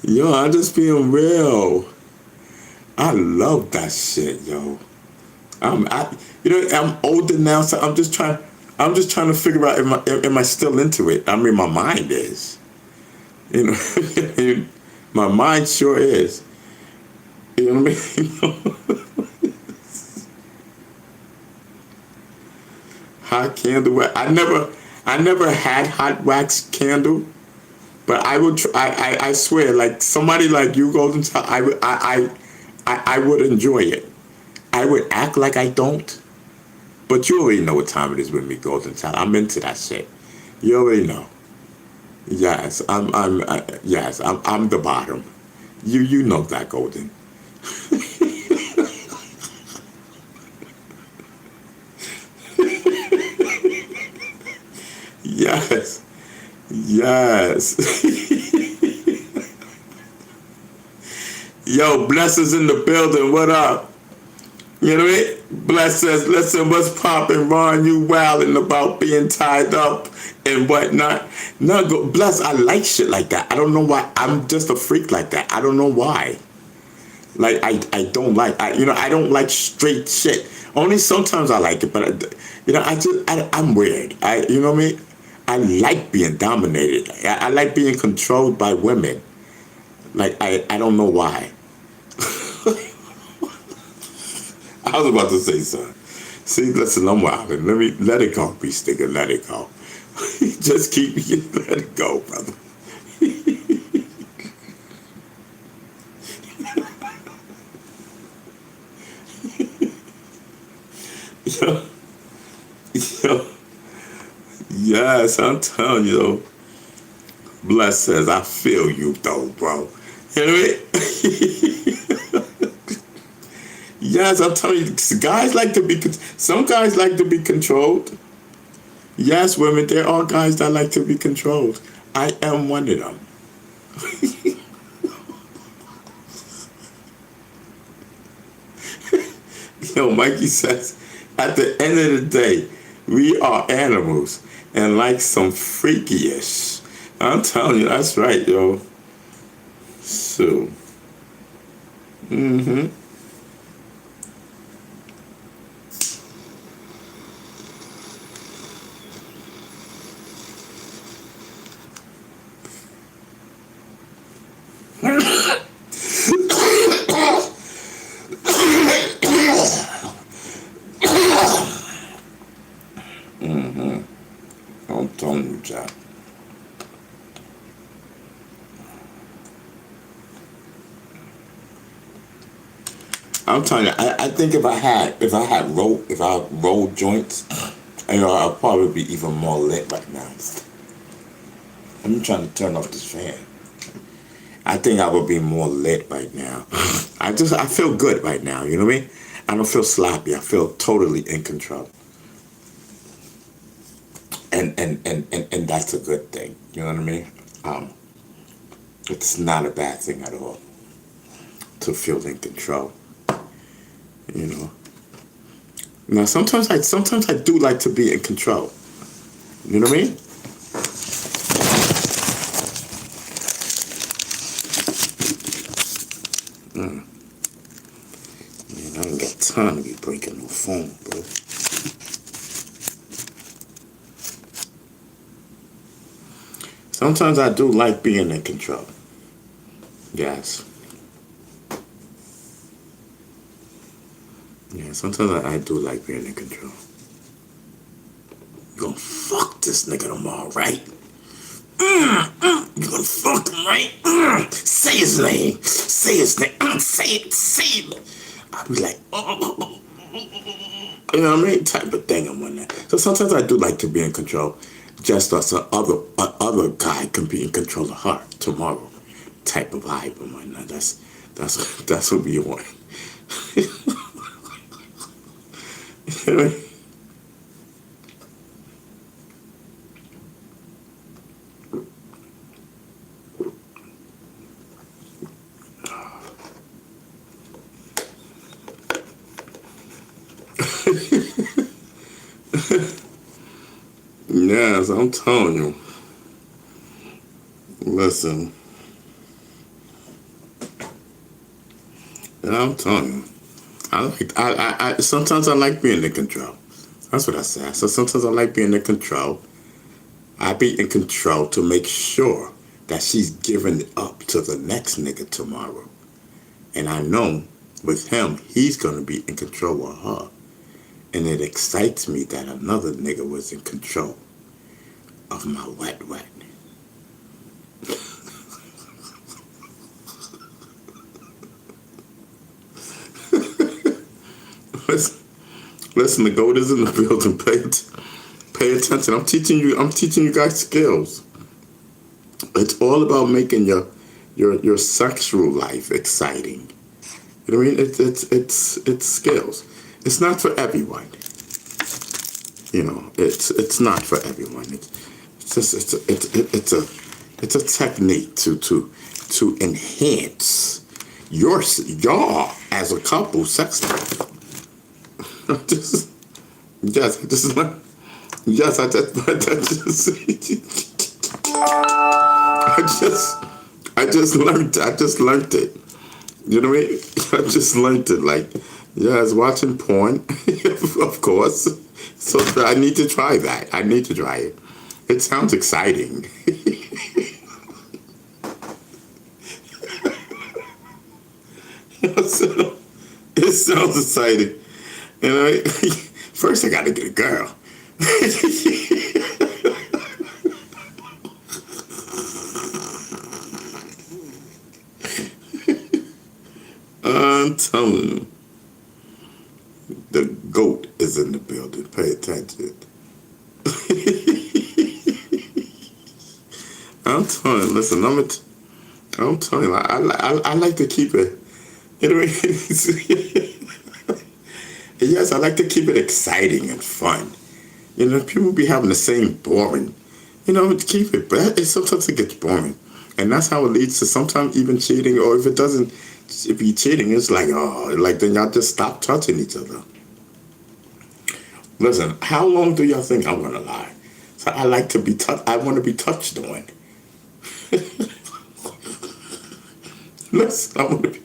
Yo, I'm just being real. I love that shit, yo. I'm older now, so I'm just trying to figure out am I still into it? I mean, my mind is. My mind sure is. You know what I mean? Hot candle wax. I never had hot wax candle, but I would. I swear, like somebody like you, Golden Child, I would enjoy it. I would act like I don't, but you already know what time it is with me, Golden Child. I'm into that shit. You already know. Yes, I'm the bottom. You know that, Golden. Yes. Yo, Bless is in the building. What up? You know what I mean? Bless says, listen, what's poppin', Ron? You wildin' about being tied up and whatnot. No, Bless, I like shit like that. I don't know why. I'm just a freak like that. I don't know why. Like, I don't like, I don't like straight shit. Only sometimes I like it, but, I'm weird. You know what I mean? I like being dominated. I like being controlled by women. Like, I don't know why. I was about to say something. See, listen, I'm wilding. Let it go, Beast Sticker. Let it go. Just let it go, brother. yo, yo, yes, I'm telling you, though. Bless says, I feel you, though, bro. You know what I mean? Yes, I'm telling you, some guys like to be controlled. Yes, women, there are guys that like to be controlled. I am one of them. Yo, Mikey says, at the end of the day, we are animals and like some freaky-ish. I'm telling you, that's right, yo. So, mm-hmm. I'm telling you, Jack. I'm telling you, I think if I had rolled joints, I'd probably be even more lit right now. I'm trying to turn off this fan. I think I would be more lit right now. I feel good right now, you know what I mean? I don't feel sloppy. I feel totally in control. And that's a good thing. You know what I mean? It's not a bad thing at all to feel in control. You know. Now sometimes I do like to be in control. You know what I mean? Man, I ain't got time to be breaking no phone, bro. Sometimes I do like being in control. Yes. Yeah, sometimes I do like being in control. You gonna fuck this nigga tomorrow, right? You gonna fuck him, right? Say his name. Say his name. Say it. I'll be like, you know what I mean? Type of thing and whatnot. So sometimes I do like to be in control. Just as other guy can be in control of her tomorrow. Type of vibe and whatnot. That's what we want. You know what I mean? Yes, I'm telling you. Listen. And I'm telling you. I sometimes I like being in control. That's what I said. So sometimes I like being in control. I be in control to make sure that she's giving it up to the next nigga tomorrow. And I know with him, he's gonna be in control of her. And it excites me that another nigga was in control of my wet. Listen, the goat is in the building. Pay attention. I'm teaching you guys skills. It's all about making your sexual life exciting. You know what I mean? It's skills. It's not for everyone. You know, it's not for everyone. It's a technique to enhance your as a couple sex life. just yes, I just learned. Yes, I just learned it. You know what I mean? I just learned it. Like, yeah, I was watching porn, of course. So I need to try that. I need to try it. It sounds exciting. So, it sounds exciting. You know, first I got to get a girl. I'm telling you, the goat is in the building. Pay attention. I'm telling you, listen, I'm telling you, I like to keep it. You know what I mean? Yes, I like to keep it exciting and fun. You know, people be having the same boring. You know, keep it, but sometimes it gets boring. And that's how it leads to sometimes even cheating, or if it doesn't, if you're cheating, it's like, oh, like then y'all just stop touching each other. Listen, how long do y'all think I'm gonna lie? So I like to be touched. I want to be touched on. Listen, I want to be.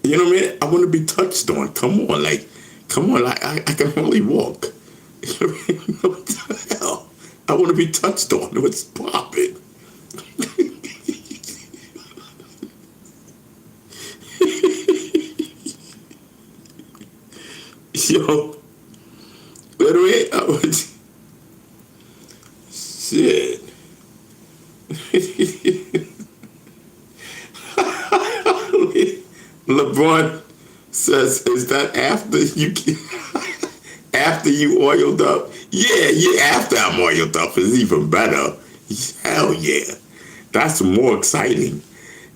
You know what I mean? I want to be touched on. Come on, like, come on. I can hardly walk. You know what I mean? What the hell? I want to be touched on. What's popping? Yo, by the way, I was shit. LeBron says, "Is that after you after you oiled up?" Yeah, yeah. After I'm oiled up is even better. Hell yeah, that's more exciting.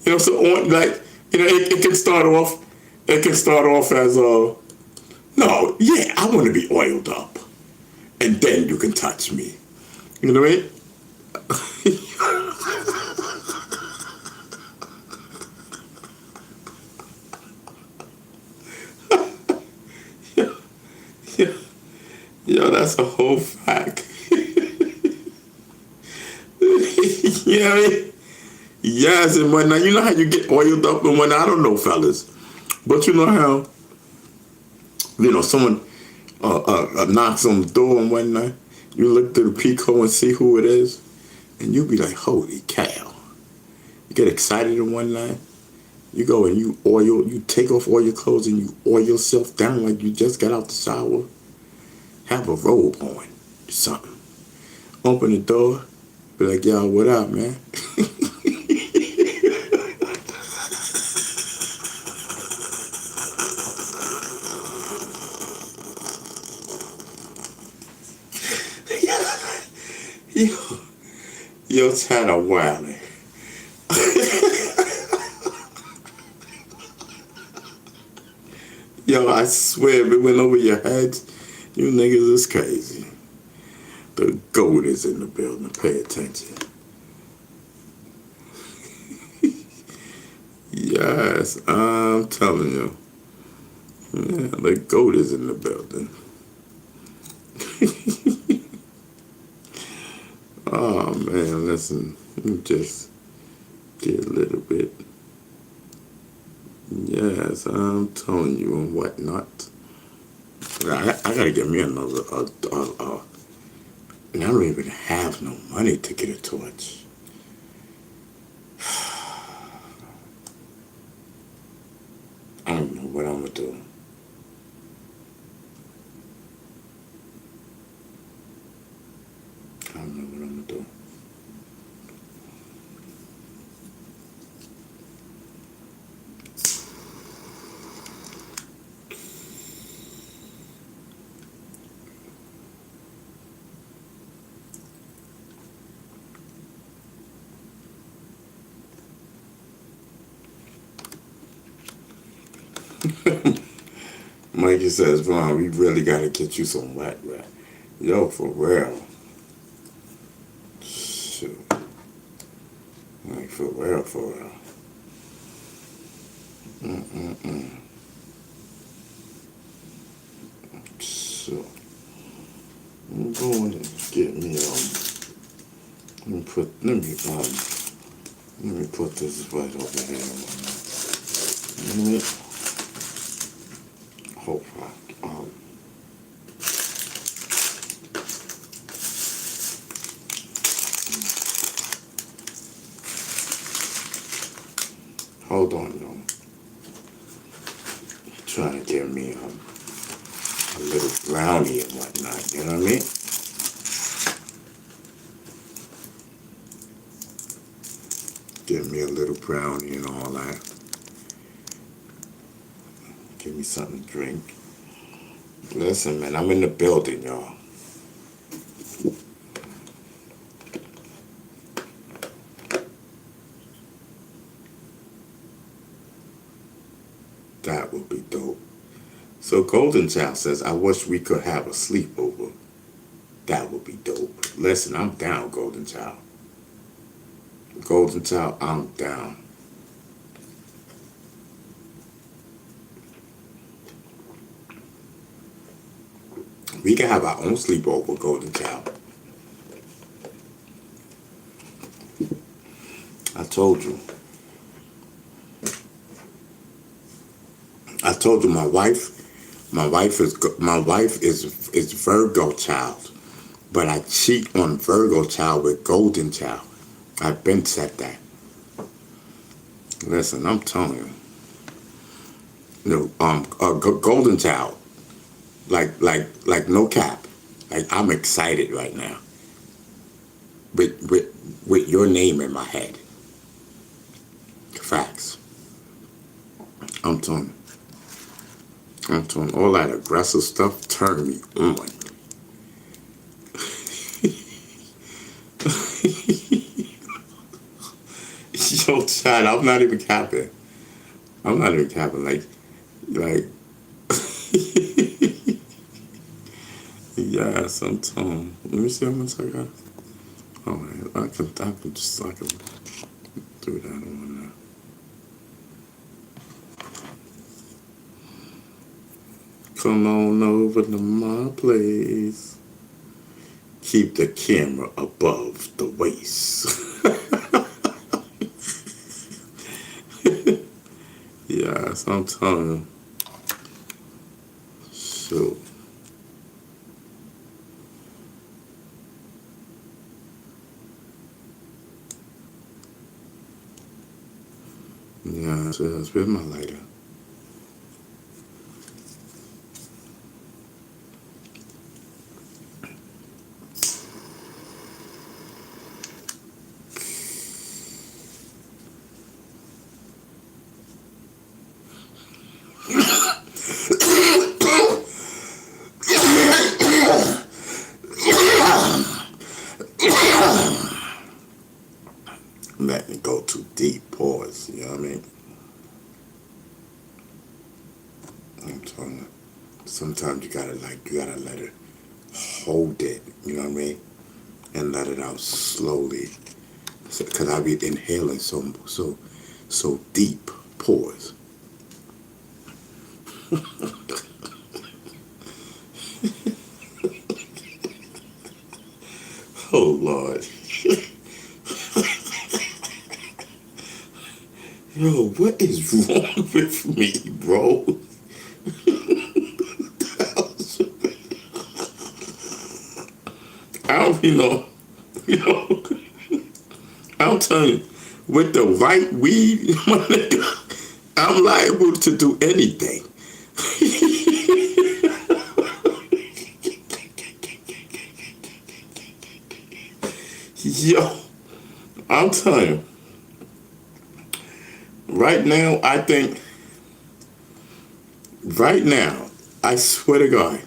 You know, so on like you know, it can start off. It can start off as no, yeah, I want to be oiled up, and then you can touch me. You know what I mean? Yeah, yo, that's a whole fact. You know what I mean? Yes, and whatnot. You know how you get oiled up and whatnot? I don't know, fellas. But you know how, you know, someone knocks on the door and whatnot. You look through the peephole and see who it is. And you be like, holy cow. You get excited and whatnot. You go and you take off all your clothes and you oil yourself down like you just got out the shower. Have a robe on, something. Open the door, be like, yo, what up, man? yo, yo, China wildin'. Yo, I swear, if it went over your heads, you niggas is crazy. The goat is in the building. Pay attention. Yes, I'm telling you. Yeah, the goat is in the building. Oh man, listen, just get a little bit. Yes, I'm telling you and whatnot. I gotta get me another. And I don't even have no money to get a torch. I don't know what I'm gonna do. I don't know what I'm gonna do. Mikey says, Ron, we really gotta get you some wet rat. Yo, for real. Shoot. Like, for real, for real. So I'm going to get me let me put this right over here. Let me hopefully hold on, y'all. Trying to give me a little brownie and whatnot, you know what I mean? Give me a little brownie and all that. Give me something to drink. Listen, man, I'm in the building, y'all. That would be dope. So Golden Child says, I wish we could have a sleepover. That would be dope. Listen, I'm down, Golden Child. Golden Child, I'm down. We can have our own sleepover, Golden Child. I told you my wife is Virgo child, but I cheat on Virgo child with Golden Child. I've been said that. Listen, I'm telling you, Golden Child, like no cap, like I'm excited right now with your name in my head. Facts. I'm telling all that aggressive stuff turned me on. Yo, Chad, I'm not even capping. Like, yes, I'm telling. Let me see how much I got. All right, I can do that on there. Come on over to my place. Keep the camera above the waist. Yes, I'm telling you. Shoot. Yes, where's my lighter? Letting it go too deep, pause, you know what I mean? I'm telling you, sometimes you gotta let it hold it, you know what I mean? And let it out slowly. Cause I be inhaling so deep, pause. Oh Lord. Yo, what is wrong with me, bro? I don't I'm telling you, with the right weed, my nigga, I'm liable to do anything. Yo, I'm telling you, right now, I swear to God,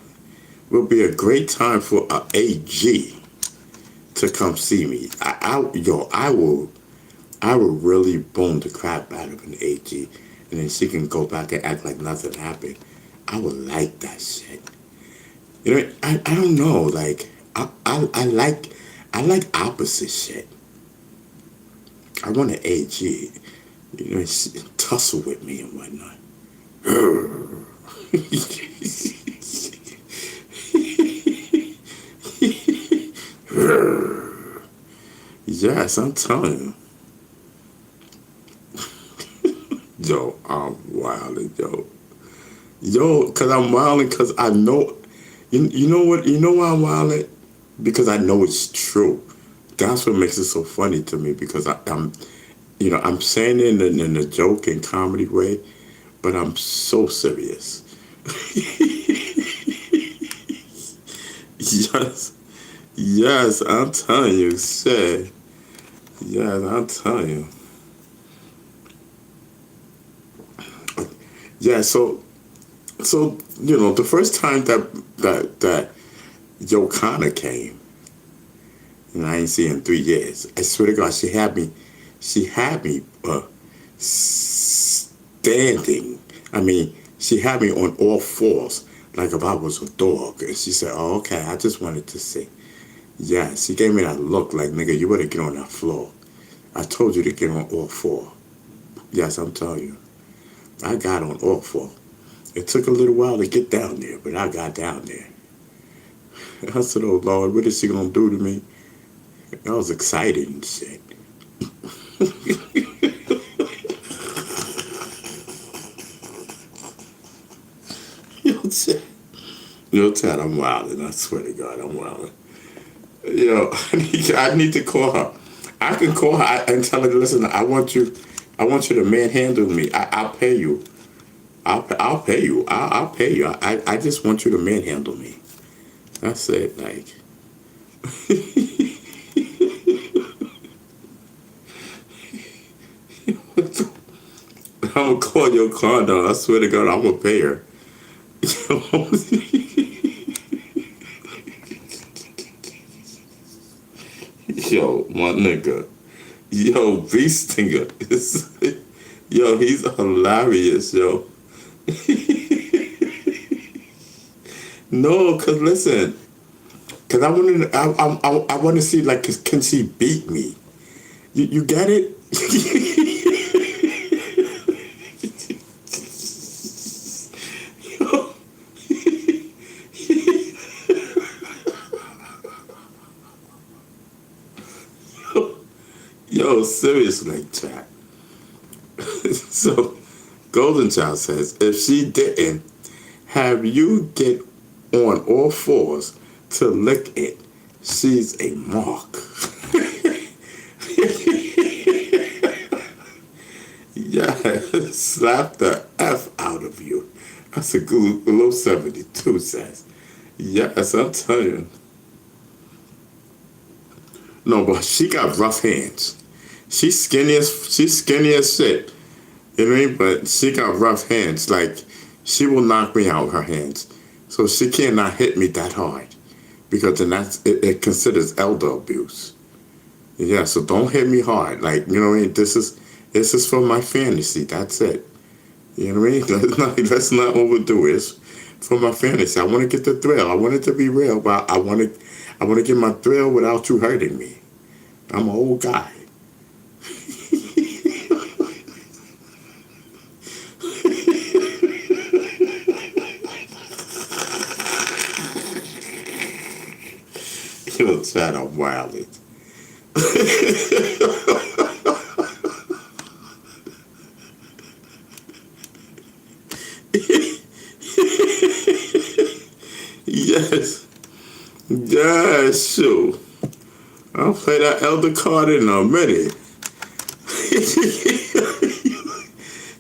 will be a great time for a AG to come see me. I will really boom the crap out of an AG, and then she can go back and act like nothing happened. I would like that shit. You know, I don't know, like I like opposite shit. I want an AG, you know, tussle with me and whatnot. Yes, I'm telling you. Yo, I'm wilding, yo. Yo, cause I'm wilding cause I know you know what? You know why I'm wilding? Because I know it's true. That's what makes it so funny to me because I'm I'm saying it in a joke and comedy way, but I'm so serious. Yes, yes, I'm telling you, shit. Yes, I'm telling you. Yeah, so the first time that Yokana came, and I ain't seen her in 3 years. I swear to God, she had me standing. I mean, she had me on all fours, like if I was a dog. And she said, "Oh, okay, I just wanted to see." Yeah, she gave me that look like, nigga, you better get on that floor. I told you to get on all four. Yes, I'm telling you. I got on all four. It took a little while to get down there, but I got down there. I said, "Oh Lord, what is she gonna do to me?" I was excited and shit. Yo, Chad. Yo, Chad, I'm wilding. I swear to God, I'm wilding. Yo, I need to call her. I can call her and tell her, listen, I want you to manhandle me. I'll pay you. I'll pay you. I'll pay you. I just want you to manhandle me. That's it. Like, I'm gonna call your car down. I swear to God, I'm gonna pay her. Yo, my nigga. Yo, Beast Stinger. Yo, he's hilarious, yo. No, cause listen, cause I want to see like, can she beat me? You get it? Yo, seriously, chat. So, Golden Child says, if she didn't have you get on all fours to lick it, she's a mark. Yeah, slap the F out of you. That's a good low 72 says. Yes, I'm telling you. No, but she got rough hands. She's skinny as shit. You know what I mean? But she got rough hands. Like, she will knock me out with her hands. So she cannot hit me that hard. Because then it considers elder abuse. Yeah, so don't hit me hard. Like, you know what I mean? This is for my fantasy. That's it. You know what I mean? Let's not overdo it. It's for my fantasy. I want to get the thrill. I want it to be real, but I want to get my thrill without you hurting me. I'm an old guy. You'll try to wild it. Yes. Yes, sure. I'll play that elder card in a minute.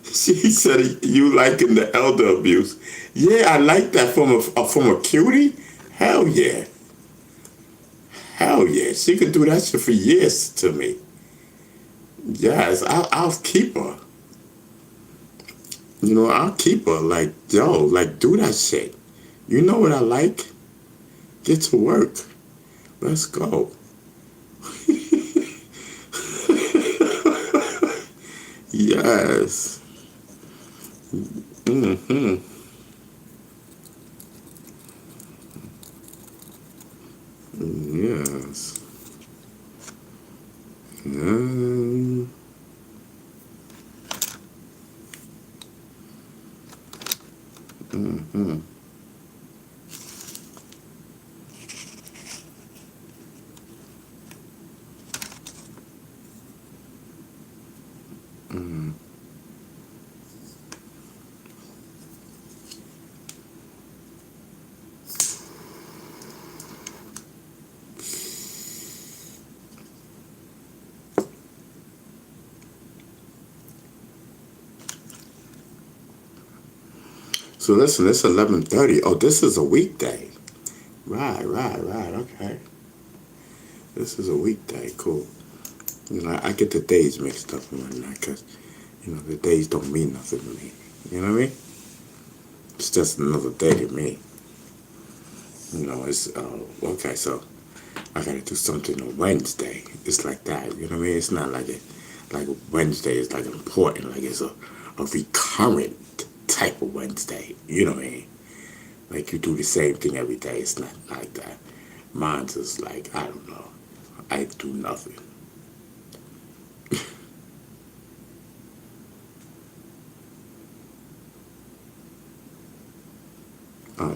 She said you liking the elder abuse. Yeah, I like that from a cutie. Hell yeah. Hell yeah. She could do that shit for years to me. Yes, I'll keep her. I'll keep her. Like, yo, like, do that shit. You know what I like? Get to work. Let's go. Yes. Mm-hmm. Yes. Mm. Mm-hmm. So listen, it's 11:30. Oh, this is a weekday. Right. Okay. This is a weekday. Cool. You know, I get the days mixed up and whatnot because, you know, the days don't mean nothing to me. You know what I mean? It's just another day to me. You know, it's, okay, so I gotta do something on Wednesday. It's like that. You know what I mean? It's not like like Wednesday is like important, like it's a recurrent type of Wednesday. You know what I mean? Like you do the same thing every day. It's not like that. Mine's is like, I don't know. I do nothing.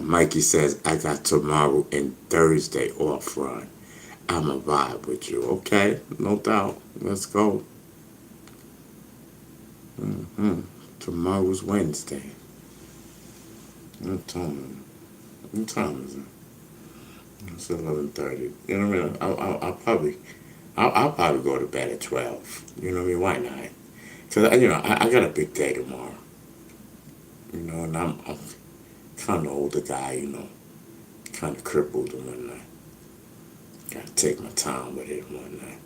Mikey says, I got tomorrow and Thursday off, Ron. I'm a vibe with you. Okay, no doubt. Let's go. Tomorrow's Wednesday. What time is it? It's 11:30. You know what I mean? I'll probably go to bed at 12. You know what I mean? Why not? Because, you know, I got a big day tomorrow. You know, and I'm kind of older guy, you know, kind of crippled and whatnot. Got to take my time with it and whatnot.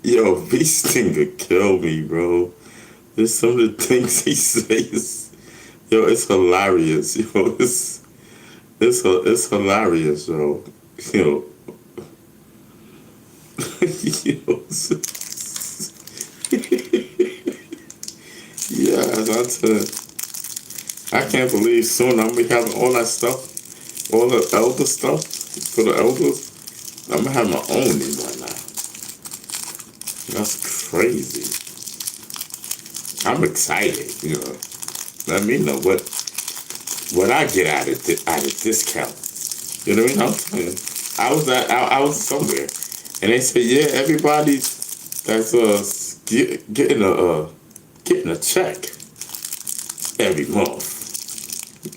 Yo, Beast thing could kill me, bro. There's some of the things he says. Yo, it's hilarious. Yo, it's hilarious, yo. Yo, yo. Yeah, I can't believe soon I'm gonna be having all that stuff, all the elder stuff for the elders. I'm gonna have my own in right now. That's crazy. I'm excited, you know. Let me know what I get out of discount. You know what I mean? I'm telling you. I was somewhere, and they said, yeah, everybody that's getting a check every month.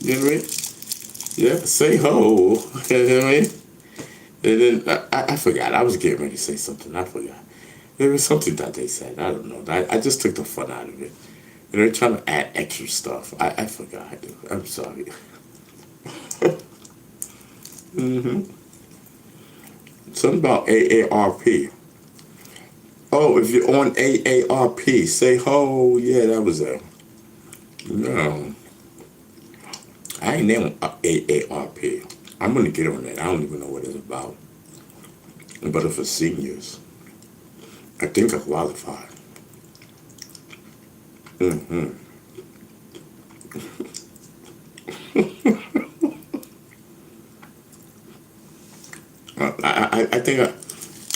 You know what I mean? Yeah, say ho. You know what I mean? And then I forgot. I was getting ready to say something. I forgot. There was something that they said. I don't know. I just took the fun out of it. And they're trying to add extra stuff. I forgot. I'm sorry. Something about AARP. Oh, if you're on AARP, say ho. Yeah, that was it. No, I ain't on AARP. I'm gonna get on that. I don't even know what it's about. But if it's seniors, I think I qualify. I think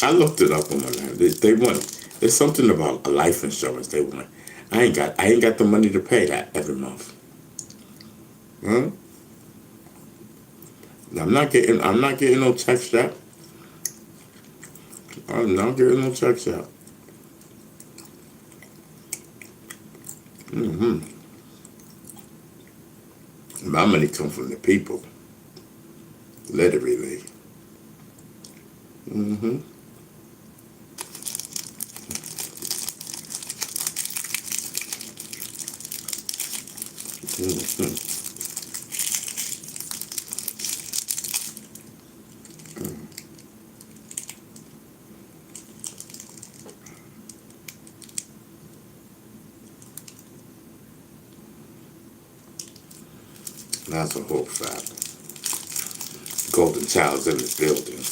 I looked it up on my land. They want. There's something about a life insurance they want. I ain't got the money to pay that every month. Huh? I'm not getting no checks yet. I'm not getting no checks yet. My money comes from the people. Literally. That's a whole fact. Golden Child's in the building.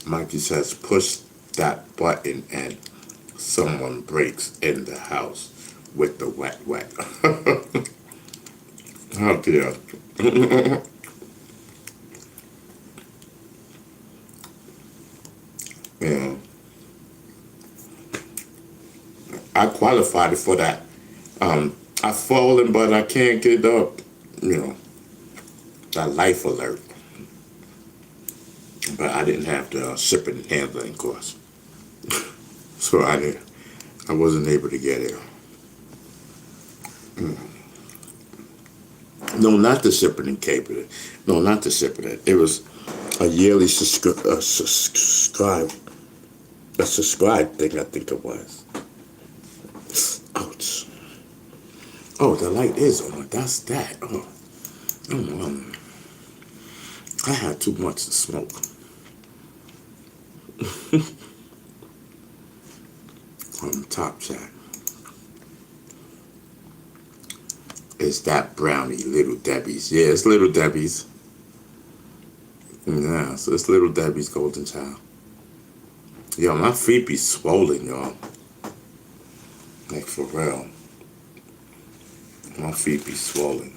Mikey says, push that button and someone breaks in the house with the wet. Oh dear. Yeah. I qualified for that. I've fallen, but I can't get up. You know, that life alert. But I didn't have the shipping and handling course. So I wasn't able to get it. No, not the shipping and cabling. No, not the shipping. It was a yearly subscribe thing, I think it was. Ouch. Oh, the light is on. That's that. Oh, I had too much to smoke. Top chat. It's that brownie, Little Debbie's. Yeah, it's Little Debbie's. Yeah, so it's Little Debbie's Golden Child. Yo, my feet be swollen, y'all. Like, for real. My feet be swollen.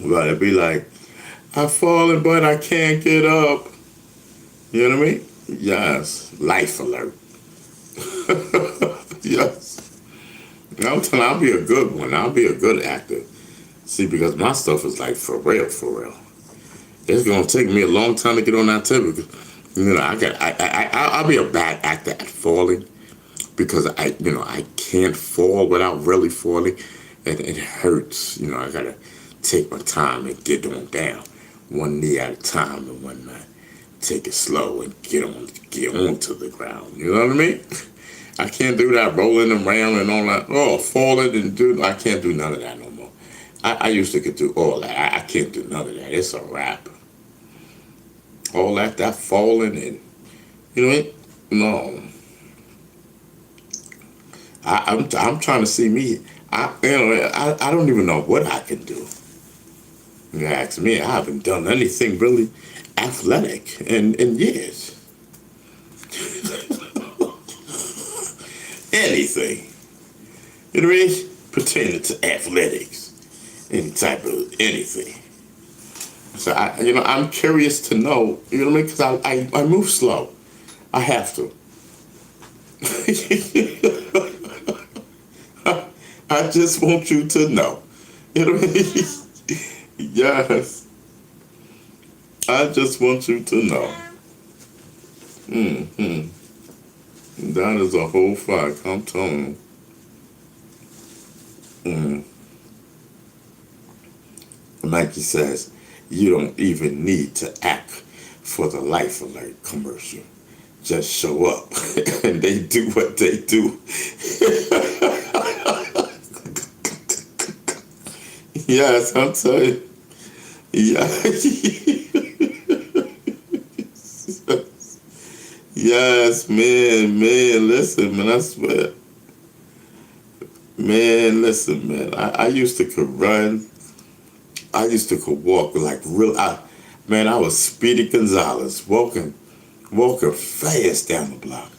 But it'd be like, I've fallen, but I can't get up. You know what I mean? Yes. Life alert. Yes. I'm telling you, I'll be a good one. I'll be a good actor. See, because my stuff is like for real, for real. It's gonna take me a long time to get on that table. You know, I'll be a bad actor at falling because I can't fall without really falling, and it hurts. You know, I gotta take my time and get on down, one knee at a time, and one night take it slow and get onto the ground. You know what I mean? I can't do that rolling around and all that. Oh, falling and I can't do none of that no more. I used to could do all that. I can't do none of that. It's a wrap. All that falling and you know what? No. I'm trying to see me. I don't even know what I can do. You ask me, I haven't done anything really athletic in years. Anything. You know what I mean? Pertaining to athletics. Any type of anything. So I'm curious to know, you know what I mean? Because I move slow. I have to. I just want you to know. You know what I mean? Yes. I just want you to know. That is a whole fact, I'm telling you. Nike says, you don't even need to act for the Life Alert commercial. Just show up and they do what they do. Yes, I'm telling you. Yeah. Yes, man, listen, man, I swear. Man, listen, man. I used to could run. I used to could walk like real. I was Speedy Gonzalez walking fast down the block.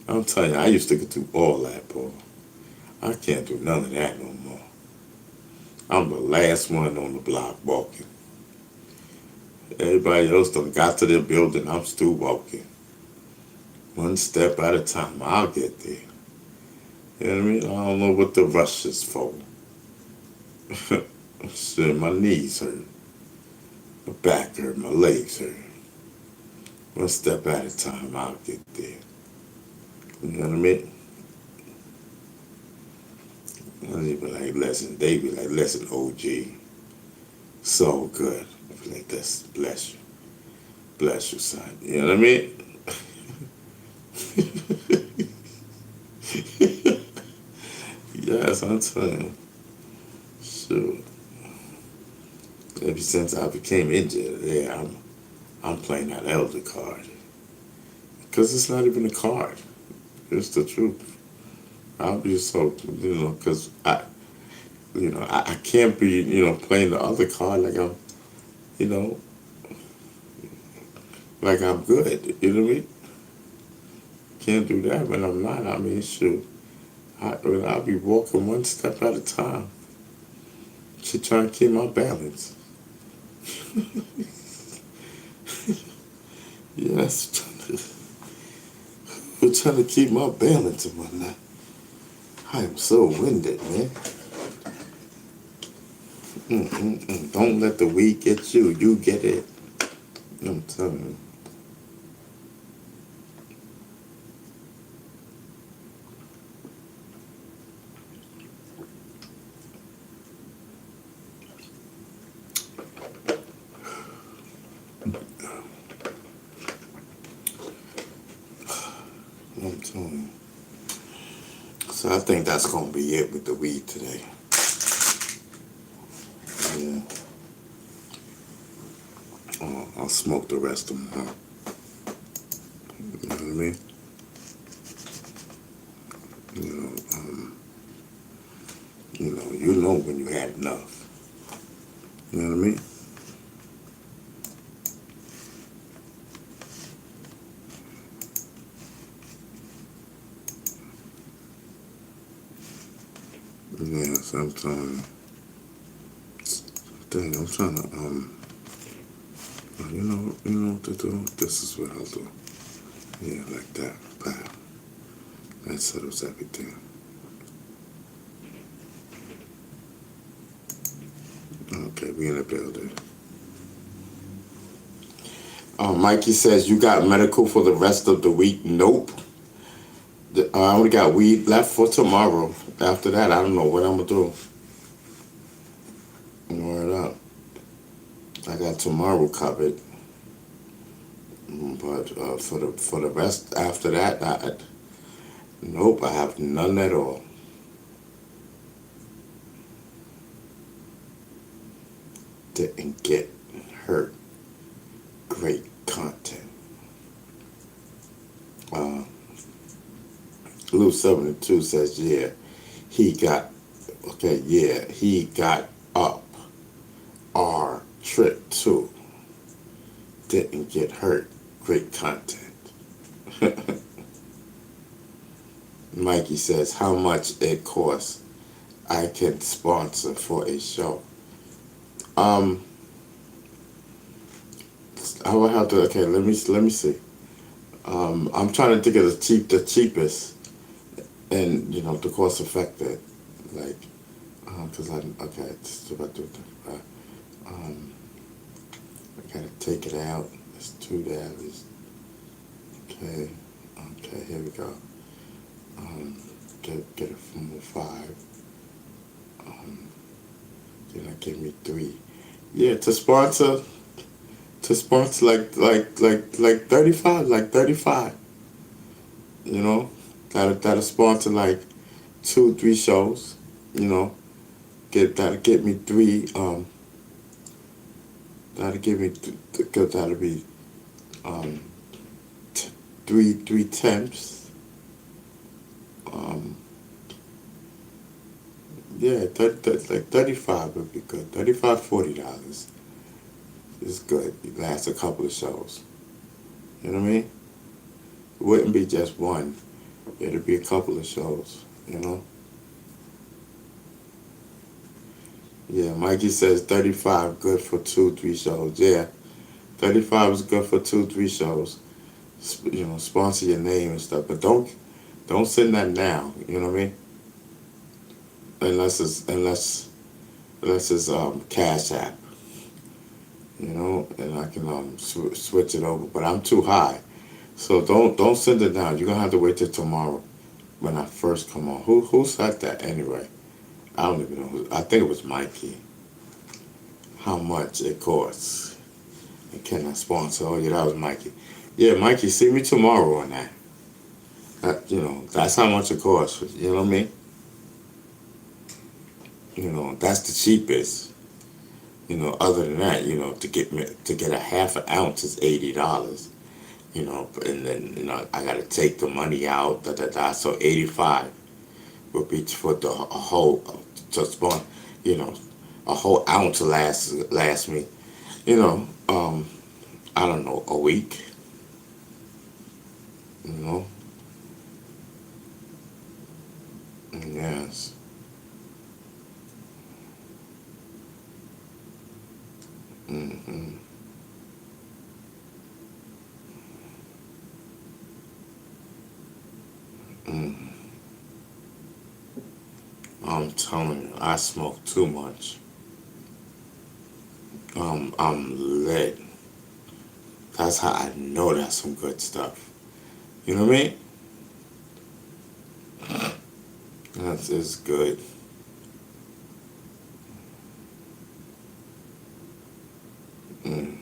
I'm telling you, I used to could do all that, boy. I can't do none of that no more. I'm the last one on the block walking. Everybody else done got to their building. I'm still walking. One step at a time. I'll get there. You know what I mean? I don't know what the rush is for. Shit, my knees hurt. My back hurt. My legs hurt. One step at a time. I'll get there. You know what I mean? They be like, listen. They be like, listen, OG. So good. I be like, this, bless you. Bless you, son. You know what I mean? Yes, I'm telling you. Shoot. Ever since I became injured, yeah, I'm playing that elder card. Because it's not even a card. It's the truth. I'll be so, because I can't be, playing the other card like I'm, like I'm good. You know what I mean? Can't do that when I'm not. I mean, shoot. I'll be walking one step at a time. Just trying to keep my balance. Yes, we're trying to keep my balance and whatnot. I am so winded, man. Don't let the weed get you. You get it. I'm telling you. I'm telling you. So I think that's gonna be it with the weed today. Yeah. I'll smoke the rest tomorrow. You know what I mean? You know, you know when you had enough. You know what I mean? Yeah, so I'm telling you. Dang, I'm trying to you know what to do? This is what I'll do. Yeah, like that. Bam. That settles everything. Okay, we in the building. Mikey says, you got medical for the rest of the week? Nope. I only got weed left for tomorrow. After that, I don't know what I'm going to do. Word up. I got tomorrow covered. But for the rest after that, nope, I have none at all. Didn't get hurt. Great content. Blue 72 says, yeah, he got up our trip too. Didn't get hurt. Great content. Mikey says, how much it costs I can sponsor for a show. I will have to, okay, let me see. I'm trying to think of the cheapest and, the cost effective. Like, because just about to, I gotta take it out. It's $2. Okay, here we go. Get it from 5. Then I give me 3. Yeah, to sponsor like 35. That'll sponsor like 2-3 shows. That'll get me 3. That'll give me because that'll be 3 temps. Yeah, like 35 would be good. $40 is good. It lasts a couple of shows. You know what I mean? It wouldn't be just one. It'd be a couple of shows. Yeah, Mikey says 35 good for 2-3 shows. Yeah, 35 is good for 2-3 shows. Sponsor your name and stuff, but don't send that now. You know what I mean? Unless it's Cash App. And I can switch it over, but I'm too high, so don't send it now. You're gonna have to wait till tomorrow when I first come on. Who said that anyway? I don't even know. I think it was Mikey. How much it costs? And can I sponsor? Oh yeah, that was Mikey. Yeah, Mikey, see me tomorrow on that. That's how much it costs. You know what I mean? That's the cheapest. Other than that, to get a half an ounce is $80. And then I gotta take the money out. So 85 would be for a whole to spawn. A whole ounce last me. I don't know, a week. You know. Yes. Mm-hmm. Mm. I'm telling you, I smoke too much. I'm lit. That's how I know that's some good stuff. You know what I mean? That's it's good. Mm.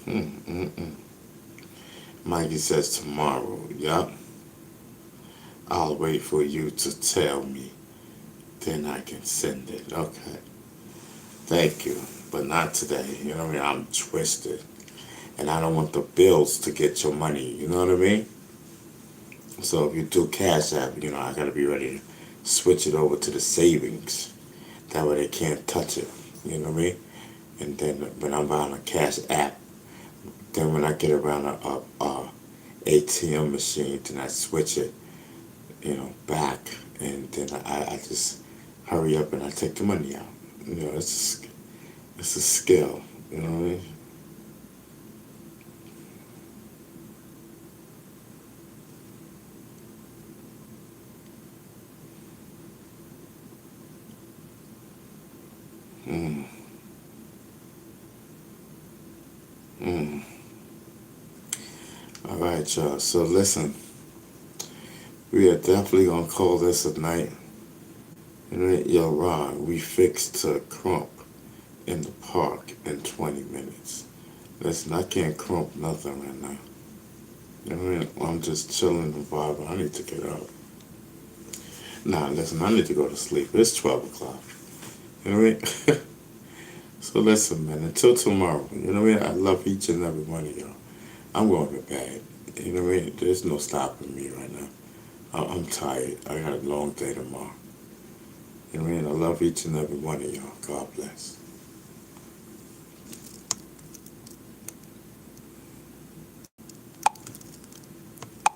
Mm. Mikey says tomorrow. Yup. I'll wait for you to tell me. Then I can send it. Okay. Thank you. But not today. You know what I mean? I'm twisted. And I don't want the bills to get your money. You know what I mean? So if you do Cash App, I gotta be ready to switch it over to the savings. That way they can't touch it. You know what I mean? And then when I'm buying a Cash App, then when I get around a ATM machine, then I switch it, back, and then I just hurry up and I take the money out. It's a skill. You know what I mean? Mm. Mm. All right, y'all. So listen, we are definitely gonna call this a night. Yo, Ron, we fixed to crump in the park in 20 minutes. Listen, I can't crump nothing right now. You know what I mean? I'm just chilling and vibing. I need to get up. Nah, listen, I need to go to sleep. It's 12 o'clock. You know what I mean? So listen, man, until tomorrow, you know what I mean? I love each and every one of y'all. I'm going to bed. You know what I mean? There's no stopping me right now. I'm tired. I got a long day tomorrow. You know what I mean? I love each and every one of y'all. God bless.